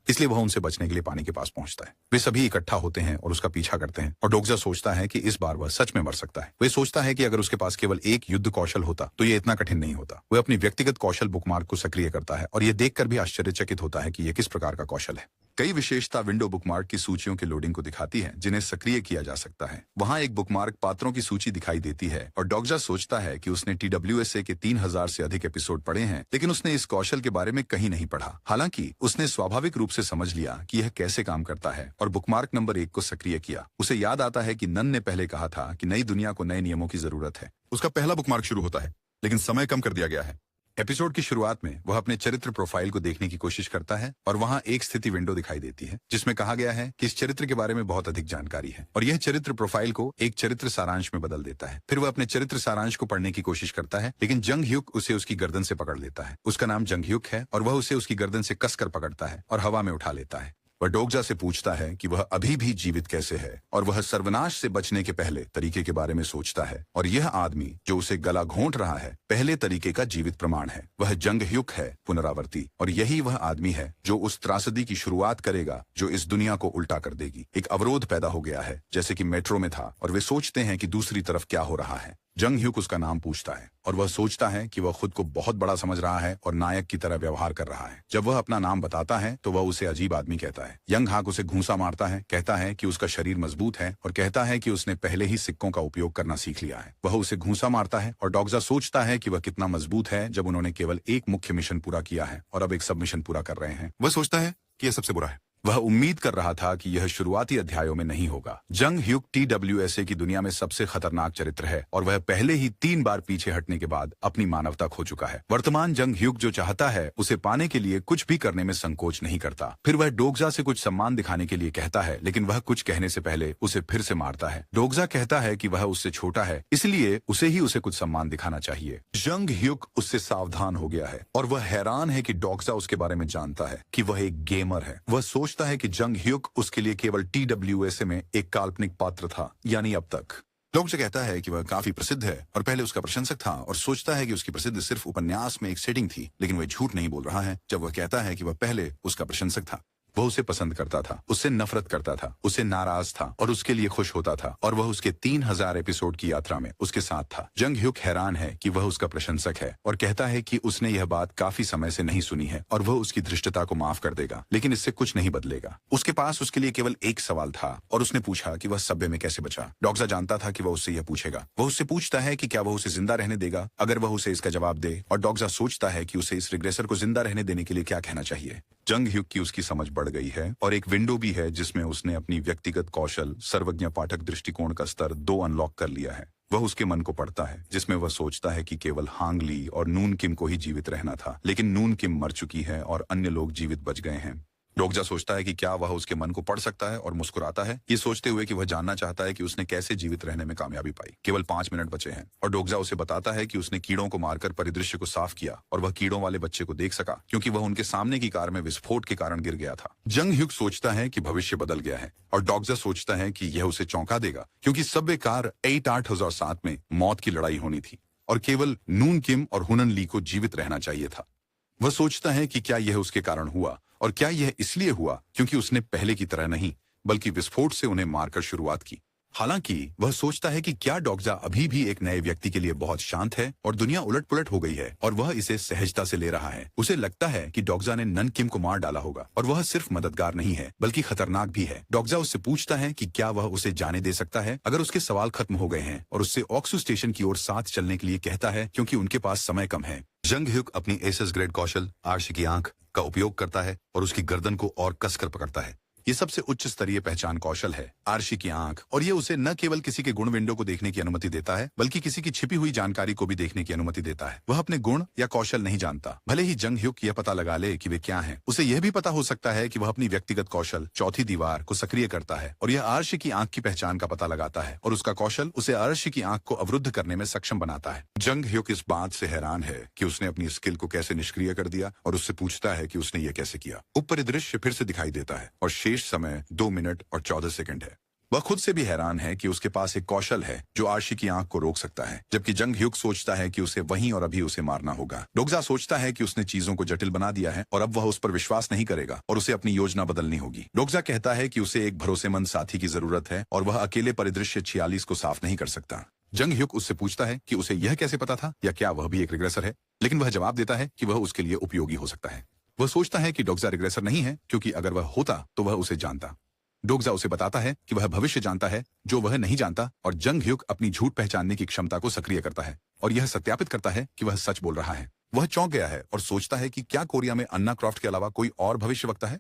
इसलिए वह उनसे बचने के लिए पानी के पास पहुंचता है। वे सभी इकट्ठा होते हैं और उसका पीछा करते हैं और डोगजा सोचता है कि इस बार वह सच में मर सकता है। वह सोचता है कि अगर उसके पास केवल एक युद्ध कौशल होता तो यह इतना कठिन नहीं होता। वह अपनी व्यक्तिगत कौशल बुकमार्क को सक्रिय करता है और यह देखकर भी आश्चर्यचकित होता है कि यह किस प्रकार का कौशल है। कई विशेषता विंडो बुकमार्क की सूचियों के लोडिंग को दिखाती है जिन्हें सक्रिय किया जा सकता है। वहां एक बुकमार्क पात्रों की सूची दिखाई देती है और डोगजा सोचता है कि उसने TWSA के 3000 से अधिक एपिसोड पढ़े हैं, लेकिन उसने इस कौशल के बारे में कहीं नहीं पढ़ा। हालांकि उसने स्वाभाविक रूप से समझ लिया कि यह कैसे काम करता है और बुकमार्क नंबर 1 को सक्रिय किया। उसे याद आता है कि नन ने पहले कहा था कि नई दुनिया को नए नियमों की जरूरत है। उसका पहला बुकमार्क शुरू होता है, लेकिन समय कम कर दिया गया है। एपिसोड की शुरुआत में वह अपने चरित्र प्रोफाइल को देखने की कोशिश करता है और वहां एक स्थिति विंडो दिखाई देती है जिसमें कहा गया है कि इस चरित्र के बारे में बहुत अधिक जानकारी है और यह चरित्र प्रोफाइल को एक चरित्र सारांश में बदल देता है। फिर वह अपने चरित्र सारांश को पढ़ने की कोशिश करता है, लेकिन जंग ह्युक उसे उसकी गर्दन से पकड़ लेता है। उसका नाम जंग ह्युक है और वह उसे उसकी गर्दन से कसकर पकड़ता है और हवा में उठा लेता है। वह डोगजा से पूछता है कि वह अभी भी जीवित कैसे है और वह सर्वनाश से बचने के पहले तरीके के बारे में सोचता है और यह आदमी जो उसे गला घोंट रहा है पहले तरीके का जीवित प्रमाण है। वह जंग ह्युक है, पुनरावर्ती, और यही वह आदमी है जो उस त्रासदी की शुरुआत करेगा जो इस दुनिया को उल्टा कर देगी। एक अवरोध पैदा हो गया है जैसे कि मेट्रो में था और वे सोचते हैं कि दूसरी तरफ क्या हो रहा है। जंग ह्युक उसका नाम पूछता है और वह सोचता है कि वह खुद को बहुत बड़ा समझ रहा है और नायक की तरह व्यवहार कर रहा है। जब वह अपना नाम बताता है तो वह उसे अजीब आदमी कहता है। यंग हाक उसे घूंसा मारता है, कहता है कि उसका शरीर मजबूत है और कहता है कि उसने पहले ही सिक्कों का उपयोग करना सीख लिया है। वह उसे घूंसा मारता है और डोगजा सोचता है कि वह कितना मजबूत है जब उन्होंने केवल एक मुख्य मिशन पूरा किया है और अब एक सब मिशन पूरा कर रहे हैं। वह सोचता है कि यह सबसे बुरा है। वह उम्मीद कर रहा था कि यह शुरुआती अध्यायों में नहीं होगा। जंग ह्युक TWSA की दुनिया में सबसे खतरनाक चरित्र है और वह पहले ही 3 बार पीछे हटने के बाद अपनी मानवता खो चुका है। वर्तमान जंग ह्युक जो चाहता है उसे पाने के लिए कुछ भी करने में संकोच नहीं करता। फिर वह डोगजा से कुछ सम्मान दिखाने के लिए कहता है, लेकिन वह कुछ कहने से पहले उसे फिर से मारता है। डोगजा कहता है कि वह उससे छोटा है, इसलिए उसे ही उसे कुछ सम्मान दिखाना चाहिए। जंग ह्युक उससे सावधान हो गया है और वह हैरान है कि डोगजा उसके बारे में जानता है कि वह एक गेमर है। वह सोचता है कि जंग ह्युक उसके लिए केवल TWSA में एक काल्पनिक पात्र था, यानी अब तक। डोगजा कहता है कि वह काफी प्रसिद्ध है और पहले उसका प्रशंसक था और सोचता है कि उसकी प्रसिद्धि सिर्फ उपन्यास में एक सेटिंग थी, लेकिन वह झूठ नहीं बोल रहा है जब वह कहता है कि वह पहले उसका प्रशंसक था। वह उसे पसंद करता था, उससे नफरत करता था, उससे नाराज था और उसके लिए खुश होता था और वह उसके 3000 एपिसोड की यात्रा में उसके साथ था। जंग ह्युक हैरान है कि वह उसका प्रशंसक है और कहता है कि उसने यह बात काफी समय से नहीं सुनी है और वह उसकी धृष्टता को माफ कर देगा, लेकिन इससे कुछ नहीं बदलेगा। उसके पास उसके लिए केवल एक सवाल था और उसने पूछा कि वह सभ्य में कैसे बचा। डोगजा जानता था कि वह उससे यह पूछेगा। वह उससे पूछता है कि क्या वह उसे जिंदा रहने देगा अगर वह उसे इसका जवाब दे, और डोगजा सोचता है कि उसे इस रिग्रेसर को जिंदा रहने देने के लिए क्या कहना चाहिए। जंग ह्युक की उसकी समझ बढ़ गई है और एक विंडो भी है जिसमें उसने अपनी व्यक्तिगत कौशल सर्वज्ञ पाठक दृष्टिकोण का स्तर 2 अनलॉक कर लिया है। वह उसके मन को पढ़ता है, जिसमें वह सोचता है कि केवल हांग ली और नून किम को ही जीवित रहना था, लेकिन नून किम मर चुकी है और अन्य लोग जीवित बच गए हैं। डोगजा सोचता है कि क्या वह उसके मन को पढ़ सकता है और मुस्कुराता है, ये सोचते हुए कि वह जानना चाहता है कि उसने कैसे जीवित रहने में कामयाबी पाई। केवल 5 मिनट बचे हैं और डोगजा उसे बताता है कि उसने कीड़ों को मारकर परिदृश्य को साफ किया और वह कीड़ों वाले बच्चे को देख सका, क्योंकि वह उनके सामने की कार में विस्फोट के कारण गिर गया था। जंग ह्युक सोचता है कि भविष्य बदल गया है और डोगजा सोचता है कि यह उसे चौंका देगा, क्योंकि सबवे कार 8-8007 में मौत की लड़ाई होनी थी और केवल नून किम और हुनन ली को जीवित रहना चाहिए था। वह सोचता है कि क्या यह उसके कारण हुआ, और क्या यह इसलिए हुआ क्योंकि उसने पहले की तरह नहीं बल्कि विस्फोट से उन्हें मारकर शुरुआत की। हालांकि वह सोचता है कि क्या डोगजा अभी भी एक नए व्यक्ति के लिए बहुत शांत है और दुनिया उलट-पुलट हो गई है और वह इसे सहजता से ले रहा है। उसे लगता है कि डोगजा ने नन किम को मार डाला होगा और वह सिर्फ मददगार नहीं है बल्कि खतरनाक भी है। डोगजा उससे पूछता है कि क्या वह उसे जाने दे सकता है अगर उसके सवाल खत्म हो गए हैं, और उससे ऑक्सू स्टेशन की ओर साथ चलने के लिए कहता है क्योंकि उनके पास समय कम है। जंग ह्युक अपनी एसएस ग्रेड कौशल आर्शी की आंख का उपयोग करता है और उसकी गर्दन को और कसकर पकड़ता है। ये सबसे उच्च स्तरीय पहचान कौशल है, आर्शी की आंख, और ये उसे न केवल किसी के गुण विंडो को देखने की अनुमति देता है बल्कि किसी की छिपी हुई जानकारी को भी देखने की अनुमति देता है। वह अपने गुण या कौशल नहीं जानता, भले ही जंग ह्युक यह पता लगा ले कि वे क्या हैं। उसे यह भी पता हो सकता है कि वह अपनी व्यक्तिगत कौशल चौथी दीवार को सक्रिय करता है और यह आर्शी की आंख की पहचान का पता लगाता है, और उसका कौशल उसे आर्शी की आंख को अवरुद्ध करने में सक्षम बनाता है। जंग ह्युक इस बात से हैरान है कि उसने अपनी स्किल को कैसे निष्क्रिय कर दिया और उससे पूछता है कि उसने ये कैसे किया। उपरिदृश्य फिर से दिखाई देता है और शेष समय 2 मिनट और 14 सेकंड है। वह खुद से भी हैरान है कि उसके पास एक कौशल है जो आर्शी की आंख को रोक सकता है, जबकि जंग ह्युक सोचता है कि उसे वहीं और अभी उसे मारना होगा। डोगजा सोचता है कि उसने चीजों को जटिल बना दिया है और अब वह उस पर विश्वास नहीं करेगा और उसे अपनी योजना बदलनी होगी। डोगजा कहता है कि उसे एक भरोसेमंद साथी की जरूरत है और वह अकेले परिदृश्य 46 को साफ नहीं कर सकता। जंग ह्युक उससे पूछता है कि उसे यह कैसे पता था, या क्या वह भी एक रिग्रेसर है, लेकिन वह जवाब देता है कि वह उसके लिए उपयोगी हो सकता है। वह सोचता है कि डोगजा रिग्रेसर नहीं है, क्योंकि अगर वह होता तो वह उसे जानता। डोगजा उसे बताता है कि वह भविष्य जानता है जो वह नहीं जानता, और जंग ह्युक अपनी झूठ पहचानने की क्षमता को सक्रिय करता है और यह सत्यापित करता है कि वह सच बोल रहा है। वह चौंक गया है और सोचता है कि क्या कोरिया में अन्ना क्रॉफ्ट के अलावा कोई और भविष्यवक्ता है।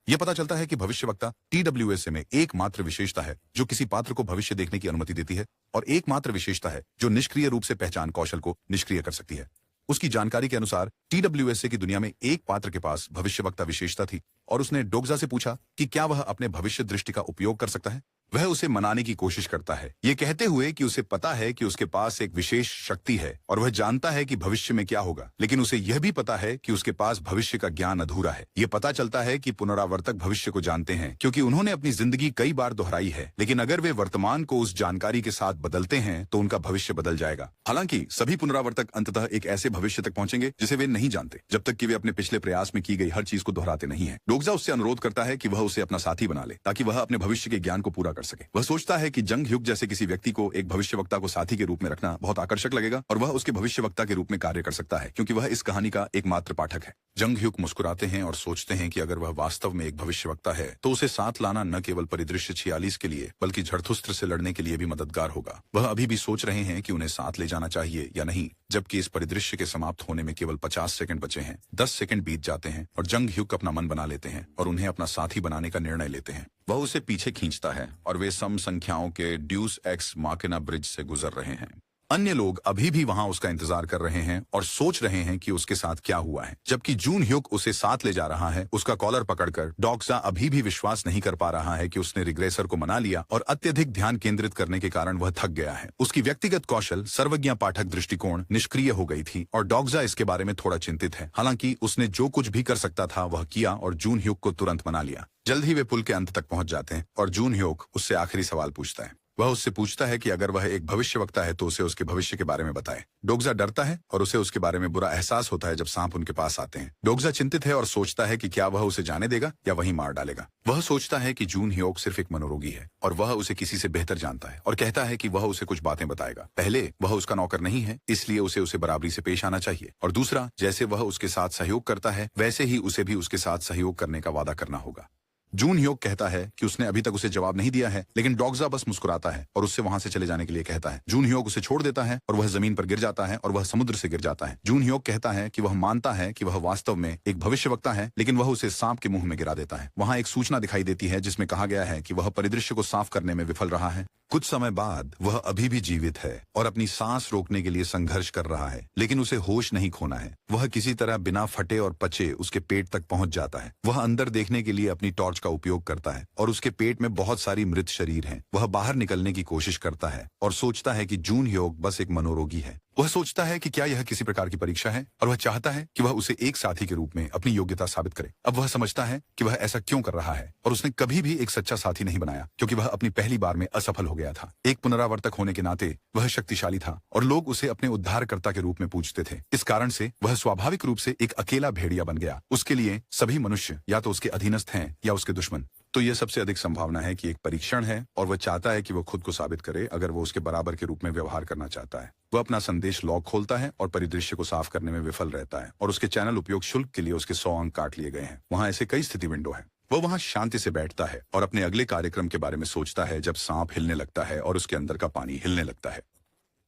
यह पता चलता है कि भविष्यवक्ता TWSA में एकमात्र विशेषता है जो किसी पात्र को भविष्य देखने की अनुमति देती है, और एकमात्र विशेषता है जो निष्क्रिय रूप से पहचान कौशल को निष्क्रिय कर सकती है। उसकी जानकारी के अनुसार TWSA की दुनिया में एक पात्र के पास भविष्यवक्ता विशेषता थी, और उसने डोगजा से पूछा कि क्या वह अपने भविष्य दृष्टि का उपयोग कर सकता है। वह उसे मनाने की कोशिश करता है, ये कहते हुए कि उसे पता है कि उसके पास एक विशेष शक्ति है और वह जानता है कि भविष्य में क्या होगा, लेकिन उसे यह भी पता है कि उसके पास भविष्य का ज्ञान अधूरा है। यह पता चलता है कि पुनरावर्तक भविष्य को जानते हैं क्योंकि उन्होंने अपनी जिंदगी कई बार दोहराई है, लेकिन अगर वे वर्तमान को उस जानकारी के साथ बदलते हैं तो उनका भविष्य बदल जाएगा। हालांकि सभी पुनरावर्तक अंततः एक ऐसे भविष्य तक पहुंचेंगे जिसे वे नहीं जानते, जब तक कि वे अपने पिछले प्रयास में की गई हर चीज को दोहराते नहीं है। डोगजा उससे अनुरोध करता है कि वह उसे अपना साथी बना ले ताकि वह अपने भविष्य के ज्ञान को पूरा कर सके। वह सोचता है कि जंग ह्युक जैसे किसी व्यक्ति को एक भविष्यवक्ता को साथी के रूप में रखना बहुत आकर्षक लगेगा और वह उसके भविष्यवक्ता के रूप में कार्य कर सकता है, क्योंकि वह इस कहानी का एकमात्र पाठक है। जंग ह्युक मुस्कुराते हैं और सोचते हैं कि अगर वह वास्तव में एक भविष्यवक्ता है तो उसे साथ लाना न केवल परिदृश्य 46 के लिए बल्कि झड़थुस्त्र से लड़ने के लिए भी मददगार होगा। वह अभी भी सोच रहे हैं कि उन्हें साथ ले जाना चाहिए या नहीं, जबकि इस परिदृश्य के समाप्त होने में केवल 50 सेकंड बचे हैं। 10 सेकंड बीत जाते हैं और जंग ह्युक अपना मन बना लेते हैं और उन्हें अपना साथी बनाने का निर्णय लेते हैं। वह उसे पीछे खींचता है और वे सम संख्याओं के ड्यूस एक्स माकिना ब्रिज से गुजर रहे हैं। अन्य लोग अभी भी वहां उसका इंतजार कर रहे हैं और सोच रहे हैं कि उसके साथ क्या हुआ है, जबकि जून ह्युक उसे साथ ले जा रहा है। उसका कॉलर पकड़कर डोगजा अभी भी विश्वास नहीं कर पा रहा है कि उसने रिग्रेसर को मना लिया, और अत्यधिक ध्यान केंद्रित करने के कारण वह थक गया है। उसकी व्यक्तिगत कौशल सर्वज्ञ पाठक दृष्टिकोण निष्क्रिय हो गई थी और डोगजा इसके बारे में थोड़ा चिंतित है। हालांकि उसने जो कुछ भी कर सकता था वह किया और जून ह्युक को तुरंत मना लिया। जल्द ही वे पुल के अंत तक पहुंच जाते हैं और जून ह्युक उससे आखिरी सवाल पूछता है। वह उससे पूछता है कि अगर वह एक भविष्यवक्ता है तो उसे उसके भविष्य के बारे में बताए। डोगजा डरता है और उसे उसके बारे में बुरा एहसास होता है जब सांप उनके पास आते हैं। डोगजा चिंतित है और सोचता है कि क्या वह उसे जाने देगा या वहीं मार डालेगा। वह सोचता है कि जून ह्युक सिर्फ एक मनोरोगी है और वह उसे किसी से बेहतर जानता है, और कहता है कि वह उसे कुछ बातें बताएगा। पहले, वह उसका नौकर नहीं है, इसलिए उसे बराबरी से पेश आना चाहिए, और दूसरा, जैसे वह उसके साथ सहयोग करता है वैसे ही उसे भी उसके साथ सहयोग करने का वादा करना होगा। जून ह्युक कहता है कि उसने अभी तक उसे जवाब नहीं दिया है, लेकिन डोगजा बस मुस्कुराता है और उससे वहां से चले जाने के लिए कहता है। जून ह्युक उसे छोड़ देता है और वह जमीन पर गिर जाता है और वह समुद्र से गिर जाता है। जून ह्युक कहता है कि वह मानता है कि वह वास्तव में एक भविष्यवक्ता है, लेकिन वह उसे सांप के मुंह में गिरा देता है। वहां एक सूचना दिखाई देती है जिसमें कहा गया है कि वह परिदृश्य को साफ करने में विफल रहा है। कुछ समय बाद वह अभी भी जीवित है और अपनी सांस रोकने के लिए संघर्ष कर रहा है, लेकिन उसे होश नहीं खोना है। वह किसी तरह बिना फटे और पचे उसके पेट तक पहुंच जाता है। वह अंदर देखने के लिए अपनी टॉर्च का उपयोग करता है और उसके पेट में बहुत सारी मृत शरीर हैं। वह बाहर निकलने की कोशिश करता है और सोचता है कि जून ह्योग बस एक मनोरोगी है। वह सोचता है कि क्या यह किसी प्रकार की परीक्षा है और वह चाहता है कि वह उसे एक साथी के रूप में अपनी योग्यता साबित करे। अब वह समझता है कि वह ऐसा क्यों कर रहा है और उसने कभी भी एक सच्चा साथी नहीं बनाया क्योंकि वह अपनी पहली बार में असफल हो गया था। एक पुनरावर्तक होने के नाते वह शक्तिशाली था और लोग उसे अपने उद्धारकर्ता के रूप में पूजते थे। इस कारण से वह स्वाभाविक रूप से एक अकेला भेड़िया बन गया। उसके लिए सभी मनुष्य या तो उसके अधीनस्थ हैं या उसके दुश्मन। तो यह सबसे अधिक संभावना है कि एक परीक्षण है और वह चाहता है कि वह खुद को साबित करे अगर वो उसके बराबर के रूप में व्यवहार करना चाहता है। वह अपना संदेश लॉग खोलता है और परिदृश्य को साफ करने में विफल रहता है और उसके चैनल उपयोग शुल्क के लिए उसके 100 अंक काट लिए गए हैं। वहां ऐसे कई स्थिति विंडो है। वह वहां शांति से बैठता है और अपने अगले कार्यक्रम के बारे में सोचता है जब सांप हिलने लगता है और उसके अंदर का पानी हिलने लगता है।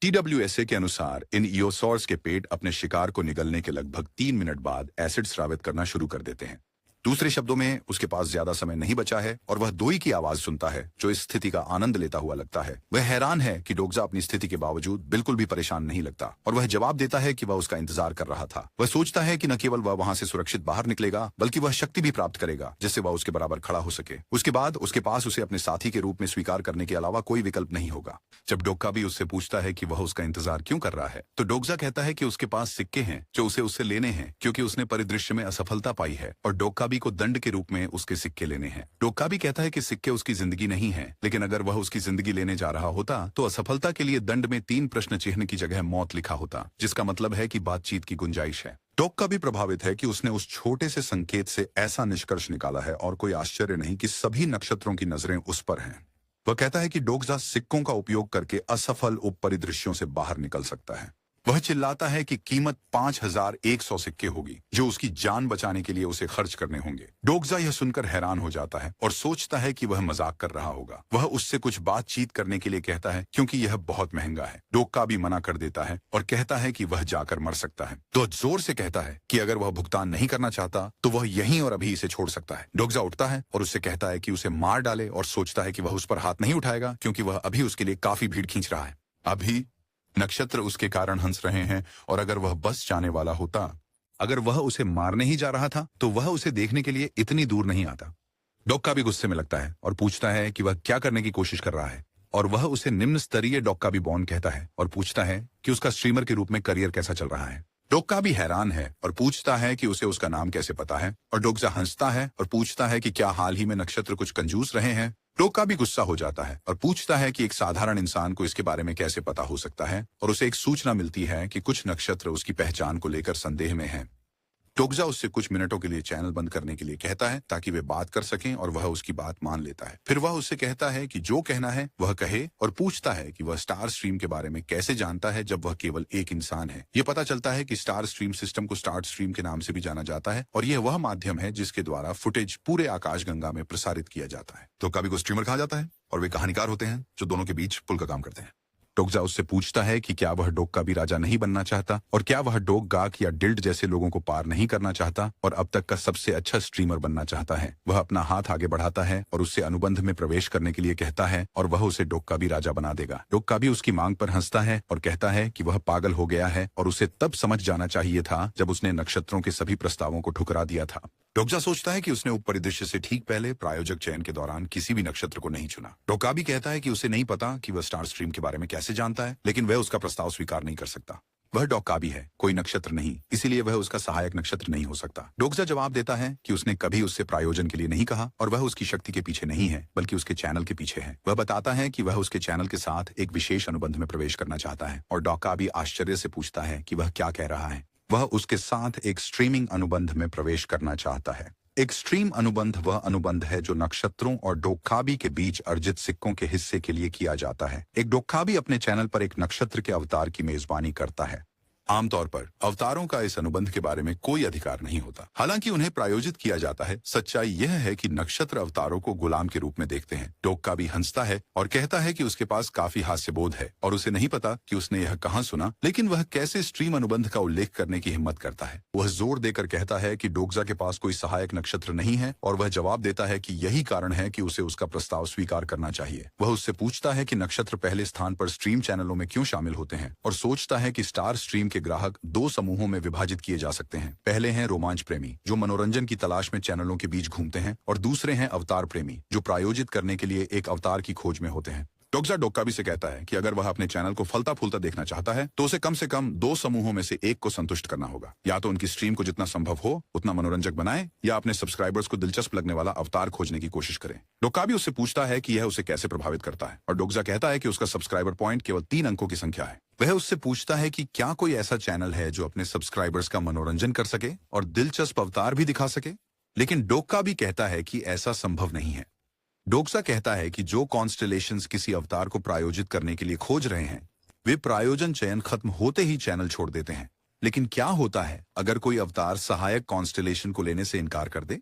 TWSA के अनुसार इन ईओसॉर्स के पेट अपने शिकार को निगलने के लगभग 3 मिनट बाद एसिड स्रावित करना शुरू कर देते हैं। दूसरे शब्दों में उसके पास ज्यादा समय नहीं बचा है और वह दोई की आवाज सुनता है जो इस स्थिति का आनंद लेता हुआ लगता है। वह हैरान है कि डोग्जा अपनी स्थिति के बावजूद बिल्कुल भी परेशान नहीं लगता और वह जवाब देता है कि वह उसका इंतजार कर रहा था। वह सोचता है कि न केवल वह वहां से सुरक्षित बाहर निकलेगा बल्कि वह शक्ति भी प्राप्त करेगा जिससे वह उसके बराबर खड़ा हो सके। उसके बाद उसके पास उसे अपने साथी के रूप में स्वीकार करने के अलावा कोई विकल्प नहीं होगा। जब डोक्का भी उससे पूछता है कि वह उसका इंतजार क्यों कर रहा है तो डोग्जा कहता है कि उसके पास सिक्के हैं जो उसे उससे लेने हैं क्योंकि उसने परिदृश्य में असफलता पाई है और डोक्का भी को दंड के रूप में उसके सिक्के लेने हैं। डोक्का भी कहता है कि सिक्के उसकी जिंदगी नहीं है, लेकिन अगर वह उसकी जिंदगी लेने जा रहा होता तो असफलता के लिए दंड में 3 प्रश्न चिन्ह की जगह मौत लिखा होता, जिसका मतलब है कि बातचीत की गुंजाइश है। डोक्का भी प्रभावित है कि उसने उस छोटे से संकेत से ऐसा निष्कर्ष निकाला है और कोई आश्चर्य नहीं कि सभी नक्षत्रों की नजरें उस पर हैं। वह कहता है कि डोग्जा सिक्कों का उपयोग करके असफल उपपरिदृश्यों से बाहर निकल सकता है। वह चिल्लाता है कि कीमत 5100 सिक्के होगी जो उसकी जान बचाने के लिए उसे खर्च करने होंगे। डोग्जा यह सुनकर हैरान हो जाता है और सोचता है कि वह मजाक कर रहा होगा। वह उससे कुछ बातचीत करने के लिए कहता है क्योंकि यह बहुत महंगा है। डोक्का भी मना कर देता है और कहता है कि वह जाकर मर सकता है। तो जोर से कहता है कि अगर वह भुगतान नहीं करना चाहता तो वह यहीं और अभी इसे छोड़ सकता है। डोग्जा उठता है और उससे कहता है कि उसे मार डाले और सोचता है कि वह उस पर हाथ नहीं उठाएगा क्योंकि वह अभी उसके लिए काफी भीड़ खींच रहा है। अभी नक्षत्र उसके कारण हंस रहे हैं और अगर वह बस जाने वाला होता, अगर वह उसे मारने ही जा रहा था तो वह उसे देखने के लिए इतनी दूर नहीं आता। डोक्का भी गुस्से में लगता है और पूछता है कि वह क्या करने की कोशिश कर रहा है और वह उसे निम्न स्तरीय डोक्का भी बॉन कहता है और पूछता है कि उसका स्ट्रीमर के रूप में करियर कैसा चल रहा है। डोक्का भी हैरान है और पूछता है कि उसे उसका नाम कैसे पता है और डोग्जा हंसता है और पूछता है कि क्या हाल ही में नक्षत्र कुछ कंजूस रहे हैं। डोक्का भी गुस्सा हो जाता है और पूछता है कि एक साधारण इंसान को इसके बारे में कैसे पता हो सकता है और उसे एक सूचना मिलती है कि कुछ नक्षत्र उसकी पहचान को लेकर संदेह में हैं। डोग्जा उससे कुछ मिनटों के लिए चैनल बंद करने के लिए कहता है ताकि वे बात कर सकें और वह उसकी बात मान लेता है। फिर वह उससे कहता है कि जो कहना है वह कहे और पूछता है कि वह स्टार स्ट्रीम के बारे में कैसे जानता है जब वह केवल एक इंसान है। यह पता चलता है कि स्टार स्ट्रीम सिस्टम को स्टार स्ट्रीम के नाम से भी जाना जाता है और यह वह माध्यम है जिसके द्वारा फुटेज पूरे आकाशगंगा में प्रसारित किया जाता है। तो कभी को स्ट्रीमर कहा जाता है और वे कहानीकार होते हैं जो दोनों के बीच पुल का काम करते हैं। डोग्जा उससे पूछता है कि क्या वह डोग का भी राजा नहीं बनना चाहता और क्या वह डोग गाक या डिल्ड जैसे लोगों को पार नहीं करना चाहता और अब तक का सबसे अच्छा स्ट्रीमर बनना चाहता है। वह अपना हाथ आगे बढ़ाता है और उससे अनुबंध में प्रवेश करने के लिए कहता है और वह उसे डोग का भी राजा बना देगा। डोग का भी उसकी मांग पर हंसता है और कहता है कि वह पागल हो गया है और उसे तब समझ जाना चाहिए था जब उसने नक्षत्रों के सभी प्रस्तावों को ठुकरा दिया था। डोग्जा सोचता है कि उसने उपपरिदृश्य से ठीक पहले प्रायोजक चयन के दौरान किसी भी नक्षत्र को नहीं चुना। डोक्का भी कहता है कि उसे नहीं पता कि वह स्टार स्ट्रीम के बारे में कैसे जानता है, लेकिन वह उसका प्रस्ताव स्वीकार नहीं कर सकता। वह डोक्का भी है, कोई नक्षत्र नहीं, इसीलिए वह उसका सहायक नक्षत्र नहीं हो सकता। डोग्जा जवाब देता है कि उसने कभी उससे प्रायोजन के लिए नहीं कहा और वह उसकी शक्ति के पीछे नहीं है बल्कि उसके चैनल के पीछे है। वह बताता है कि वह उसके चैनल के साथ एक विशेष अनुबंध में प्रवेश करना चाहता है और डोक्का भी आश्चर्य से पूछता है कि वह क्या कह रहा है। वह उसके साथ एक स्ट्रीमिंग अनुबंध में प्रवेश करना चाहता है। एक स्ट्रीम अनुबंध वह अनुबंध है जो नक्षत्रों और डोक्काबी के बीच अर्जित सिक्कों के हिस्से के लिए किया जाता है। एक डोक्काबी अपने चैनल पर एक नक्षत्र के अवतार की मेजबानी करता है। आमतौर पर अवतारों का इस अनुबंध के बारे में कोई अधिकार नहीं होता, हालांकि उन्हें प्रायोजित किया जाता है। सच्चाई यह है कि नक्षत्र अवतारों को गुलाम के रूप में देखते हैं। डोक्का भी हंसता है और कहता है कि उसके पास काफी हास्यबोध है और उसे नहीं पता कि उसने यह कहां सुना, लेकिन वह कैसे स्ट्रीम अनुबंध का उल्लेख करने की हिम्मत करता है। वह जोर देकर कहता है कि डोक्जा के पास कोई सहायक नक्षत्र नहीं है और वह जवाब देता है कि यही कारण है कि उसे उसका प्रस्ताव स्वीकार करना चाहिए। वह उससे पूछता है कि नक्षत्र पहले स्थान पर स्ट्रीम चैनलों में क्यों शामिल होते हैं और सोचता है कि स्टार स्ट्रीम के ग्राहक दो समूहों में विभाजित किए जा सकते हैं। पहले हैं रोमांच प्रेमी, जो मनोरंजन की तलाश में चैनलों के बीच घूमते हैं, और दूसरे हैं अवतार प्रेमी, जो प्रायोजित करने के लिए एक अवतार की खोज में होते हैं। डोक्जा डोक्काबी से कहता है कि अगर वह अपने चैनल को फलता फूलता देखना चाहता है तो उसे कम दो समूहों में से एक को संतुष्ट करना होगा। या तो उनकी स्ट्रीम को जितना संभव हो उतना मनोरंजक बनाए, या अपने सब्सक्राइबर्स को दिलचस्प लगने वाला अवतार खोजने की कोशिश करें। डोक्काबी उससे पूछता है कि यह उसे कैसे प्रभावित करता है, और डोक्जा कहता है कि उसका सब्सक्राइबर पॉइंट केवल 3 अंकों की संख्या है। वह उससे पूछता है कि क्या कोई ऐसा चैनल है जो अपने सब्सक्राइबर्स का मनोरंजन कर सके और दिलचस्प अवतार भी दिखा सके, लेकिन डोक्काबी कहता है कि ऐसा संभव नहीं है। डोक्सा कहता है कि जो कॉन्स्टेलेशंस किसी अवतार को प्रायोजित करने के लिए खोज रहे हैं, वे प्रायोजन चयन खत्म होते ही चैनल छोड़ देते हैं। लेकिन क्या होता है अगर कोई अवतार सहायक कॉन्स्टेलेशन को लेने से इनकार कर दे?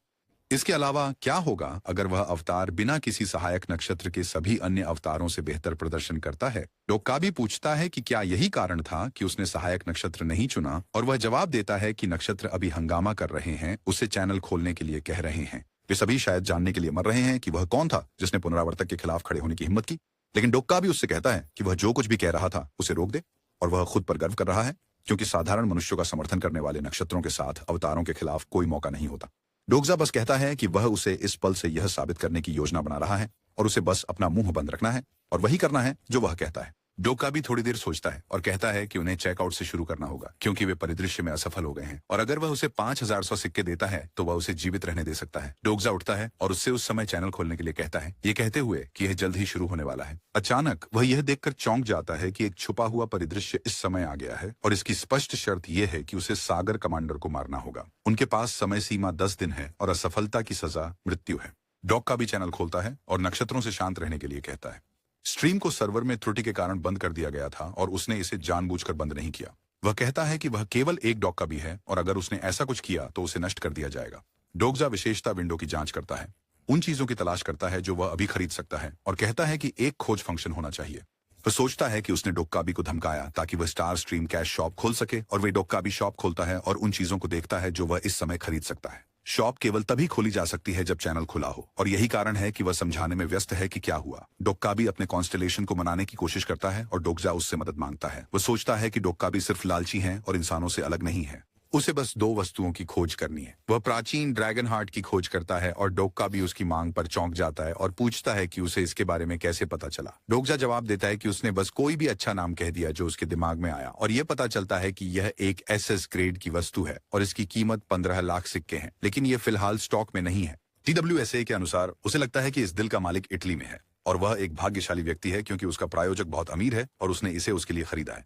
इसके अलावा क्या होगा अगर वह अवतार बिना किसी सहायक नक्षत्र के सभी अन्य अवतारों से बेहतर प्रदर्शन करता है? डोक्का भी पूछता है कि क्या यही कारण था कि उसने सहायक नक्षत्र नहीं चुना, और वह जवाब देता है कि नक्षत्र अभी हंगामा कर रहे हैं, उसे चैनल खोलने के लिए कह रहे हैं। वे सभी शायद जानने के लिए मर रहे हैं कि वह कौन था जिसने पुनरावर्तक के खिलाफ खड़े होने की हिम्मत की। लेकिन डोक्का भी उससे कहता है कि वह जो कुछ भी कह रहा था उसे रोक दे, और वह खुद पर गर्व कर रहा है, क्योंकि साधारण मनुष्यों का समर्थन करने वाले नक्षत्रों के साथ अवतारों के खिलाफ कोई मौका नहीं होता। डोक्जा बस कहता है कि वह उसे इस पल से यह साबित करने की योजना बना रहा है, और उसे बस अपना मुंह बंद रखना है और वही करना है जो वह कहता है। डोक्का भी थोड़ी देर सोचता है और कहता है कि उन्हें चेकआउट से शुरू करना होगा, क्योंकि वे परिदृश्य में असफल हो गए हैं, और अगर वह उसे 5100 सिक्के देता है तो वह उसे जीवित रहने दे सकता है। डोक्जा उठता है और उससे उस समय चैनल खोलने के लिए कहता है, ये कहते हुए कि यह जल्द ही शुरू होने वाला है। अचानक वह यह देखकर चौंक जाता है कि एक छुपा हुआ परिदृश्य इस समय आ गया है, और इसकी स्पष्ट शर्त यह है कि उसे सागर कमांडर को मारना होगा। उनके पास समय सीमा 10 दिन है और असफलता की सजा मृत्यु है। डोक्का भी चैनल खोलता है और नक्षत्रों से शांत रहने के लिए कहता है। स्ट्रीम को सर्वर में त्रुटि के कारण बंद कर दिया गया था और उसने इसे जानबूझकर बंद नहीं किया। वह कहता है कि वह केवल एक डोक्का भी है, और अगर उसने ऐसा कुछ किया तो उसे नष्ट कर दिया जाएगा। डोक्जा विशेषता विंडो की जांच करता है, उन चीजों की तलाश करता है जो वह अभी खरीद सकता है, और कहता है कि एक खोज फंक्शन होना चाहिए। वह सोचता है कि उसने डोक्काबी को धमकाया ताकि वह स्टार स्ट्रीम कैश शॉप खोल सके, और वह डोक्काबी शॉप खोलता है और उन चीजों को देखता है जो वह इस समय खरीद सकता है। शॉप केवल तभी खोली जा सकती है जब चैनल खुला हो, और यही कारण है कि वह समझाने में व्यस्त है कि क्या हुआ। डोक्काबी अपने कॉन्स्टेलेशन को मनाने की कोशिश करता है और डोक्जा उससे मदद मांगता है। वह सोचता है कि डोक्काबी सिर्फ लालची हैं और इंसानों से अलग नहीं है। उसे बस 2 वस्तुओं की खोज करनी है। वह प्राचीन ड्रैगन हार्ट की खोज करता है, और डोक्का भी उसकी मांग पर चौंक जाता है और पूछता है कि उसे इसके बारे में कैसे पता चला। डोक्जा जवाब देता है कि उसने बस कोई भी अच्छा नाम कह दिया जो उसके दिमाग में आया, और यह पता चलता है कि यह एक SS ग्रेड की वस्तु है और इसकी कीमत 15 लाख सिक्के हैं, लेकिन यह फिलहाल स्टॉक में नहीं है। TWSA के अनुसार उसे लगता है कि इस दिल का मालिक इटली में है, और वह एक भाग्यशाली व्यक्ति है क्योंकि उसका प्रायोजक बहुत अमीर है और उसने इसे उसके लिए खरीदा है।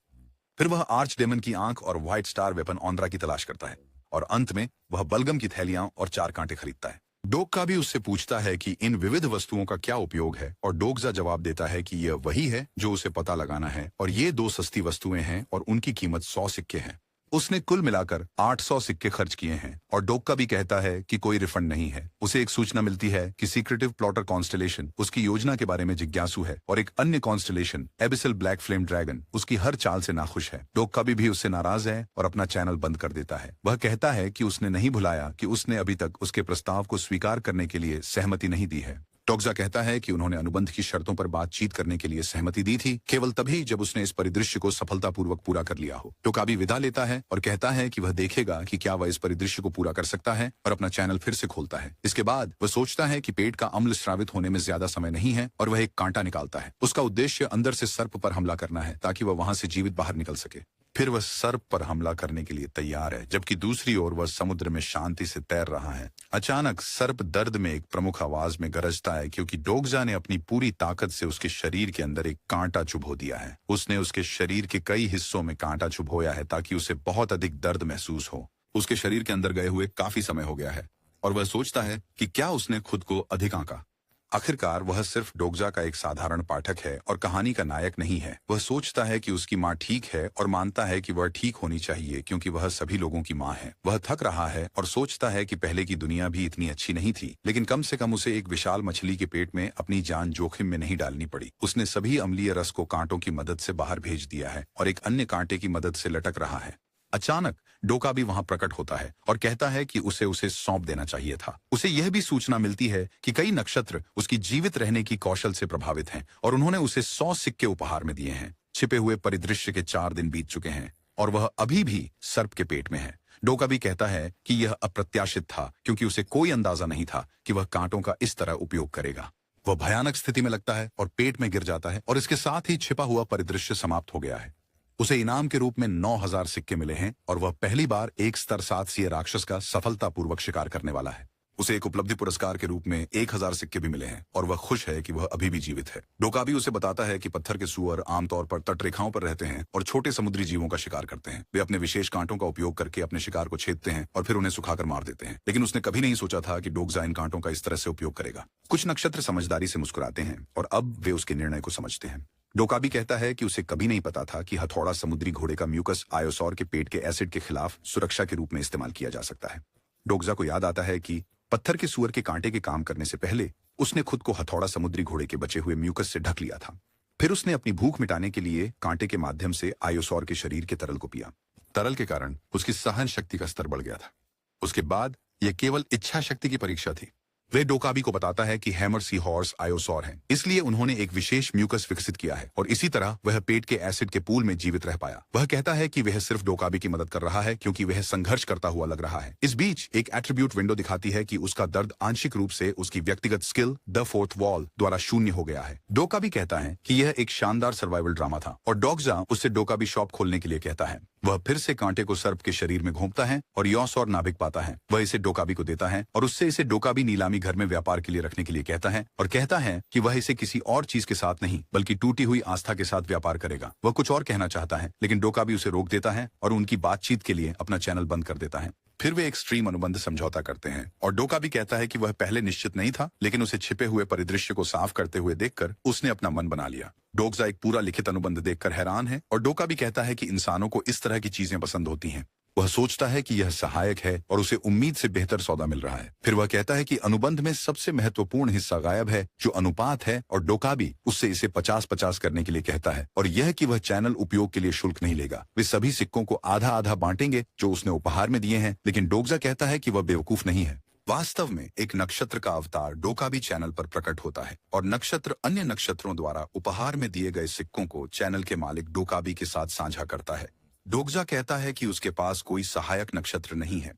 फिर वह आर्च डेमन की आंख और व्हाइट स्टार वेपन ऑन्ड्रा की तलाश करता है, और अंत में वह बलगम की थैलियां और 4 कांटे खरीदता है। डोक्का भी उससे पूछता है कि इन विविध वस्तुओं का क्या उपयोग है, और डोक्जा जवाब देता है कि यह वही है जो उसे पता लगाना है, और ये 2 सस्ती वस्तुएं हैं और उनकी कीमत 100 सिक्के हैं। उसने कुल मिलाकर 800 सिक्के खर्च किए हैं, और डोक्का भी कहता है कि कोई रिफंड नहीं है। उसे एक सूचना मिलती है कि सीक्रेटिव प्लॉटर कॉन्स्टेलेशन उसकी योजना के बारे में जिज्ञासु है, और एक अन्य constellation abyssal black flame dragon उसकी हर चाल से नाखुश है। डोक्का भी उससे नाराज है और अपना चैनल बंद कर देता है। वह कहता है कि उसने नहीं भुलाया कि उसने अभी तक उसके प्रस्ताव को स्वीकार करने के लिए सहमति नहीं दी है। डोक्जा कहता है कि उन्होंने अनुबंध की शर्तों पर बातचीत करने के लिए सहमति दी थी केवल तभी जब उसने इस परिदृश्य को सफलतापूर्वक पूरा कर लिया हो। डोक्काबी विदा लेता है और कहता है कि वह देखेगा कि क्या वह इस परिदृश्य को पूरा कर सकता है, और अपना चैनल फिर से खोलता है। इसके बाद वह सोचता है कि पेट का अम्ल स्रावित होने में ज्यादा समय नहीं है, और वह एक कांटा निकालता है। उसका उद्देश्य अंदर से सर्प पर हमला करना है ताकि वह वहां से जीवित बाहर निकल सके। फिर वह सर्प पर हमला करने के लिए तैयार है, जबकि दूसरी ओर वह समुद्र में शांति से तैर रहा है। अचानक सर्प दर्द में एक प्रमुख आवाज में गरजता है, क्योंकि डोक्जा ने अपनी पूरी ताकत से उसके शरीर के अंदर एक कांटा चुभो दिया है। उसने उसके शरीर के कई हिस्सों में कांटा चुभोया है ताकि उसे बहुत अधिक दर्द महसूस हो। उसके शरीर के अंदर गए हुए काफी समय हो गया है, और वह सोचता है कि क्या उसने खुद को अधिक आंका। आखिरकार वह सिर्फ डोगजा का एक साधारण पाठक है और कहानी का नायक नहीं है। वह सोचता है कि उसकी माँ ठीक है और मानता है कि वह ठीक होनी चाहिए क्योंकि वह सभी लोगों की माँ है। वह थक रहा है और सोचता है कि पहले की दुनिया भी इतनी अच्छी नहीं थी, लेकिन कम से कम उसे एक विशाल मछली के पेट में अपनी जान जोखिम में नहीं डालनी पड़ी। उसने सभी अम्लीय रस को कांटों की मदद से बाहर भेज दिया है और एक अन्य कांटे की मदद से लटक रहा है। अचानक डोका भी वहां प्रकट होता है और कहता है कि उसे सौंप देना चाहिए था। उसे यह भी सूचना मिलती है कि कई नक्षत्र उसकी जीवित रहने की कौशल से प्रभावित हैं और उन्होंने उसे 100 सिक्के उपहार में दिए हैं। छिपे हुए परिदृश्य के 4 दिन बीत चुके हैं और वह अभी भी सर्प के पेट में है। डोका भी कहता है कि यह अप्रत्याशित था क्योंकि उसे कोई अंदाजा नहीं था कि वह कांटों का इस तरह उपयोग करेगा। वह भयानक स्थिति में लगता है और पेट में गिर जाता है और इसके साथ ही छिपा हुआ परिदृश्य समाप्त हो गया है। उसे इनाम के रूप में 9000 सिक्के मिले हैं और वह पहली बार एक स्तर 7 सीय राक्षस का सफलतापूर्वक शिकार करने वाला है। उसे एक उपलब्धि पुरस्कार के रूप में 1000 सिक्के भी मिले हैं और वह खुश है कि वह अभी भी जीवित है। डोका भी उसे बताता है कि पत्थर के सुअर आमतौर पर तटरेखाओं पर रहते हैं और छोटे समुद्री जीवों का शिकार करते हैं। वे अपने विशेष कांटों का उपयोग करके अपने शिकार को छेदते हैं और फिर उन्हें सुखाकर मार देते हैं, लेकिन उसने कभी नहीं सोचा था कि डोगजा इन कांटों का इस तरह से उपयोग करेगा। कुछ नक्षत्र समझदारी से मुस्कुराते हैं और अब वे उसके निर्णय को समझते हैं। डोका भी कहता है कि उसे कभी नहीं पता था कि हथौड़ा समुद्री घोड़े का म्यूकस आयोसौर के पेट के एसिड के खिलाफ सुरक्षा के रूप में इस्तेमाल किया जा सकता है। डोगजा को याद आता है कि पत्थर के सुअर के कांटे के काम करने से पहले उसने खुद को हथौड़ा समुद्री घोड़े के बचे हुए म्यूकस से ढक लिया था। फिर उसने अपनी भूख मिटाने के लिए कांटे के माध्यम से आयोसौर के शरीर के तरल को पिया। तरल के कारण उसकी सहन शक्ति का स्तर बढ़ गया था। उसके बाद यह केवल इच्छा शक्ति की परीक्षा थी। वे डोकाबी को बताता है कि हैमर सी हॉर्स आयोसौर हैं, इसलिए उन्होंने एक विशेष म्यूकस विकसित किया है और इसी तरह वह पेट के एसिड के पूल में जीवित रह पाया। वह कहता है कि वह सिर्फ डोकाबी की मदद कर रहा है क्योंकि वह संघर्ष करता हुआ लग रहा है। इस बीच एक एट्रीब्यूट विंडो दिखाती है कि उसका दर्द आंशिक रूप से उसकी व्यक्तिगत स्किल द फोर्थ वॉल द्वारा शून्य हो गया है। डोकाबी कहता है कि यह एक शानदार सर्वाइवल ड्रामा था और डॉगजा उससे डोकाबी शॉप खोलने के लिए कहता है। वह फिर से कांटे को सर्प के शरीर में घोंपता है और यौस और नाभिक पाता है। वह इसे डोकाबी को देता है और उससे इसे डोकाबी नीलामी घर में व्यापार के लिए रखने के लिए कहता है और कहता है कि वह इसे किसी और चीज के साथ नहीं बल्कि टूटी हुई आस्था के साथ व्यापार करेगा। वह कुछ और कहना चाहता है लेकिन डोकाबी उसे रोक देता है और उनकी बातचीत के लिए अपना चैनल बंद कर देता है। फिर वे एक्सट्रीम अनुबंध समझौता करते हैं और डोकाबी कहता है कि वह पहले निश्चित नहीं था, लेकिन उसे छिपे हुए परिदृश्य को साफ करते हुए देखकर उसने अपना मन बना लिया। डोगजा एक पूरा लिखित अनुबंध देखकर हैरान है और डोकाबी कहता है कि इंसानों को इस तरह की चीजें पसंद होती हैं। वह सोचता है कि यह सहायक है और उसे उम्मीद से बेहतर सौदा मिल रहा है। फिर वह कहता है कि अनुबंध में सबसे महत्वपूर्ण हिस्सा गायब है, जो अनुपात है, और डोकाबी उससे इसे 50-50 करने के लिए कहता है और यह कि वह चैनल उपयोग के लिए शुल्क नहीं लेगा। वे सभी सिक्कों को आधा आधा बांटेंगे जो उसने उपहार में दिए हैं, लेकिन डोगजा कहता है कि वह बेवकूफ नहीं है। वास्तव में एक नक्षत्र का अवतार डोकाबी चैनल पर प्रकट होता है और नक्षत्र अन्य नक्षत्रों द्वारा उपहार में दिए गए सिक्कों को चैनल के मालिक डोकाबी के साथ साझा करता है। डोगजा कहता है कि उसके पास कोई सहायक नक्षत्र नहीं है।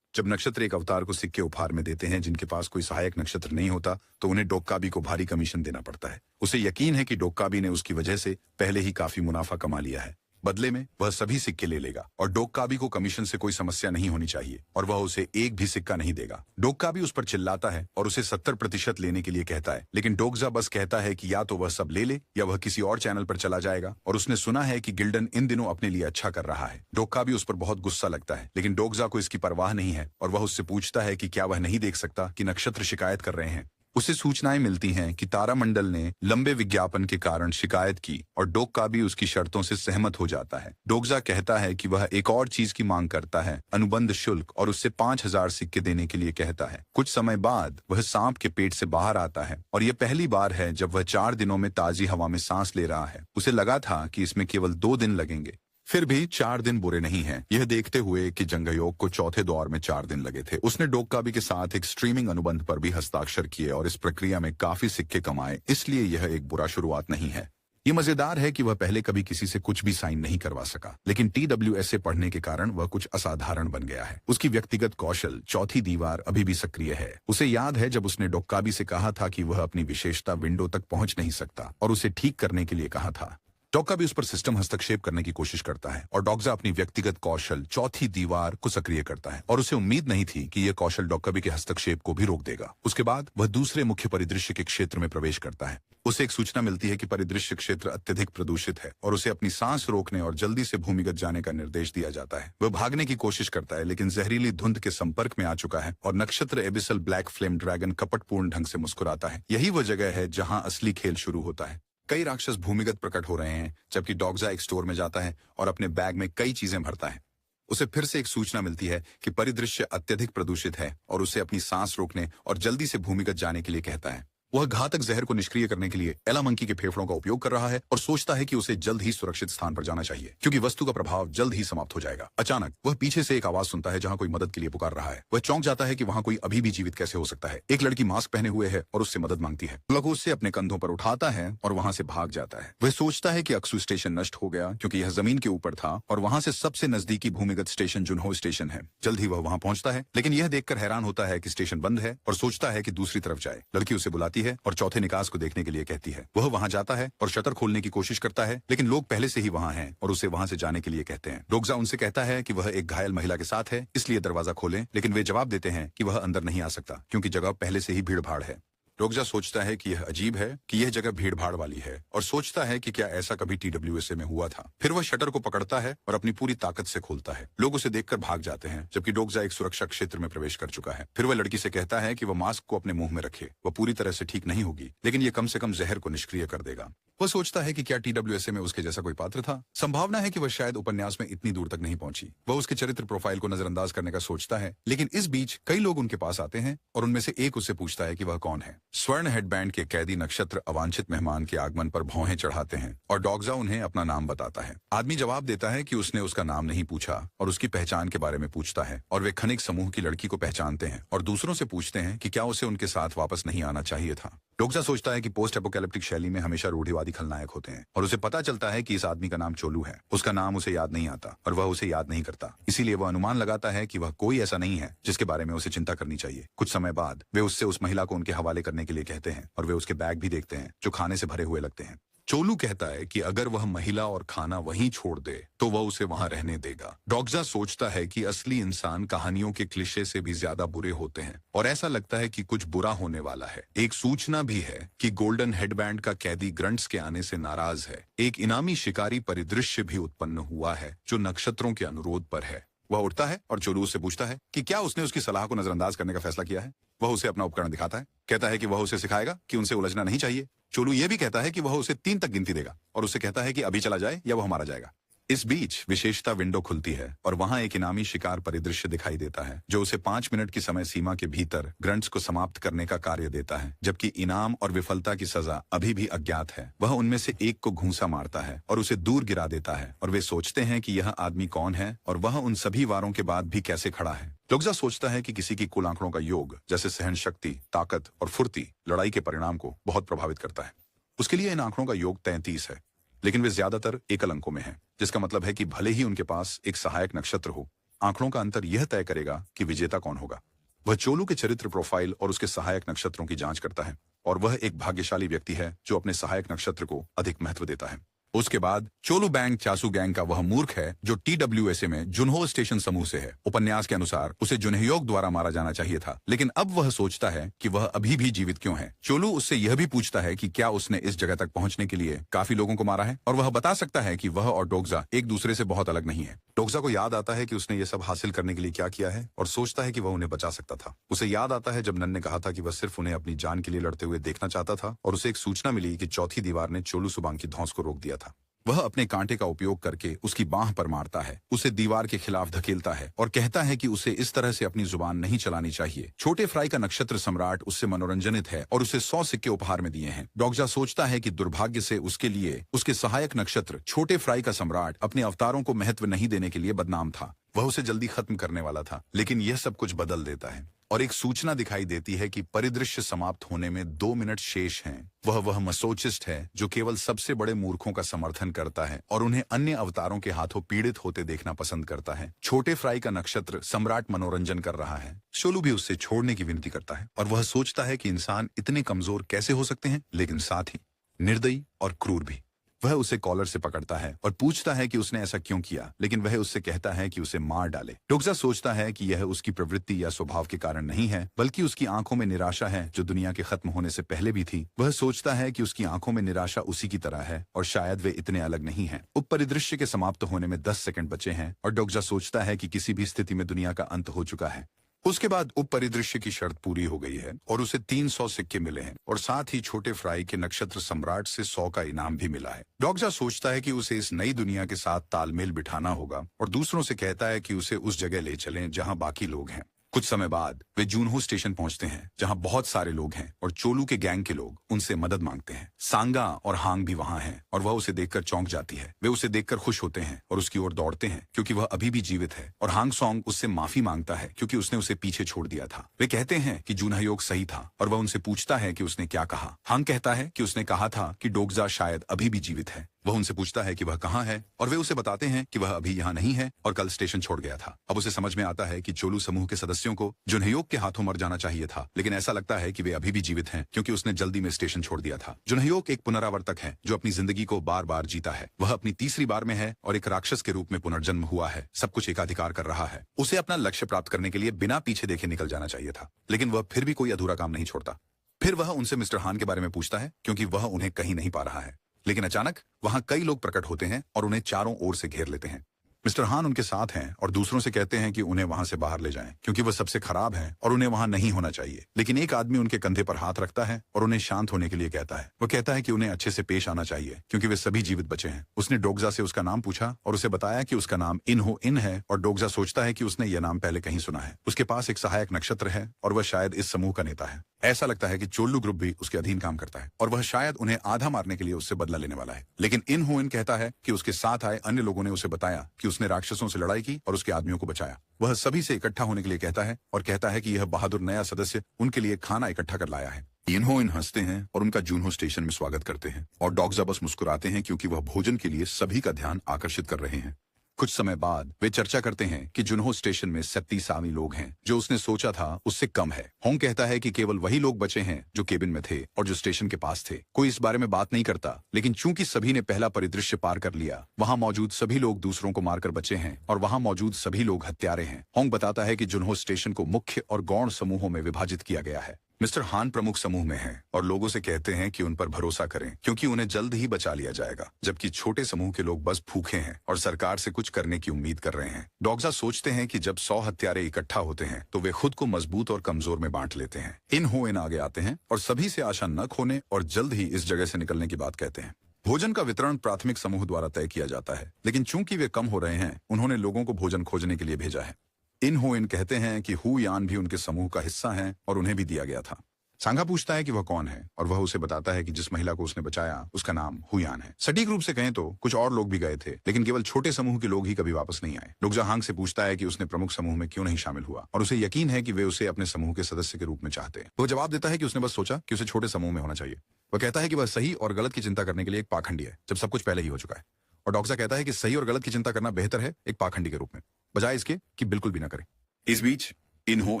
जब नक्षत्र एक अवतार को सिक्के उपहार में देते हैं जिनके पास कोई सहायक नक्षत्र नहीं होता, तो उन्हें डोकाबी को भारी कमीशन देना पड़ता है। उसे यकीन है कि डोकाबी ने उसकी वजह से पहले ही काफी मुनाफा कमा लिया है। बदले में वह सभी सिक्के ले लेगा और डोकाबी को कमीशन से कोई समस्या नहीं होनी चाहिए और वह उसे एक भी सिक्का नहीं देगा। डोकाबी उस पर चिल्लाता है और उसे 70% लेने के लिए कहता है, लेकिन डोगजा बस कहता है कि या तो वह सब ले ले या वह किसी और चैनल पर चला जाएगा और उसने सुना है कि गिल्डन इन दिनों अपने लिए अच्छा कर रहा है। डोकाबी उस पर बहुत गुस्सा लगता है, लेकिन डोगजा को इसकी परवाह नहीं है और वह उससे पूछता है कि क्या वह नहीं देख सकता कि नक्षत्र शिकायत कर रहे हैं। उसे सूचनाएं मिलती हैं कि तारामंडल ने लंबे विज्ञापन के कारण शिकायत की और डोकाबी उसकी शर्तों से सहमत हो जाता है। डोगजा कहता है कि वह एक और चीज की मांग करता है, अनुबंध शुल्क, और उससे 5000 सिक्के देने के लिए कहता है। कुछ समय बाद वह सांप के पेट से बाहर आता है और यह पहली बार है जब वह 4 दिनों में ताजी हवा में सांस ले रहा है। उसे लगा था कि इसमें केवल 2 दिन लगेंगे, फिर भी 4 दिन बुरे नहीं हैं, यह देखते हुए कि जंगयोग को चौथे दौर में 4 दिन लगे थे। उसने डोकाबी के साथ एक स्ट्रीमिंग अनुबंध पर भी हस्ताक्षर किए और इस प्रक्रिया में काफी सिक्के कमाए, इसलिए यह एक बुरा शुरुआत नहीं है। ये मजेदार है कि वह पहले कभी किसी से कुछ भी साइन नहीं करवा सका, लेकिन TWSA पढ़ने के कारण वह कुछ असाधारण बन गया है। उसकी व्यक्तिगत कौशल, चौथी दीवार, अभी भी सक्रिय है। उसे याद है जब उसने डोकाबी से कहा था कि वह अपनी विशेषता विंडो तक पहुंच नहीं सकता और उसे ठीक करने के लिए कहा था। डोग्जा भी उस पर सिस्टम हस्तक्षेप करने की कोशिश करता है और डोग्जा अपनी व्यक्तिगत कौशल चौथी दीवार को सक्रिय करता है और उसे उम्मीद नहीं थी कि यह कौशल डोग्जा के हस्तक्षेप को भी रोक देगा। उसके बाद वह दूसरे मुख्य परिदृश्य के क्षेत्र में प्रवेश करता है। उसे एक सूचना मिलती है कि परिदृश्य क्षेत्र अत्यधिक प्रदूषित है और उसे अपनी सांस रोकने और जल्दी से भूमिगत जाने का निर्देश दिया जाता है। वह भागने की कोशिश करता है लेकिन जहरीली धुंध के संपर्क में आ चुका है और नक्षत्र एबिसल ब्लैक फ्लेम ड्रैगन कपटपूर्ण ढंग से मुस्कुराता है। यही वह जगह है जहां असली खेल शुरू होता है। कई राक्षस भूमिगत प्रकट हो रहे हैं जबकि डोग्जा एक स्टोर में जाता है और अपने बैग में कई चीजें भरता है। उसे फिर से एक सूचना मिलती है कि परिदृश्य अत्यधिक प्रदूषित है और उसे अपनी सांस रोकने और जल्दी से भूमिगत जाने के लिए कहता है। वह घातक जहर को निष्क्रिय करने के लिए एला मंकी के फेफड़ों का उपयोग कर रहा है और सोचता है कि उसे जल्द ही सुरक्षित स्थान पर जाना चाहिए क्योंकि वस्तु का प्रभाव जल्द ही समाप्त हो जाएगा। अचानक वह पीछे से एक आवाज सुनता है जहां कोई मदद के लिए पुकार रहा है। वह चौंक जाता है कि वहां कोई अभी भी जीवित कैसे हो सकता है। एक लड़की मास्क पहने हुए है और उससे मदद मांगती है। लघु उससे अपने कंधों पर उठाता है और वहां से भाग जाता है। वह सोचता है कि अक्सू स्टेशन नष्ट हो गया क्योंकि यह जमीन के ऊपर था और वहां से सबसे नजदीकी भूमिगत स्टेशन जुनहो स्टेशन है। जल्द ही वह वहां पहुंचता है लेकिन यह देखकर हैरान होता है कि स्टेशन बंद है और सोचता है कि दूसरी तरफ जाए। लड़की उसे बुलाती है और चौथे निकास को देखने के लिए कहती है। वह वहां जाता है और शटर खोलने की कोशिश करता है लेकिन लोग पहले से ही वहां हैं और उसे वहां से जाने के लिए कहते हैं। डोग्जा उनसे कहता है कि वह एक घायल महिला के साथ है इसलिए दरवाजा खोलें, लेकिन वे जवाब देते हैं कि वह अंदर नहीं आ सकता क्योंकि जगह पहले से ही भीड़ भाड़ है। डोग्जा सोचता है कि यह अजीब है कि यह जगह भीड़ भाड़ वाली है और सोचता है कि क्या ऐसा कभी TWSA में हुआ था। फिर वह शटर को पकड़ता है और अपनी पूरी ताकत से खोलता है। लोग उसे देखकर भाग जाते हैं जबकि डोग्जा एक सुरक्षा क्षेत्र में प्रवेश कर चुका है। फिर वह लड़की से कहता है कि वह मास्क को अपने मुंह में रखे। वह पूरी तरह से ठीक नहीं होगी लेकिन यह कम से कम जहर को निष्क्रिय कर देगा। वह सोचता है कि क्या TWSA में उसके जैसा कोई पात्र था। संभावना है कि वह शायद उपन्यास में इतनी दूर तक नहीं पहुंची। वह उसके चरित्र प्रोफाइल को नजरअंदाज करने का सोचता है लेकिन इस बीच कई लोग उनके पास आते हैं और उनमें से एक उससे पूछता है कि वह कौन है। स्वर्ण हेडबैंड के कैदी नक्षत्र अवांछित मेहमान के आगमन पर भौहें चढ़ाते हैं और डोग्जा उन्हें अपना नाम बताता है। आदमी जवाब देता है कि उसने उसका नाम नहीं पूछा और उसकी पहचान के बारे में पूछता है और वे खनिक समूह की लड़की को पहचानते हैं और दूसरों से पूछते हैं कि क्या उसे उनके साथ वापस नहीं आना चाहिए था। डोग्जा सोचता है कि पोस्ट एपोकैलिप्टिक शैली में हमेशा रूढ़िवादी खलनायक होते हैं और उसे पता चलता है कि इस आदमी का नाम चोलू है। उसका नाम उसे याद नहीं आता और वह उसे याद नहीं करता, इसीलिए वह अनुमान लगाता है कि वह कोई ऐसा नहीं है जिसके बारे में उसे चिंता करनी चाहिए। कुछ समय बाद वे उससे उस महिला को उनके हवाले करने के लिए कहते हैं और वे उसके बैग भी देखते हैं जो खाने से भरे हुए लगते हैं। चोलू कहता है कि अगर वह महिला और खाना वहीं छोड़ दे तो वह उसे वहां रहने देगा। डोग्जा सोचता है कि असली इंसान कहानियों के क्लिशे से भी ज्यादा बुरे होते हैं और ऐसा लगता है कि कुछ बुरा होने वाला है। एक सूचना भी है कि गोल्डन हेडबैंड का कैदी ग्रंट्स के आने से नाराज है। एक इनामी शिकारी परिदृश्य भी उत्पन्न हुआ है जो नक्षत्रों के अनुरोध पर है। वह उठता है और चोलू से पूछता है कि क्या उसने उसकी सलाह को नजरअंदाज करने का फैसला किया है। वह उसे अपना उपकरण दिखाता है, कहता है कि वह उसे सिखाएगा कि उनसे उलझना नहीं चाहिए। चोलू यह भी कहता है कि वह उसे 3 तक गिनती देगा और उसे कहता है कि अभी चला जाए या वह मारा जाएगा। इस बीच विशेषता विंडो खुलती है और वहां एक इनामी शिकार परिदृश्य दिखाई देता है जो उसे 5 मिनट की समय सीमा के भीतर ग्रंट्स को समाप्त करने का कार्य देता है, जबकि इनाम और विफलता की सजा अभी भी अज्ञात है। वह उनमें से एक को घूंसा मारता है और उसे दूर गिरा देता है और वे सोचते हैं कि यह आदमी कौन है और वह उन सभी वारों के बाद भी कैसे खड़ा है। डोग्जा सोचता है कि किसी की कुल आंकड़ों का योग जैसे सहन शक्ति, ताकत और फुर्ती लड़ाई के परिणाम को बहुत प्रभावित करता है। उसके लिए इन आंकड़ों का योग 33 है, लेकिन वे ज्यादातर एकल अंकों में हैं, जिसका मतलब है कि भले ही उनके पास एक सहायक नक्षत्र हो, आंकड़ों का अंतर यह तय करेगा कि विजेता कौन होगा। वह चोलू के चरित्र प्रोफाइल और उसके सहायक नक्षत्रों की जांच करता है और वह एक भाग्यशाली व्यक्ति है जो अपने सहायक नक्षत्र को अधिक महत्व देता है। उसके बाद चोलू बैंग चासू गैंग का वह मूर्ख है जो TWSA में जुनहो स्टेशन समूह से है। उपन्यास के अनुसार उसे जुनहयोग द्वारा मारा जाना चाहिए था, लेकिन अब वह सोचता है कि वह अभी भी जीवित क्यों है। चोलू उससे यह भी पूछता है कि क्या उसने इस जगह तक पहुंचने के लिए काफी लोगों को मारा है और वह बता सकता है कि वह और डोग्जा एक दूसरे से बहुत अलग नहीं है। डोग्जा को याद आता है कि उसने ये सब हासिल करने के लिए क्या किया है और सोचता है कि वह उन्हें बचा सकता था। उसे याद आता है जब नन ने कहा था कि वह सिर्फ उन्हें अपनी जान के लिए लड़ते हुए देखना चाहता था और उसे एक सूचना मिली कि चौथी दीवार ने चोलू सुबांग की धौंस को रोक दिया था। वह अपने कांटे का उपयोग करके उसकी बांह पर मारता है, उसे दीवार के खिलाफ धकेलता है और कहता है कि उसे इस तरह से अपनी जुबान नहीं चलानी चाहिए। छोटे फ्राई का नक्षत्र सम्राट उससे मनोरंजनित है और उसे 100 सिक्के उपहार में दिए हैं। डोग्जा सोचता है कि दुर्भाग्य से उसके लिए उसके सहायक नक्षत्र छोटे फ्राई का सम्राट अपने अवतारों को महत्व नहीं देने के लिए बदनाम था। वह उसे जल्दी खत्म करने वाला था, लेकिन यह सब कुछ बदल देता है और एक सूचना दिखाई देती है कि परिदृश्य समाप्त होने में 2 मिनट शेष हैं। वह मसोचिस्ट है जो केवल सबसे बड़े मूर्खों का समर्थन करता है और उन्हें अन्य अवतारों के हाथों पीड़ित होते देखना पसंद करता है। छोटे फ्राई का नक्षत्र सम्राट मनोरंजन कर रहा है। चोलू भी उससे छोड़ने की विनती करता है और वह सोचता है कि इंसान इतने कमजोर कैसे हो सकते हैं, लेकिन साथ ही निर्दयी और क्रूर भी। वह उसे कॉलर से पकड़ता है और पूछता है कि उसने ऐसा क्यों किया, लेकिन वह उससे कहता है कि उसे मार डाले। डोग्जा सोचता है कि यह उसकी प्रवृत्ति या स्वभाव के कारण नहीं है, बल्कि उसकी आंखों में निराशा है जो दुनिया के खत्म होने से पहले भी थी। वह सोचता है कि उसकी आंखों में निराशा उसी की तरह है और शायद वे इतने अलग नहीं हैं। उप परिदृश्य के समाप्त होने में 10 सेकंड बचे हैं और डोग्जा सोचता है कि किसी भी स्थिति में दुनिया का अंत हो चुका है। उसके बाद उप परिदृश्य की शर्त पूरी हो गई है और उसे 300 सिक्के मिले हैं और साथ ही छोटे फ्राई के नक्षत्र सम्राट से 100 का इनाम भी मिला है। डोग्जा सोचता है कि उसे इस नई दुनिया के साथ तालमेल बिठाना होगा और दूसरों से कहता है कि उसे उस जगह ले चलें जहां बाकी लोग हैं। कुछ समय बाद वे जूनहो स्टेशन पहुंचते हैं जहां बहुत सारे लोग हैं और चोलू के गैंग के लोग उनसे मदद मांगते हैं। सांगा और हांग भी वहां हैं और वह उसे देखकर चौंक जाती है। वे उसे देखकर खुश होते हैं और उसकी ओर दौड़ते हैं क्योंकि वह अभी भी जीवित है और हांग सॉन्ग उससे माफी मांगता है क्योंकि उसने उसे पीछे छोड़ दिया था। वे कहते हैं कि जूनहयोक सही था और वह उनसे पूछता है कि उसने क्या कहा। हांग कहता है कि उसने कहा था कि डोग्जा शायद अभी भी जीवित है। वह उनसे पूछता है कि वह कहाँ है और वे उसे बताते हैं कि वह अभी यहाँ नहीं है और कल स्टेशन छोड़ गया था। अब उसे समझ में आता है कि चोलू समूह के सदस्यों को जुनहयोक के हाथों मर जाना चाहिए था, लेकिन ऐसा लगता है कि वे अभी भी जीवित हैं क्योंकि उसने जल्दी में स्टेशन छोड़ दिया था। जुनहयोक एक पुनरावर्तक है जो अपनी जिंदगी को बार बार जीता है। वह अपनी तीसरी बार में है और एक राक्षस के रूप में पुनर्जन्म हुआ है। सब कुछ एकाधिकार कर रहा है। उसे अपना लक्ष्य प्राप्त करने के लिए बिना पीछे देखे निकल जाना चाहिए था, लेकिन वह फिर भी कोई अधूरा काम नहीं छोड़ता। फिर वह उनसे मिस्टर हान के बारे में पूछता है क्योंकि वह उन्हें कहीं नहीं पा रहा है। लेकिन अचानक वहां कई लोग प्रकट होते हैं और उन्हें चारों ओर से घेर लेते हैं। मिस्टर हान उनके साथ हैं और दूसरों से कहते हैं कि उन्हें वहां से बाहर ले जाएं क्योंकि वह सबसे खराब हैं और उन्हें वहां नहीं होना चाहिए। लेकिन एक आदमी उनके कंधे पर हाथ रखता है और उन्हें शांत होने के लिए कहता है। वह कहता है कि उन्हें अच्छे से पेश आना चाहिए क्योंकि वे सभी जीवित बचे हैं। उसने डोग्जा से उसका नाम पूछा और उसे बताया कि उसका नाम इनहो इन है और डोग्जा सोचता है कि उसने यह नाम पहले कहीं सुना है। उसके पास एक सहायक नक्षत्र है और वह शायद इस समूह का नेता है। ऐसा लगता है कि चोल्लू ग्रुप भी उसके अधीन काम करता है और वह शायद उन्हें आधा मारने के लिए उससे बदला लेने वाला है। लेकिन इनहो इन कहता है कि उसके साथ आए अन्य लोगों ने उसे बताया कि उसने राक्षसों से लड़ाई की और उसके आदमियों को बचाया। वह सभी से इकट्ठा होने के लिए कहता है और कहता है कि यह बहादुर नया सदस्य उनके लिए खाना इकट्ठा कर लाया है। इनहो इन हंसते हैं और उनका जूनहो स्टेशन में स्वागत करते हैं और डोग्जा बस मुस्कुराते हैं क्योंकि वह भोजन के लिए सभी का ध्यान आकर्षित कर रहे हैं। कुछ समय बाद वे चर्चा करते हैं कि जुनहो स्टेशन में 37 आदमी लोग हैं, जो उसने सोचा था उससे कम है। होंग कहता है कि केवल वही लोग बचे हैं जो केबिन में थे और जो स्टेशन के पास थे। कोई इस बारे में बात नहीं करता, लेकिन चूंकि सभी ने पहला परिदृश्य पार कर लिया, वहां मौजूद सभी लोग दूसरों को मारकर बचे हैं और वहां मौजूद सभी लोग हत्यारे हैं। होंग बताता है कि जुनहो स्टेशन को मुख्य और गौण समूहों में विभाजित किया गया है। मिस्टर हान प्रमुख समूह में हैं और लोगों से कहते हैं कि उन पर भरोसा करें क्योंकि उन्हें जल्द ही बचा लिया जाएगा, जबकि छोटे समूह के लोग बस भूखे हैं और सरकार से कुछ करने की उम्मीद कर रहे हैं। डोग्जा सोचते हैं कि जब 100 हत्यारे इकट्ठा होते हैं तो वे खुद को मजबूत और कमजोर में बांट लेते हैं। इनहो इन आगे आते हैं और सभी से आशा न खोने और जल्द ही इस जगह से निकलने की बात कहते हैं। भोजन का वितरण प्राथमिक समूह द्वारा तय किया जाता है, लेकिन चूंकि वे कम हो रहे हैं, उन्होंने लोगों को भोजन खोजने के लिए भेजा है। इनहो इन कहते हैं कि हु यान भी उनके समूह का हिस्सा है और उन्हें भी दिया गया था। सांगा पूछता है कि वह कौन है और वह उसे बताता है कि जिस महिला को उसने बचाया उसका नाम हुयान है। सटीक रूप से कहें तो कुछ और लोग भी गए थे, लेकिन केवल छोटे समूह के लोग ही कभी वापस नहीं आए। डोग्जा हांग से पूछता है कि उसने प्रमुख समूह में क्यों नहीं शामिल हुआ और उसे यकीन है कि वे उसे अपने समूह के सदस्य के रूप में चाहते हैं। वह जवाब देता है कि उसने बस सोचा कि उसे छोटे समूह में होना चाहिए। वह कहता है कि वह सही और गलत की चिंता करने के लिए एक पाखंडी है जब सब कुछ पहले ही हो चुका है। और डोग्जा कहता है कि सही और गलत की चिंता करना बेहतर है एक पाखंडी के रूप में, बजाय इसके कि बिल्कुल भी ना करे। इस बीच इनहो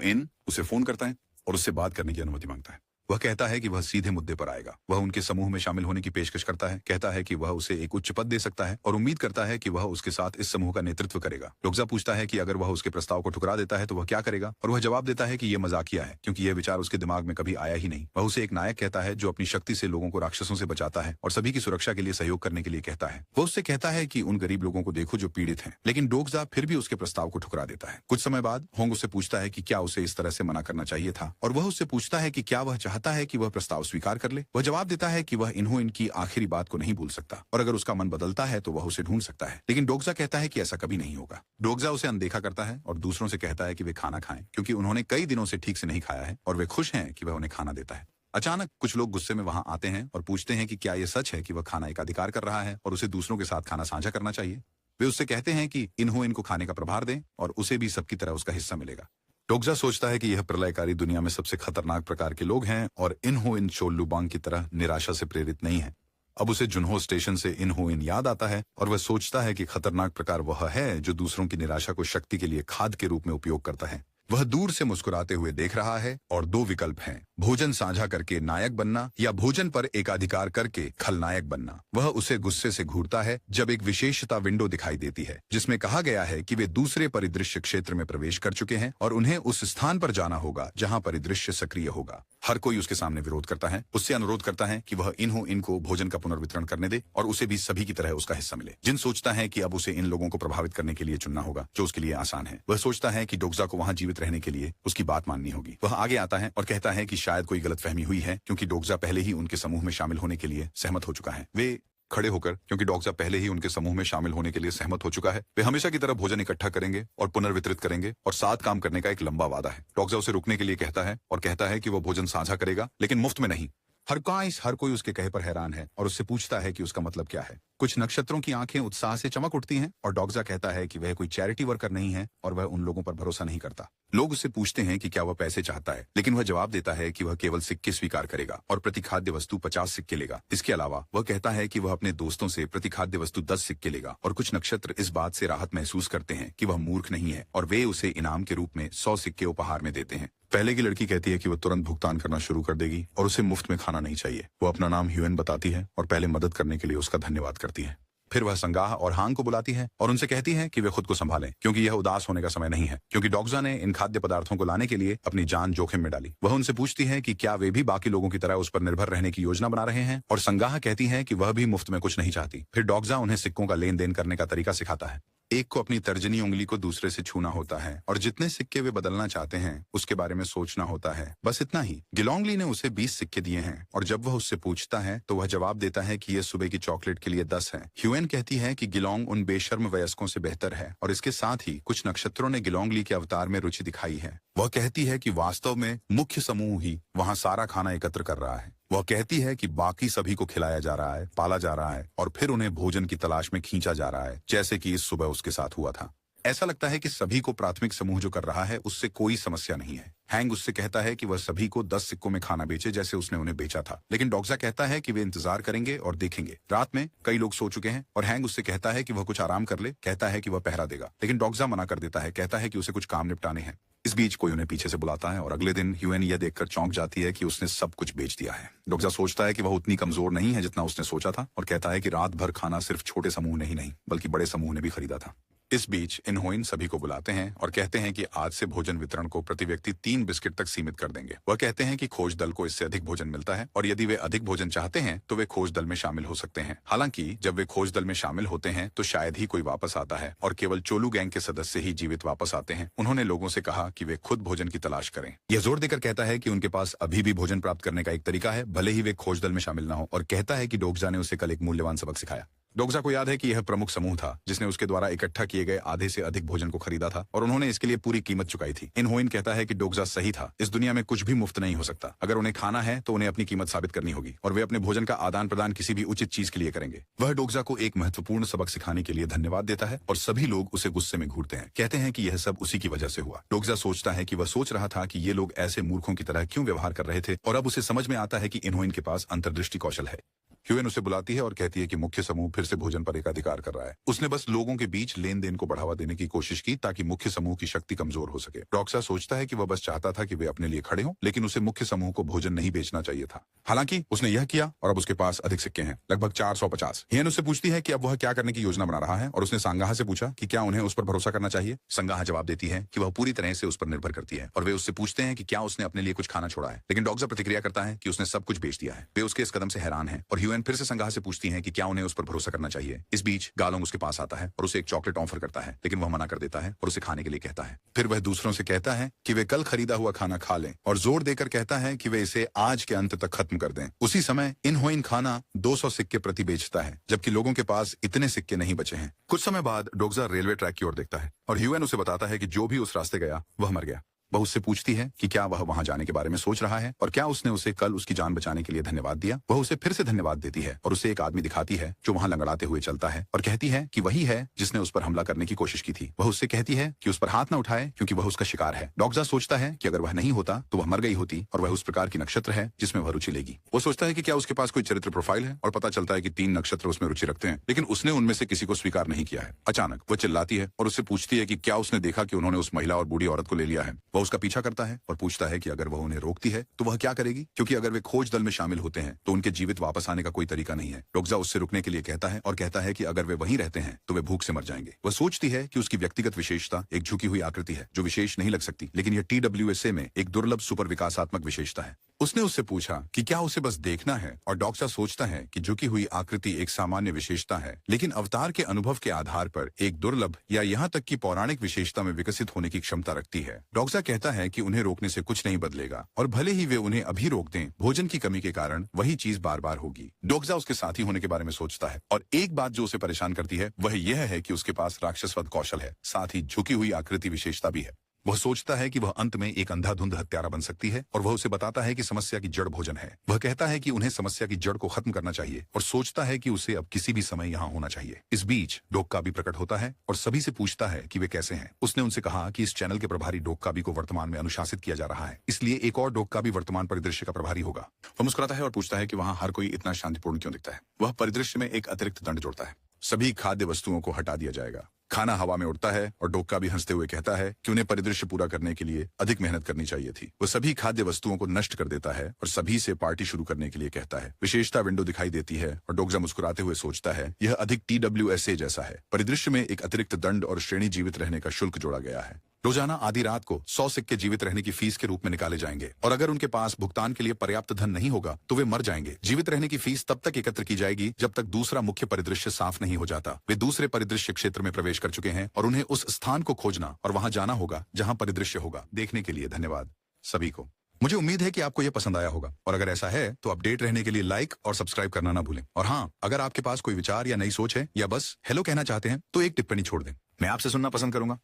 इन उसे फोन करता है और उससे बात करने की अनुमति मांगता है। वह कहता है कि वह सीधे मुद्दे पर आएगा। वह उनके समूह में शामिल होने की पेशकश करता है, कहता है कि वह उसे एक उच्च पद दे सकता है और उम्मीद करता है कि वह उसके साथ इस समूह का नेतृत्व करेगा। डोग्जा पूछता है कि अगर वह उसके प्रस्ताव को ठुकरा देता है तो वह क्या करेगा, और वह जवाब देता है कि यह मजाकिया है क्योंकि यह विचार उसके दिमाग में कभी आया ही नहीं। वह उसे एक नायक कहता है जो अपनी शक्ति से लोगों को राक्षसों से बचाता है और सभी की सुरक्षा के लिए सहयोग करने के लिए कहता है। वह उससे कहता है कि उन गरीब लोगों को देखो जो पीड़ित हैं, लेकिन डोग्जा फिर भी उसके प्रस्ताव को ठुकरा देता है। कुछ समय बाद होंग उससे पूछता है कि क्या उसे इस तरह से मना करना चाहिए था, और वह उससे पूछता है कि क्या वह चाहता है कि वह प्रस्ताव स्वीकार कर ले। वह जवाब देता है कि वह इनहो इनकी आखिरी बात को नहीं भूल सकता और अगर उसका मन बदलता है तो वह उसे ढूंढ सकता है, लेकिन डोग्जा कहता है कि ऐसा कभी नहीं होगा। डोग्जा उसे अनदेखा करता है और दूसरों से कहता है कि वे खाना खाएं क्योंकि उन्होंने कई दिनों से ठीक से नहीं खाया है और वे खुश हैं कि वह उन्हें खाना देता है। अचानक कुछ लोग गुस्से में वहां आते हैं और पूछते हैं कि क्या यह सच है कि वह खाना एकाधिकार कर रहा है और उसे दूसरों के साथ खाना साझा करना चाहिए। वे उससे कहते हैं कि इनहो इनको खाने का प्रभार दें और उसे भी सबकी तरह उसका हिस्सा मिलेगा। डोग्जा सोचता है कि यह प्रलयकारी दुनिया में सबसे खतरनाक प्रकार के लोग हैं और इनहो इन चोल्लुबांग की तरह निराशा से प्रेरित नहीं है। अब उसे जुनहो स्टेशन से इनहो इन याद आता है और वह सोचता है कि खतरनाक प्रकार वह है जो दूसरों की निराशा को शक्ति के लिए खाद के रूप में उपयोग करता है। वह दूर से मुस्कुराते हुए देख रहा है और दो विकल्प हैं, भोजन साझा करके नायक बनना या भोजन पर एकाधिकार करके खलनायक बनना। वह उसे गुस्से से घूरता है जब एक विशेषता विंडो दिखाई देती है जिसमें कहा गया है कि वे दूसरे परिदृश्य क्षेत्र में प्रवेश कर चुके हैं और उन्हें उस स्थान पर जाना होगा जहां परिदृश्य सक्रिय होगा। हर कोई उसके सामने विरोध करता है, उससे अनुरोध करता है कि वह इनको भोजन का पुनर्वितरण करने दे और उसे भी सभी की तरह उसका हिस्सा मिले। जिन सोचता है कि अब उसे इन लोगों को प्रभावित करने के लिए चुनना होगा जो उसके लिए आसान है। वह सोचता है कि डोगजा को वहां जीवित रहने के लिए उसकी बात माननी होगी। वह आगे आता है और कहता है कि शायद कोई गलतफहमी हुई है क्योंकि डोगजा पहले ही उनके समूह में शामिल होने के लिए सहमत हो चुका है। वे खड़े होकर, क्योंकि डोगजा पहले ही उनके समूह में शामिल होने के लिए सहमत हो चुका है, वे हमेशा की तरह भोजन इकट्ठा करेंगे और पुनर्वितरित करेंगे और साथ काम करने का एक लंबा वादा है। डोगजा उसे रुकने के लिए कहता है और कहता है कि वह भोजन साझा करेगा लेकिन मुफ्त में नहीं। हर कोई उसके कहे पर हैरान है और उससे पूछता है कि उसका मतलब क्या है। कुछ नक्षत्रों की आंखें उत्साह से चमक उठती हैं और डोगजा कहता है कि वह कोई चैरिटी वर्कर नहीं है और वह उन लोगों पर भरोसा नहीं करता। लोग उससे पूछते हैं कि क्या वह पैसे चाहता है, लेकिन वह जवाब देता है कि वह केवल सिक्के स्वीकार करेगा और प्रति खाद्य वस्तु 50 सिक्के लेगा। इसके अलावा वह कहता है कि वह अपने दोस्तों से प्रति खाद्य वस्तु 10 सिक्के लेगा और कुछ नक्षत्र इस बात से राहत महसूस करते हैं कि वह मूर्ख नहीं है और वे उसे इनाम के रूप में 100 सिक्के उपहार में देते हैं। पहले की लड़की कहती है कि वह तुरंत भुगतान करना शुरू कर देगी और उसे मुफ्त में खाना नहीं चाहिए। वो अपना नाम ह्यूएन बताती है और पहले मदद करने के लिए उसका धन्यवाद करती है। फिर वह संगाह और हांग को बुलाती है और उनसे कहती है कि वे खुद को संभालें क्योंकि यह उदास होने का समय नहीं है, क्योंकि डोगजा ने इन खाद्य पदार्थों को लाने के लिए अपनी जान जोखिम में डाली। वह उनसे पूछती है कि क्या वे भी बाकी लोगों की तरह उस पर निर्भर रहने की योजना बना रहे हैं और संगाह कहती है कि वह भी मुफ्त में कुछ नहीं चाहती। फिर डोगजा उन्हें सिक्कों का लेन देन करने का तरीका सिखाता है। एक को अपनी तर्जनी उंगली को दूसरे से छूना होता है और जितने सिक्के वे बदलना चाहते हैं उसके बारे में सोचना होता है, बस इतना ही। गिलोंगली ने उसे 20 सिक्के दिए हैं और जब वह उससे पूछता है तो वह जवाब देता है कि यह सुबह की चॉकलेट के लिए 10 है। ह्यूएन कहती है कि गिलोंग उन बेशर्म वयस्कों से बेहतर है और इसके साथ ही कुछ नक्षत्रों ने गिलोंगली के अवतार में रुचि दिखाई है। वह कहती है कि वास्तव में मुख्य समूह ही वहां सारा खाना एकत्र कर रहा है। वह कहती है कि बाकी सभी को खिलाया जा रहा है, पाला जा रहा है और फिर उन्हें भोजन की तलाश में खींचा जा रहा है, जैसे कि इस सुबह उसके साथ हुआ था। ऐसा लगता है कि सभी को प्राथमिक समूह जो कर रहा है उससे कोई समस्या नहीं है। हैंग उससे कहता है कि वह सभी को 10 सिक्कों में खाना बेचे जैसे उसने उन्हें बेचा था, लेकिन डोगजा कहता है कि वे इंतजार करेंगे और देखेंगे। रात में कई लोग सो चुके हैं और हैंग उससे कहता है कि वह कुछ आराम कर ले, कहता है कि वह पहरा देगा, लेकिन डोगजा मना कर देता है, कहता है कि उसे कुछ काम निपटाने हैं। इस बीच कोई उन्हें पीछे से बुलाता है और अगले दिन ह्यूएन यह देखकर चौंक जाती है कि उसने सब कुछ बेच दिया है। डोगजा सोचता है कि वह उतनी कमजोर नहीं है जितना उसने सोचा था और कहता है कि रात भर खाना सिर्फ छोटे समूह ने ही नहीं बल्कि बड़े समूह ने भी खरीदा था। इस बीच इनहोइन सभी को बुलाते हैं और कहते हैं कि आज से भोजन वितरण को प्रति व्यक्ति 3 बिस्किट तक सीमित कर देंगे। वह कहते हैं कि खोज दल को इससे अधिक भोजन मिलता है और यदि वे अधिक भोजन चाहते हैं तो वे खोज दल में शामिल हो सकते हैं। हालांकि जब वे खोज दल में शामिल होते हैं तो शायद ही कोई वापस आता है और केवल चोलू गैंग के सदस्य ही जीवित वापस आते हैं। उन्होंने लोगों से कहा कि वे खुद भोजन की तलाश करें। यह जोर देकर कहता है कि उनके पास अभी भी भोजन प्राप्त करने का एक तरीका है, भले ही वे खोज दल में शामिल न हो, और कहता है कि डोगजा ने उसे कल एक मूल्यवान सबक सिखाया। डोगजा को याद है कि यह प्रमुख समूह था जिसने उसके द्वारा इकट्ठा किए गए आधे से अधिक भोजन को खरीदा था और उन्होंने इसके लिए पूरी कीमत चुकाई थी। इनहोइन कहता है कि डोगजा सही था, इस दुनिया में कुछ भी मुफ्त नहीं हो सकता। अगर उन्हें खाना है तो उन्हें अपनी कीमत साबित करनी होगी और वे अपने भोजन का आदान प्रदान किसी भी उचित चीज के लिए करेंगे। वह डोगजा को एक महत्वपूर्ण सबक सिखाने के लिए धन्यवाद देता है और सभी लोग उसे गुस्से में घूरते हैं, कहते हैं कि यह सब उसी की वजह से हुआ। डोगजा सोचता है कि वह सोच रहा था कि ये लोग ऐसे मूर्खों की तरह क्यों व्यवहार कर रहे थे और अब उसे समझ में आता है कि इनहोइन के पास अंतर्दृष्टि कौशल है। ह्यूएन उसे बुलाती है और कहती है कि मुख्य समूह फिर से भोजन पर एकाधिकार कर रहा है। उसने बस लोगों के बीच लेन देन को बढ़ावा देने की कोशिश की ताकि मुख्य समूह की शक्ति कमजोर हो सके। डोगजा सोचता है कि वह बस चाहता था कि वे अपने लिए खड़े हों, लेकिन उसे मुख्य समूह को भोजन नहीं बेचना चाहिए था। हालांकि उसने यह किया और अब उसके पास अधिक सिक्के हैं, लगभग 450। ह्यूएन उससे पूछती है कि अब वह क्या करने की योजना बना रहा है और उसने संगाह से पूछा कि क्या उन्हें उस पर भरोसा करना चाहिए। संगाह जवाब देती है कि वह पूरी तरह से उस पर निर्भर करती है और वे उससे पूछते हैं कि क्या उसने अपने लिए कुछ खाना छोड़ा है, लेकिन डोगजा प्रतिक्रिया करता है कि उसने सब कुछ बेच दिया है। वे उसके इस कदम से हैरान हैं और ह्यूएन फिर से संगाह से पूछती हैं कि क्या उन्हें उस पर भरोसा करना चाहिए। इस बीच गालोंग उसके पास आता है और उसे एक चॉकलेट ऑफर करता है, लेकिन वह मना कर देता है और उसे खाने के लिए कहता है। फिर वह दूसरों से कहता है कि वे कल खरीदा हुआ खाना खा लें और जोर देकर कहता है कि वे इसे आज के अंत तक खत्म कर दें। उसी समय इनहोइन खाना 200 सिक्के प्रति बेचता है, जबकि लोगों के पास इतने सिक्के नहीं बचे हैं। कुछ समय बाद डोगजा रेलवे ट्रैक की ओर देखता है और ह्यूएन उसे बताता है कि जो भी उस रास्ते गया वह मर गया। वह उससे पूछती है कि क्या वह वहां जाने के बारे में सोच रहा है और क्या उसने उसे कल उसकी जान बचाने के लिए धन्यवाद दिया। वह उसे फिर से धन्यवाद देती है और उसे एक आदमी दिखाती है जो वहां लंगड़ाते हुए चलता है और कहती है कि वही है जिसने उस पर हमला करने की कोशिश की थी। वह उससे कहती है कि उस पर हाथ न उठाए क्योंकि वह उसका शिकार है। डोगजा सोचता है कि अगर वह नहीं होता तो वह मर गई होती और वह उस प्रकार की नक्षत्र है जिसमें वह रुचि लेगी। वो सोचता है कि क्या उसके पास कोई चरित्र प्रोफाइल है और पता चलता है कि 3 नक्षत्र उसमें रुचि रखते हैं, लेकिन उसने उनमें से किसी को स्वीकार नहीं किया है। अचानक वह चिल्लाती है और उससे पूछती है कि क्या उसने देखा कि उन्होंने उस महिला और बूढ़ी औरत को ले लिया है। वह वह उसका पीछा करता है और पूछता है कि अगर वह उन्हें रोकती है तो वह क्या करेगी, क्योंकि अगर वे खोज दल में शामिल होते हैं तो उनके जीवित वापस आने का कोई तरीका नहीं है। डोक्जा उससे रुकने के लिए कहता है और कहता है कि अगर वे वहीं रहते हैं तो वे भूख से मर जाएंगे। वह सोचती है कि उसकी व्यक्तिगत विशेषता एक झुकी हुई आकृति है जो विशेष नहीं लग सकती, लेकिन यह TWSA में एक दुर्लभ सुपर विकासात्मक विशेषता है। उसने उससे पूछा कि क्या उसे बस देखना है, और डोक्जा सोचता है कि झुकी हुई आकृति एक सामान्य विशेषता है, लेकिन अवतार के अनुभव के आधार पर एक दुर्लभ या यहाँ तक कि पौराणिक विशेषता में विकसित होने की क्षमता रखती है। डोक्जा कहता है कि उन्हें रोकने से कुछ नहीं बदलेगा, और भले ही वे उन्हें अभी रोक दें, भोजन की कमी के कारण वही चीज बार बार होगी। डोक्जा उसके साथी होने के बारे में सोचता है, और एक बात जो उसे परेशान करती है वह यह है कि उसके पास राक्षसवध कौशल है, साथ ही झुकी हुई आकृति विशेषता भी है। वह सोचता है कि वह अंत में एक अंधाधुंध हत्यारा बन सकती है, और वह उसे बताता है कि समस्या की जड़ भोजन है। वह कहता है कि उन्हें समस्या की जड़ को खत्म करना चाहिए, और सोचता है कि उसे अब किसी भी समय यहाँ होना चाहिए। इस बीच डोक्का भी प्रकट होता है और सभी से पूछता है कि वे कैसे हैं। उसने उनसे कहा कि इस चैनल के प्रभारी डोक्का को वर्तमान में अनुशासित किया जा रहा है, इसलिए एक और डोक्का वर्तमान परिदृश्य का प्रभारी होगा। वह मुस्कुराता है और पूछता है कि वहाँ हर कोई इतना शांतिपूर्ण क्यों दिखता है। वह परिदृश्य में एक अतिरिक्त दंड जोड़ता है, सभी खाद्य वस्तुओं को हटा दिया जाएगा। खाना हवा में उड़ता है और डोक्का भी हंसते हुए कहता है कि उन्हें परिदृश्य पूरा करने के लिए अधिक मेहनत करनी चाहिए थी। वो सभी खाद्य वस्तुओं को नष्ट कर देता है और सभी से पार्टी शुरू करने के लिए कहता है। विशेषता विंडो दिखाई देती है और डोक्जा मुस्कुराते हुए सोचता है यह अधिक TWSA जैसा है। परिदृश्य में एक अतिरिक्त दंड और श्रेणी जीवित रहने का शुल्क जोड़ा गया है। रोजाना आधी रात को 100 सिक्के जीवित रहने की फीस के रूप में निकाले जाएंगे, और अगर उनके पास भुगतान के लिए पर्याप्त धन नहीं होगा तो वे मर जाएंगे। जीवित रहने की फीस तब तक एकत्र की जाएगी जब तक दूसरा मुख्य परिदृश्य साफ नहीं हो जाता। वे दूसरे परिदृश्य क्षेत्र में प्रवेश कर चुके हैं और उन्हें उस स्थान को खोजना और वहां जाना होगा जहां परिदृश्य होगा। देखने के लिए धन्यवाद सभी को। मुझे उम्मीद है कि आपको यह पसंद आया होगा, और अगर ऐसा है तो अपडेट रहने के लिए लाइक और सब्सक्राइब करना ना भूलें। और हाँ, अगर आपके पास कोई विचार या नई सोच है या बस हेलो कहना चाहते हैं तो एक टिप्पणी छोड़ दें। मैं आपसे सुनना पसंद करूंगा।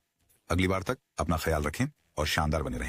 अगली बार तक अपना ख्याल रखें और शानदार बने रहें।